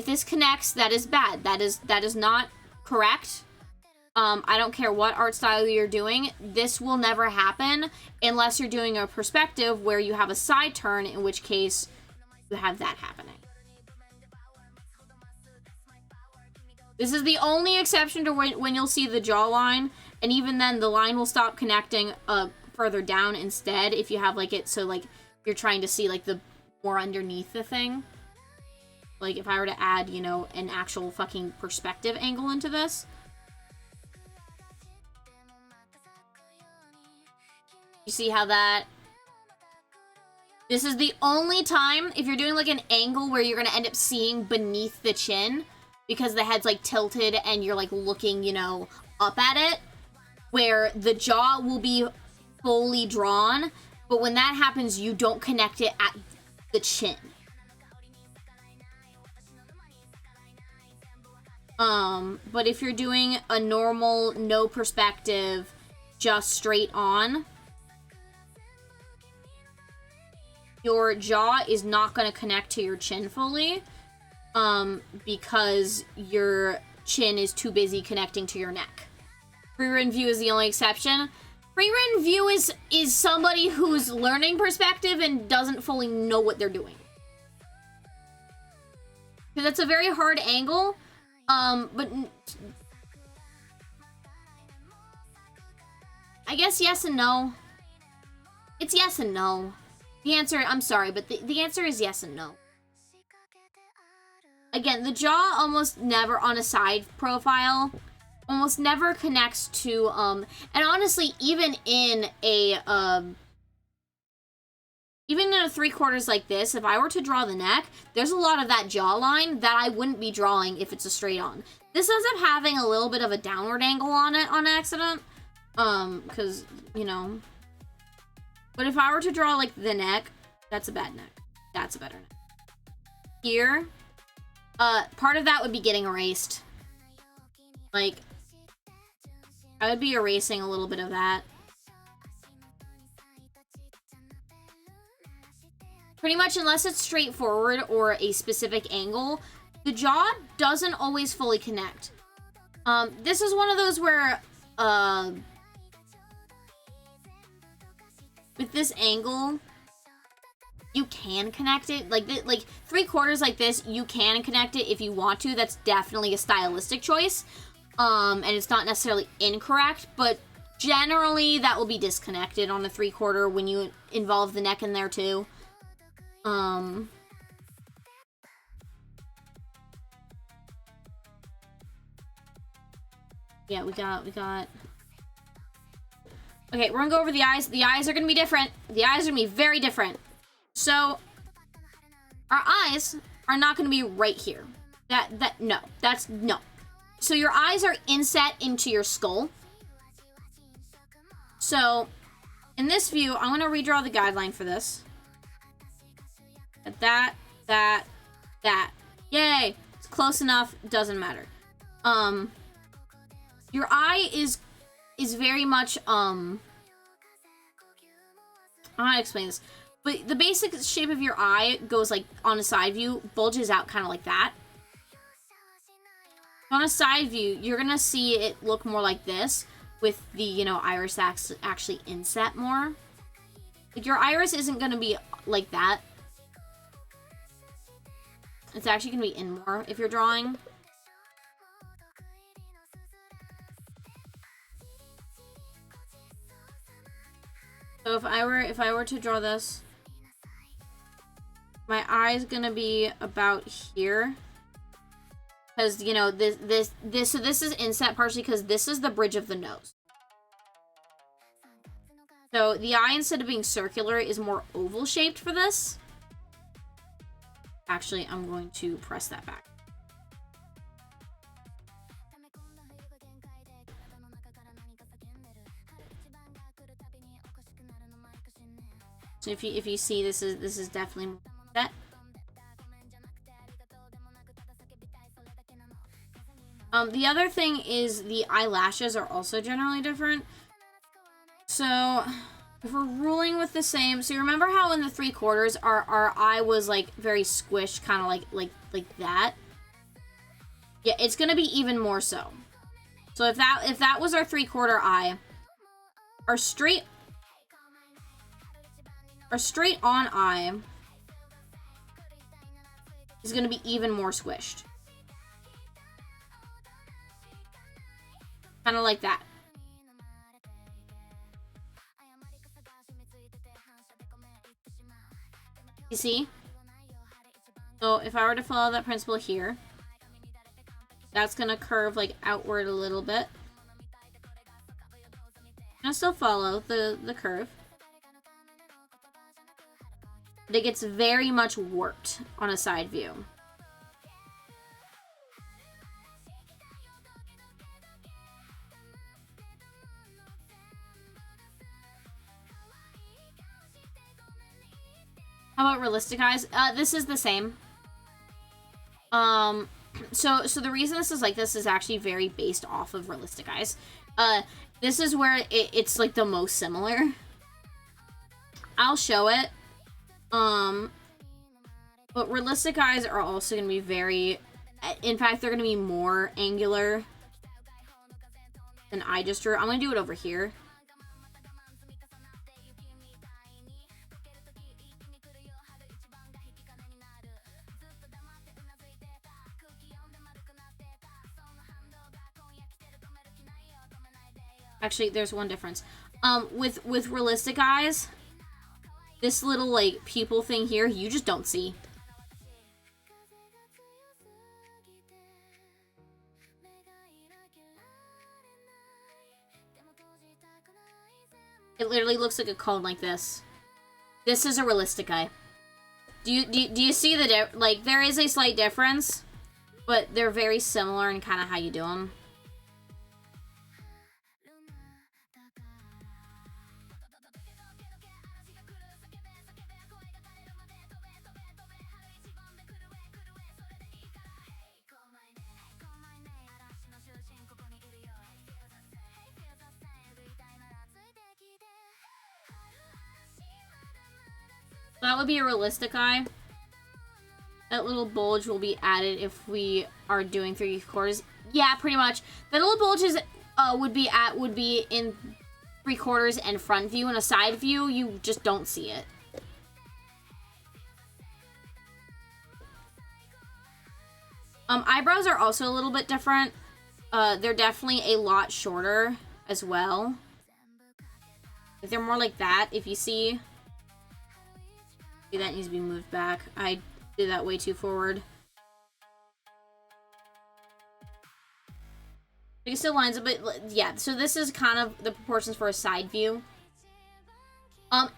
this connects, that is bad. That is not correct. I don't care what art style you're doing. This will never happen unless you're doing a perspective where you have a side turn, in which case you have that happening. This is the only exception to when you'll see the jawline, and even then the line will stop connecting further down instead if you have, like, it so, like, you're trying to see, like, the more underneath the thing. Like, if I were to add, you know, an actual fucking perspective angle into this. You see how that... This is the only time, if you're doing, like, an angle where you're gonna end up seeing beneath the chin, because the head's, like, tilted and you're, like, looking, you know, up at it, where the jaw will be fully drawn, but when that happens, you don't connect it at the chin. But if you're doing a normal, no perspective, just straight on, your jaw is not going to connect to your chin fully, because your chin is too busy connecting to your neck. Free-run view is the only exception. Free-run view is somebody who's learning perspective and doesn't fully know what they're doing. Because that's a very hard angle, but I guess yes and no. It's yes and no. The answer, I'm sorry, but the answer is yes and no. Again, the jaw almost never, on a side profile, almost never connects to, and honestly, even in a even in a 3/4 like this, if I were to draw the neck, there's a lot of that jawline that I wouldn't be drawing if it's a straight on. This ends up having a little bit of a downward angle on it on accident. Because, you know. But if I were to draw, like, the neck, that's a bad neck. That's a better neck. Here, part of that would be getting erased. Like, I would be erasing a little bit of that. Pretty much, unless it's straightforward or a specific angle, the jaw doesn't always fully connect. This is one of those where, with this angle, you can connect it. Like 3/4 like this, you can connect it if you want to. That's definitely a stylistic choice. And it's not necessarily incorrect, but generally that will be disconnected on a 3/4 when you involve the neck in there too. Yeah, we got. Okay, we're gonna go over the eyes. The eyes are gonna be different. The eyes are gonna be very different. So, our eyes are not gonna be right here. No. So your eyes are inset into your skull. So, in this view, I'm gonna redraw the guideline for this. That. Yay! It's close enough, doesn't matter. Your eye is very much, I don't know how to explain this. But the basic shape of your eye goes, like, on a side view, bulges out kind of like that. On a side view, you're gonna see it look more like this, with the, you know, iris actually inset more. Like, your iris isn't gonna be like that. It's actually gonna be in more if you're drawing. So if I were to draw this, my eye's gonna be about here. Because, you know, this is inset partially because this is the bridge of the nose. So the eye, instead of being circular, is more oval shaped for this. Actually, I'm going to press that back. So if you see, this is definitely more set. The other thing is the eyelashes are also generally different. So if we're ruling with the same, so you remember how in the 3/4 our eye was like very squished, kind of like that. Yeah, it's gonna be even more so. So if that was our 3/4 eye, our straight on eye is gonna be even more squished. Kind of like that. You see? So if I were to follow that principle here, that's gonna curve like outward a little bit. And still follow the curve. But it gets very much warped on a side view. How about realistic eyes? This is the same. So the reason this is like this is actually very based off of realistic eyes. This is where it's like the most similar. I'll show it. But realistic eyes are also gonna be very, in fact, they're gonna be more angular than I just drew. I'm gonna do it over here. Actually, there's one difference. With realistic eyes, this little, like, pupil thing here, you just don't see. It literally looks like a cone like this. This is a realistic eye. Do you see the like there is a slight difference, but they're very similar in kind of how you do them. That would be a realistic eye. That little bulge will be added if we are doing 3/4. Yeah, pretty much. The little bulges would be in 3/4 and front view. In a side view, you just don't see it. Eyebrows are also a little bit different. They're definitely a lot shorter as well. They're more like that. If you see. That needs to be moved back. I did that way too forward. It still lines up, but yeah, so this is kind of the proportions for a side view.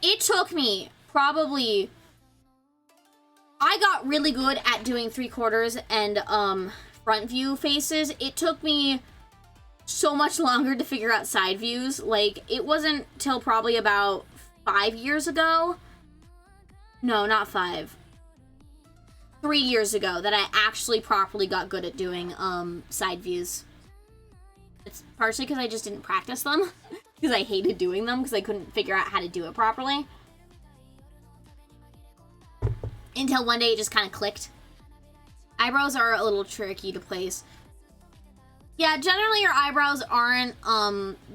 It took me probably... I got really good at doing 3/4 and front view faces. It took me so much longer to figure out side views. Like, it wasn't till probably about 5 years ago. No, not 5. 3 years ago that I actually properly got good at doing side views. It's partially because I just didn't practice them. Because I hated doing them because I couldn't figure out how to do it properly. Until one day it just kind of clicked. Eyebrows are a little tricky to place. Yeah, generally your eyebrows aren't,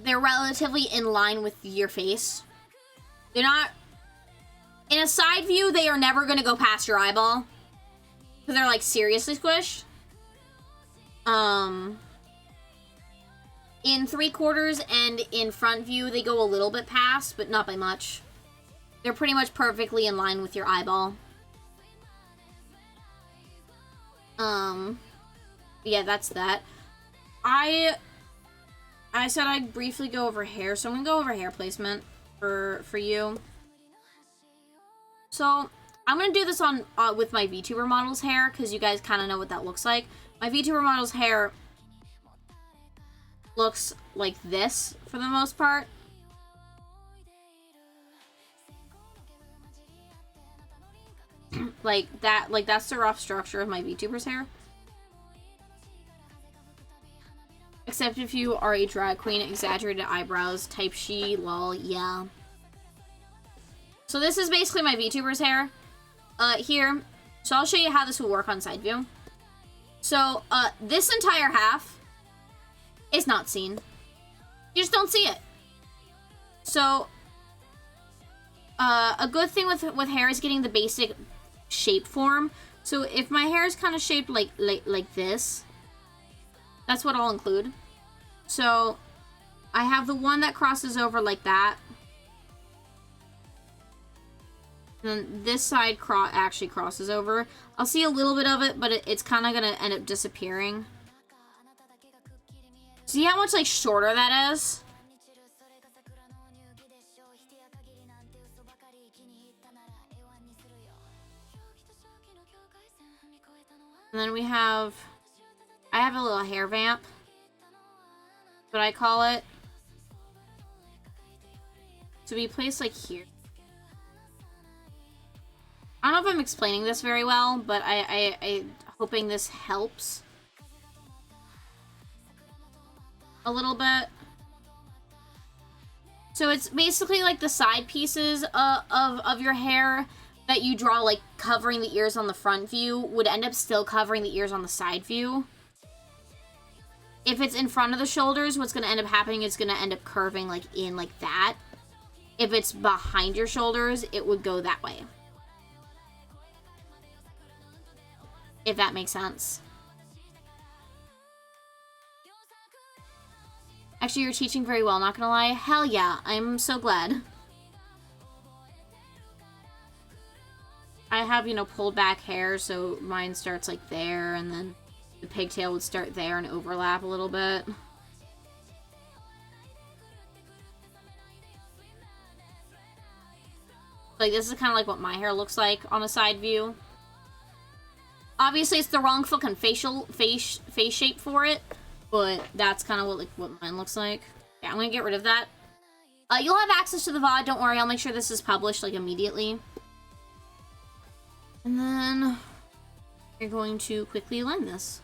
they're relatively in line with your face. They're not... In a side view, they are never going to go past your eyeball. Because they're, like, seriously squished. In 3/4 and in front view, they go a little bit past, but not by much. They're pretty much perfectly in line with your eyeball. Yeah, that's that. I said I'd briefly go over hair, so I'm going to go over hair placement for you. So, I'm going to do this on with my VTuber model's hair, because you guys kind of know what that looks like. My VTuber model's hair looks like this, for the most part. like that's the rough structure of my VTuber's hair. Except if you are a drag queen, exaggerated eyebrows, type she, lol, yeah. So this is basically my VTuber's hair here. So I'll show you how this will work on side view. So this entire half is not seen. You just don't see it. So a good thing with hair is getting the basic shape form. So if my hair is kind of shaped like this, that's what I'll include. So I have the one that crosses over like that. And then this side actually crosses over. I'll see a little bit of it, but it's kind of going to end up disappearing. See how much, like, shorter that is? And then we have... I have a little hair vamp. That's what I call it. To be placed, like, here. I don't know if I'm explaining this very well, but I'm hoping this helps a little bit. So it's basically like the side pieces of your hair that you draw, like covering the ears on the front view, would end up still covering the ears on the side view. If it's in front of the shoulders, what's going to end up happening is going to end up curving like in like that. If it's behind your shoulders, it would go that way. If that makes sense. Actually, you're teaching very well, not gonna lie. Hell yeah, I'm so glad. I have, you know, pulled back hair, so mine starts like there, and then the pigtail would start there and overlap a little bit. Like, this is kind of like what my hair looks like on a side view. Obviously, it's the wrong fucking face shape for it, but that's kind of what mine looks like. Yeah, I'm gonna get rid of that. You'll have access to the VOD, don't worry, I'll make sure this is published, like, immediately. And then you're going to quickly align this.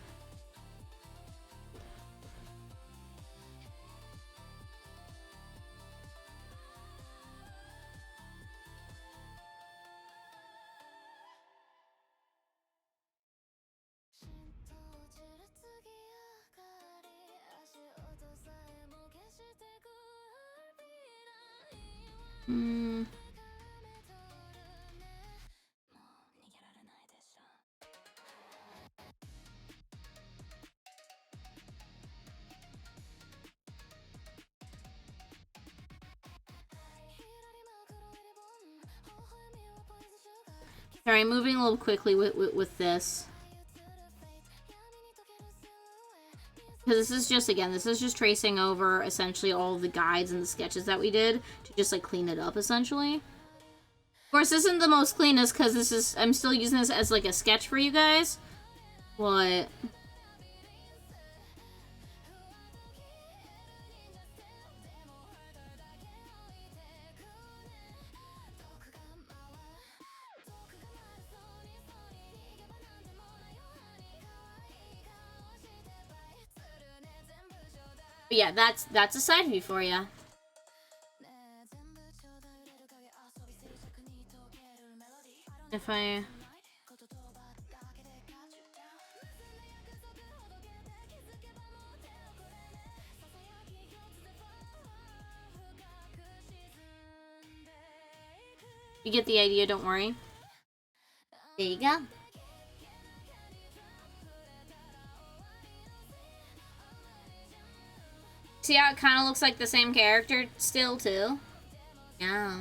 Sorry, I'm moving a little quickly with this. Because this is just, again, this is just tracing over essentially all of the guides and the sketches that we did to just, like, clean it up, essentially. Of course, this isn't the most cleanest because this is, I'm still using this as, like, a sketch for you guys. But yeah, that's a side view for you. If I... You get the idea, don't worry. There you go. See how it kind of looks like the same character still, too? Yeah.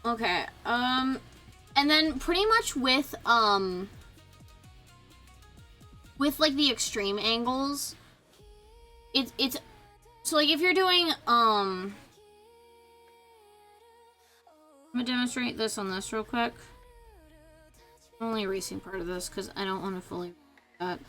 Okay, and then pretty much with like the extreme angles, it's so like if you're doing I'm gonna demonstrate this on this real quick. I'm only erasing part of this because I don't want to fully do that.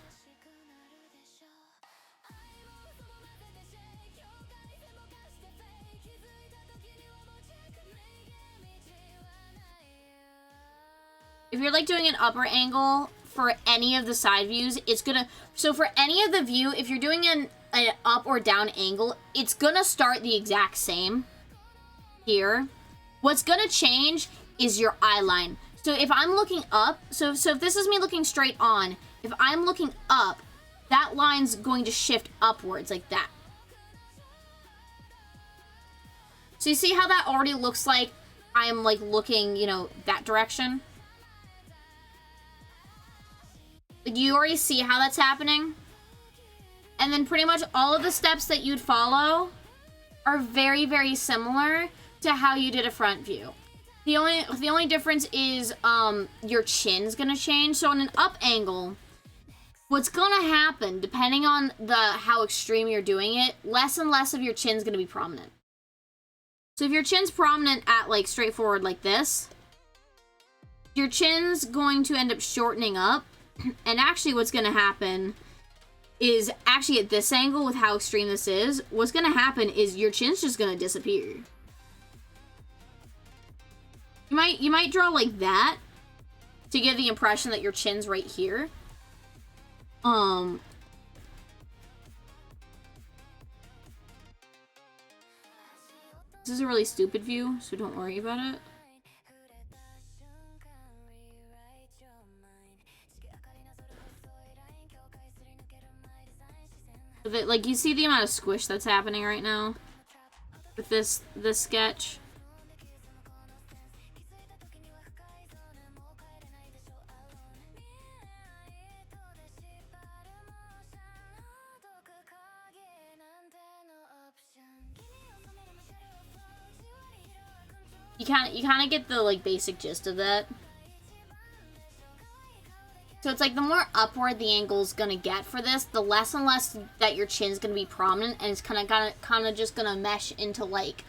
If you're like doing an upper angle for any of the side views, it's gonna, so for any of the view, if you're doing an up or down angle, it's gonna start the exact same here. What's gonna change is your eye line. So if I'm looking up, so if this is me looking straight on, if I'm looking up, that line's going to shift upwards like that. So you see how that already looks like I'm like looking, you know, that direction? Like, you already see how that's happening? And then pretty much all of the steps that you'd follow are very, very similar to how you did a front view. The only difference is your chin's gonna change. So on an up angle, what's gonna happen, depending on how extreme you're doing it, less and less of your chin's gonna be prominent. So if your chin's prominent at like straightforward like this, your chin's going to end up shortening up. And actually what's going to happen is, actually at this angle with how extreme this is, what's going to happen is your chin's just going to disappear. You might draw like that to give the impression that your chin's right here. This is a really stupid view, so don't worry about it. Like, you see the amount of squish that's happening right now with this sketch. You kind of get the like basic gist of that. So it's like the more upward the angle's gonna get for this, the less and less that your chin's gonna be prominent, and it's kind of just gonna mesh into like,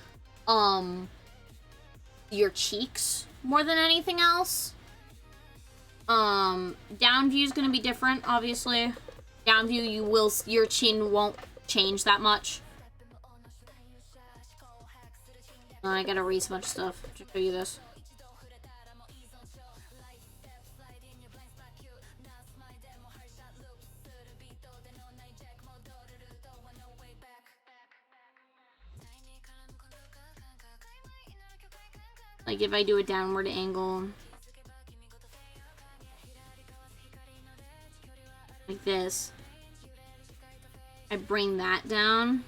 your cheeks more than anything else. Down view is gonna be different, obviously. Down view, your chin won't change that much. I gotta erase a bunch of stuff to show you this. Like if I do a downward angle, like this, I bring that down.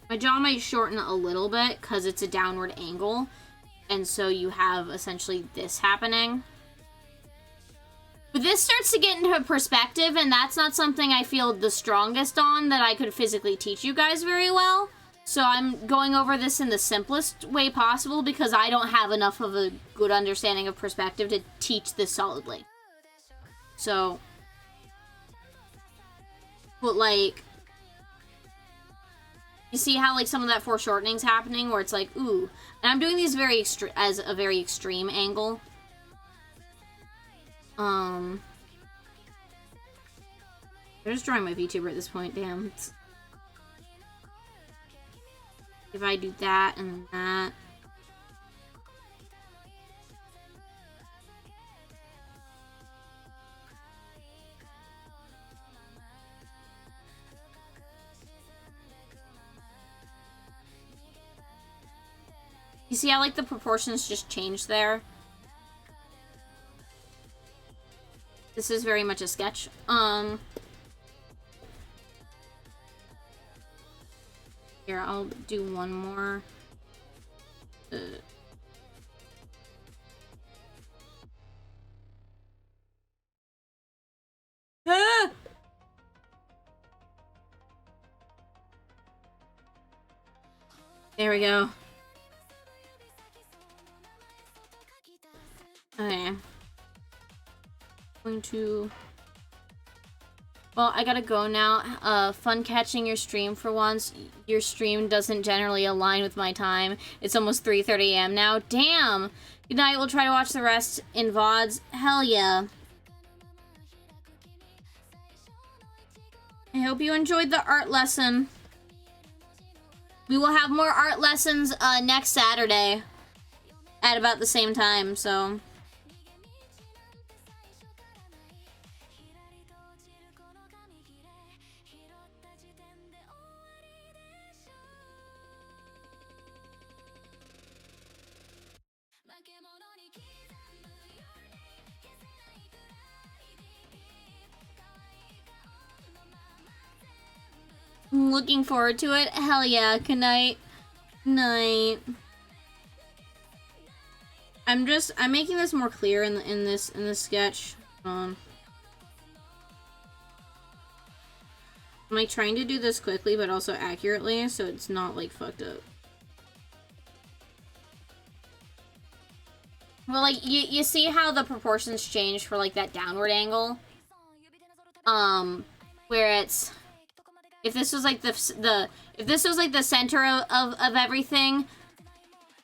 My jaw might shorten a little bit because it's a downward angle, and so you have essentially this happening. But this starts to get into perspective, and that's not something I feel the strongest on that I could physically teach you guys very well. So I'm going over this in the simplest way possible because I don't have enough of a good understanding of perspective to teach this solidly. So, but like, you see how like some of that foreshortening's happening where it's like, ooh. And I'm doing these as a very extreme angle. I'm just drawing my VTuber at this point, damn. If I do that and that. You see how like the proportions just changed there? This is very much a sketch. Here, I'll do one more. Ah! There we go. Okay. Going to... Well, I gotta go now. Fun catching your stream for once. Your stream doesn't generally align with my time. It's almost 3:30 a.m. now. Damn! Good night, we'll try to watch the rest in VODs. Hell yeah. I hope you enjoyed the art lesson. We will have more art lessons next Saturday at about the same time, so... I'm looking forward to it. Hell yeah. Good night. Night. I'm making this more clear in this sketch. I'm like trying to do this quickly but also accurately so it's not like fucked up. Well, like you see how the proportions change for like that downward angle? Where it's if this was like if this was like the center of everything,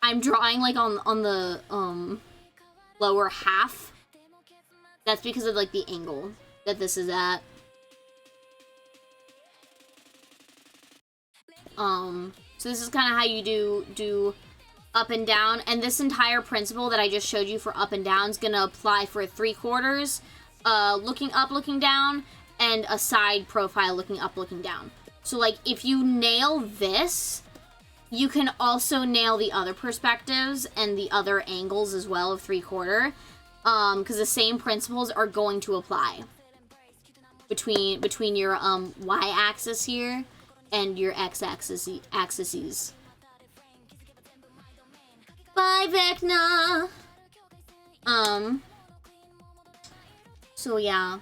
I'm drawing like on the lower half. That's because of like the angle that this is at. So this is kind of how you do up and down, and this entire principle that I just showed you for up and down is gonna apply for 3/4, looking up, looking down, and a side profile looking up, looking down. So like if you nail this, you can also nail the other perspectives and the other angles as well of 3/4, because the same principles are going to apply between your y-axis here and your x-axis. Bye, Vecna! So yeah.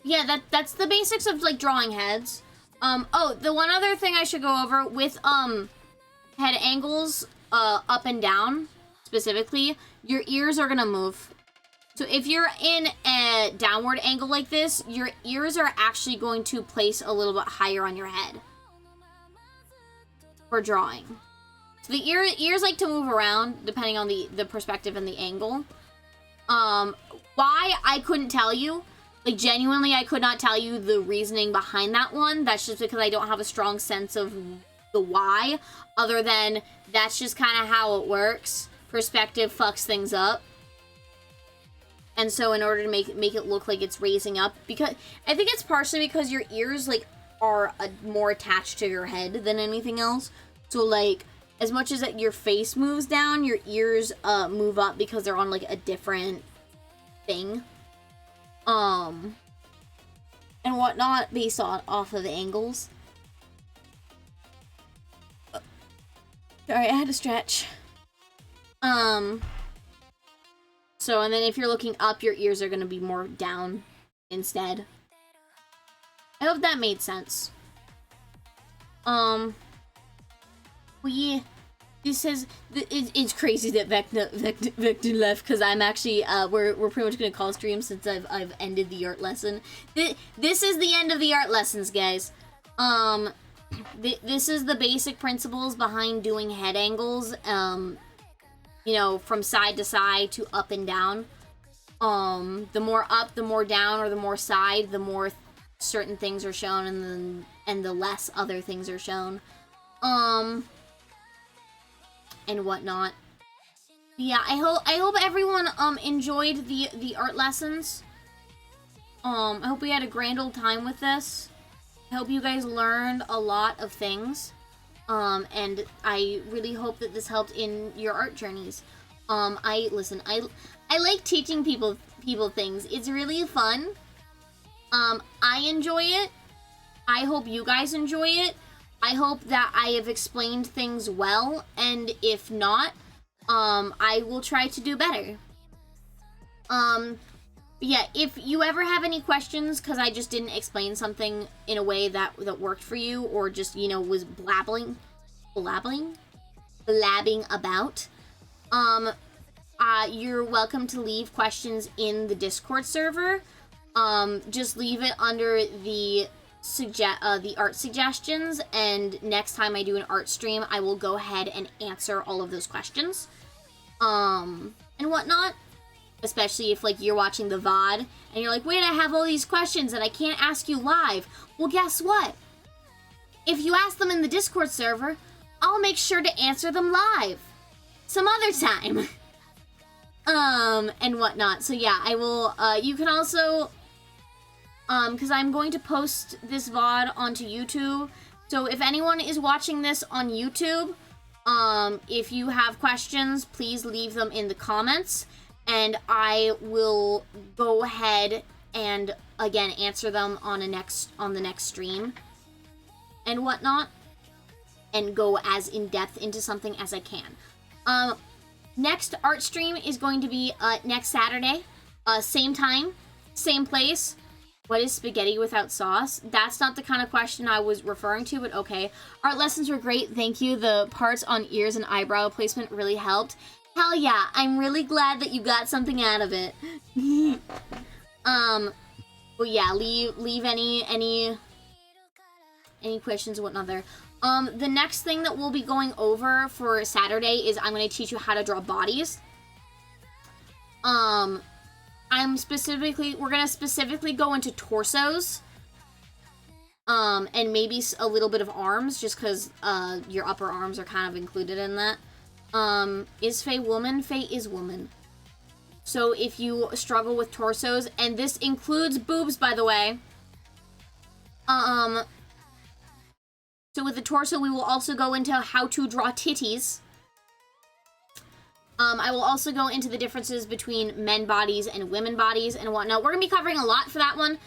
Yeah, that's the basics of, like, drawing heads. Oh, the one other thing I should go over with, head angles, up and down. specifically, your ears are gonna move. So if you're in a downward angle like this, your ears are actually going to place a little bit higher on your head for drawing. So the ears like to move around depending on the perspective and the angle. Why, I couldn't tell you. Like, genuinely, I could not tell you the reasoning behind that one. That's just because I don't have a strong sense of the why, other than that's just kind of how it works. Perspective fucks things up. And so in order to make it look like it's raising up, because I think it's partially because your ears, like, are more attached to your head than anything else. So, like, as much as that your face moves down, your ears move up because they're on, like, a different thing. And whatnot based off of the angles. Sorry, I had to stretch. So, and then if you're looking up, your ears are going to be more down instead. I hope that made sense. This says, it's crazy that Vecna left, because I'm actually, we're pretty much going to call stream since I've ended the art lesson. This is the end of the art lessons, guys. This is the basic principles behind doing head angles, you know, from side to side to up and down. The more up, the more down, or the more side, the more certain things are shown, and the less other things are shown. And whatnot. Yeah, I hope everyone enjoyed the art lessons. I hope we had a grand old time with this. I hope you guys learned a lot of things. And I really hope that this helped in your art journeys. I like teaching people things. It's really fun. I enjoy it. I hope you guys enjoy it. I hope that I have explained things well, and if not, I will try to do better. Yeah, if you ever have any questions, because I just didn't explain something in a way that worked for you, or just, you know, was blabbing about, you're welcome to leave questions in the Discord server. Just leave it under the art suggestions, and next time I do an art stream, I will go ahead and answer all of those questions, and whatnot. Especially if, like, you're watching the VOD, and you're like, wait, I have all these questions that I can't ask you live. Well, guess what? If you ask them in the Discord server, I'll make sure to answer them live some other time. And whatnot. So yeah, I will, you can also, because I'm going to post this VOD onto YouTube. So if anyone is watching this on YouTube, if you have questions, please leave them in the comments, and I will go ahead and again answer them on the next stream and whatnot, and go as in depth into something as I can. Next art stream is going to be next Saturday, same time, same place. What is spaghetti without sauce? That's not the kind of question I was referring to, but okay. Art lessons were great, thank you. The parts on ears and eyebrow placement really helped. Hell yeah, I'm really glad that you got something out of it. But yeah, leave any questions and whatnot there. The next thing that we'll be going over for Saturday is I'm going to teach you how to draw bodies. We're going to specifically go into torsos. And maybe a little bit of arms, just because your upper arms are kind of included in that. Is Faye woman? Faye is woman. So if you struggle with torsos, and this includes boobs, by the way. So with the torso, we will also go into how to draw titties. I will also go into the differences between men bodies and women bodies and whatnot. We're going to be covering a lot for that one.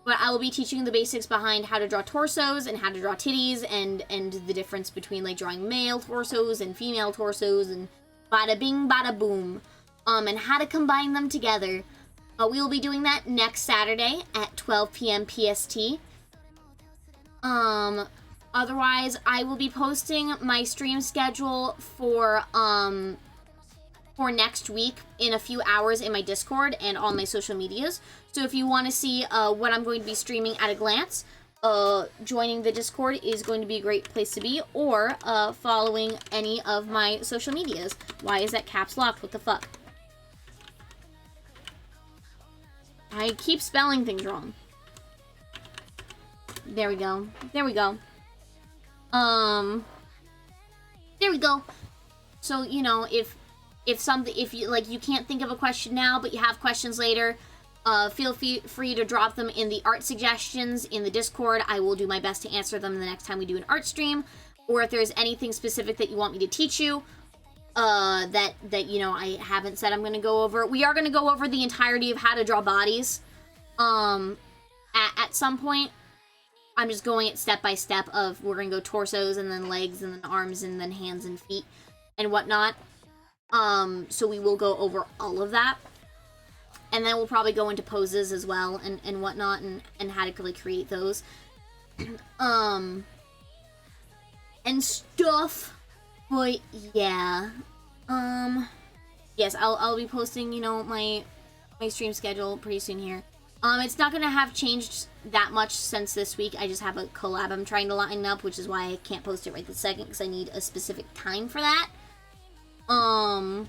But I will be teaching the basics behind how to draw torsos and how to draw titties, and the difference between, like, drawing male torsos and female torsos, and bada bing, bada boom. And how to combine them together. We will be doing that next Saturday at 12 p.m. PST. Otherwise, I will be posting my stream schedule for next week in a few hours in my Discord and on my social medias. So if you want to see what I'm going to be streaming at a glance, joining the Discord is going to be a great place to be, or following any of my social medias. Why is that caps locked? What the fuck? I keep spelling things wrong. There we go. There we go. There we go. So, you know, if you like, you can't think of a question now, but you have questions later, feel free to drop them in the art suggestions in the Discord. I will do my best to answer them the next time we do an art stream. Or if there's anything specific that you want me to teach you, that you know, I haven't said I'm going to go over. We are going to go over the entirety of how to draw bodies, at some point. I'm just going it step by step of, we're going to go torsos and then legs and then arms and then hands and feet and whatnot. So we will go over all of that. And then we'll probably go into poses as well and whatnot and how to really create those. And stuff. But yeah. Yes, I'll be posting, you know, my stream schedule pretty soon here. It's not gonna have changed that much since this week. I just have a collab I'm trying to line up, which is why I can't post it right this second, because I need a specific time for that. Well,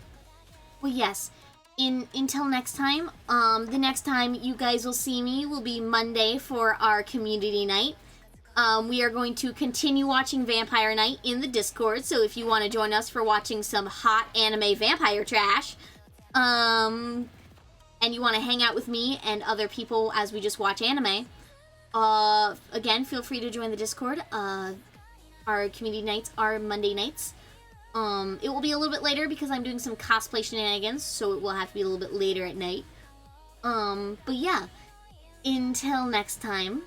yes. Until next time, the next time you guys will see me will be Monday for our community night. We are going to continue watching Vampire Night in the Discord, so if you want to join us for watching some hot anime vampire trash, and you want to hang out with me and other people as we just watch anime, again, feel free to join the Discord. Our community nights are Monday nights. It will be a little bit later because I'm doing some cosplay shenanigans, so it will have to be a little bit later at night. But yeah, until next time,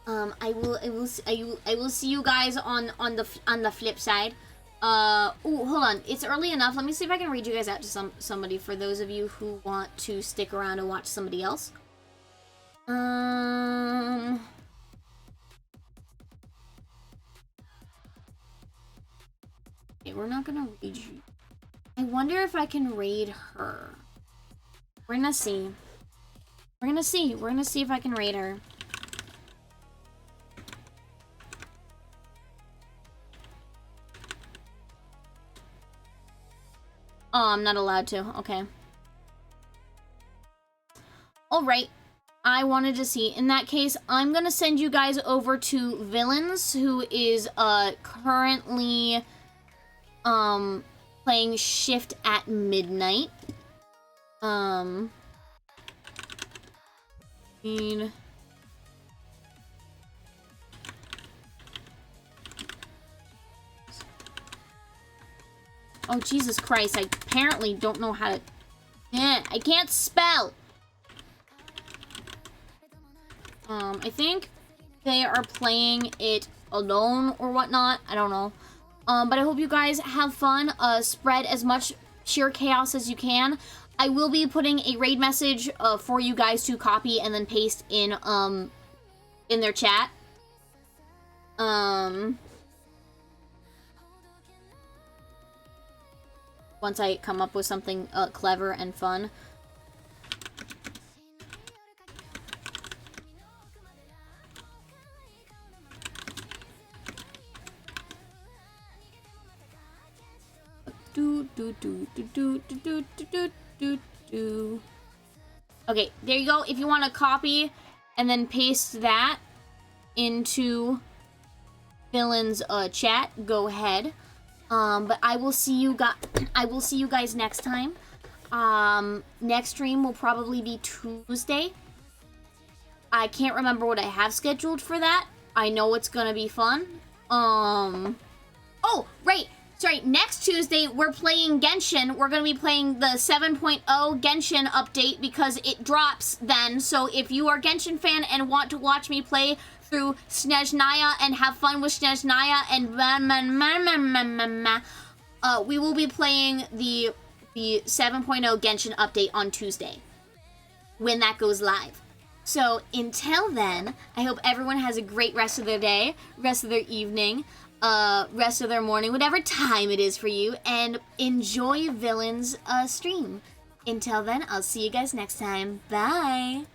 I will see you guys on the flip side. Oh, hold on, it's early enough. Let me see if I can read you guys out to somebody for those of you who want to stick around and watch somebody else. Okay, we're not gonna raid you. I wonder if I can raid her. We're gonna see. We're gonna see if I can raid her. Oh, I'm not allowed to. Okay. Alright. I wanted to see. In that case, I'm gonna send you guys over to Villains, who is currently playing Shift at Midnight. Oh, Jesus Christ, I apparently don't know how to... I can't spell! I think they are playing it alone or whatnot. I don't know. But I hope you guys have fun. Spread as much sheer chaos as you can. I will be putting a raid message for you guys to copy and then paste in their chat. Once I come up with something clever and fun. Okay, there you go. If you want to copy and then paste that into Villain's chat, go ahead. But I will see you guys next time. Next stream will probably be Tuesday. I can't remember what I have scheduled for that. I know it's gonna be fun. Oh, right. Sorry, next Tuesday we're playing Genshin. We're gonna be playing the 7.0 Genshin update because it drops then. So if you are a Genshin fan and want to watch me play through Snezhnaya and have fun with Snezhnaya and we will be playing the 7.0 Genshin update on Tuesday when that goes live. So until then, I hope everyone has a great rest of their day, rest of their evening, rest of their morning, whatever time it is for you, and enjoy Villain's stream. Until then, I'll see you guys next time. Bye!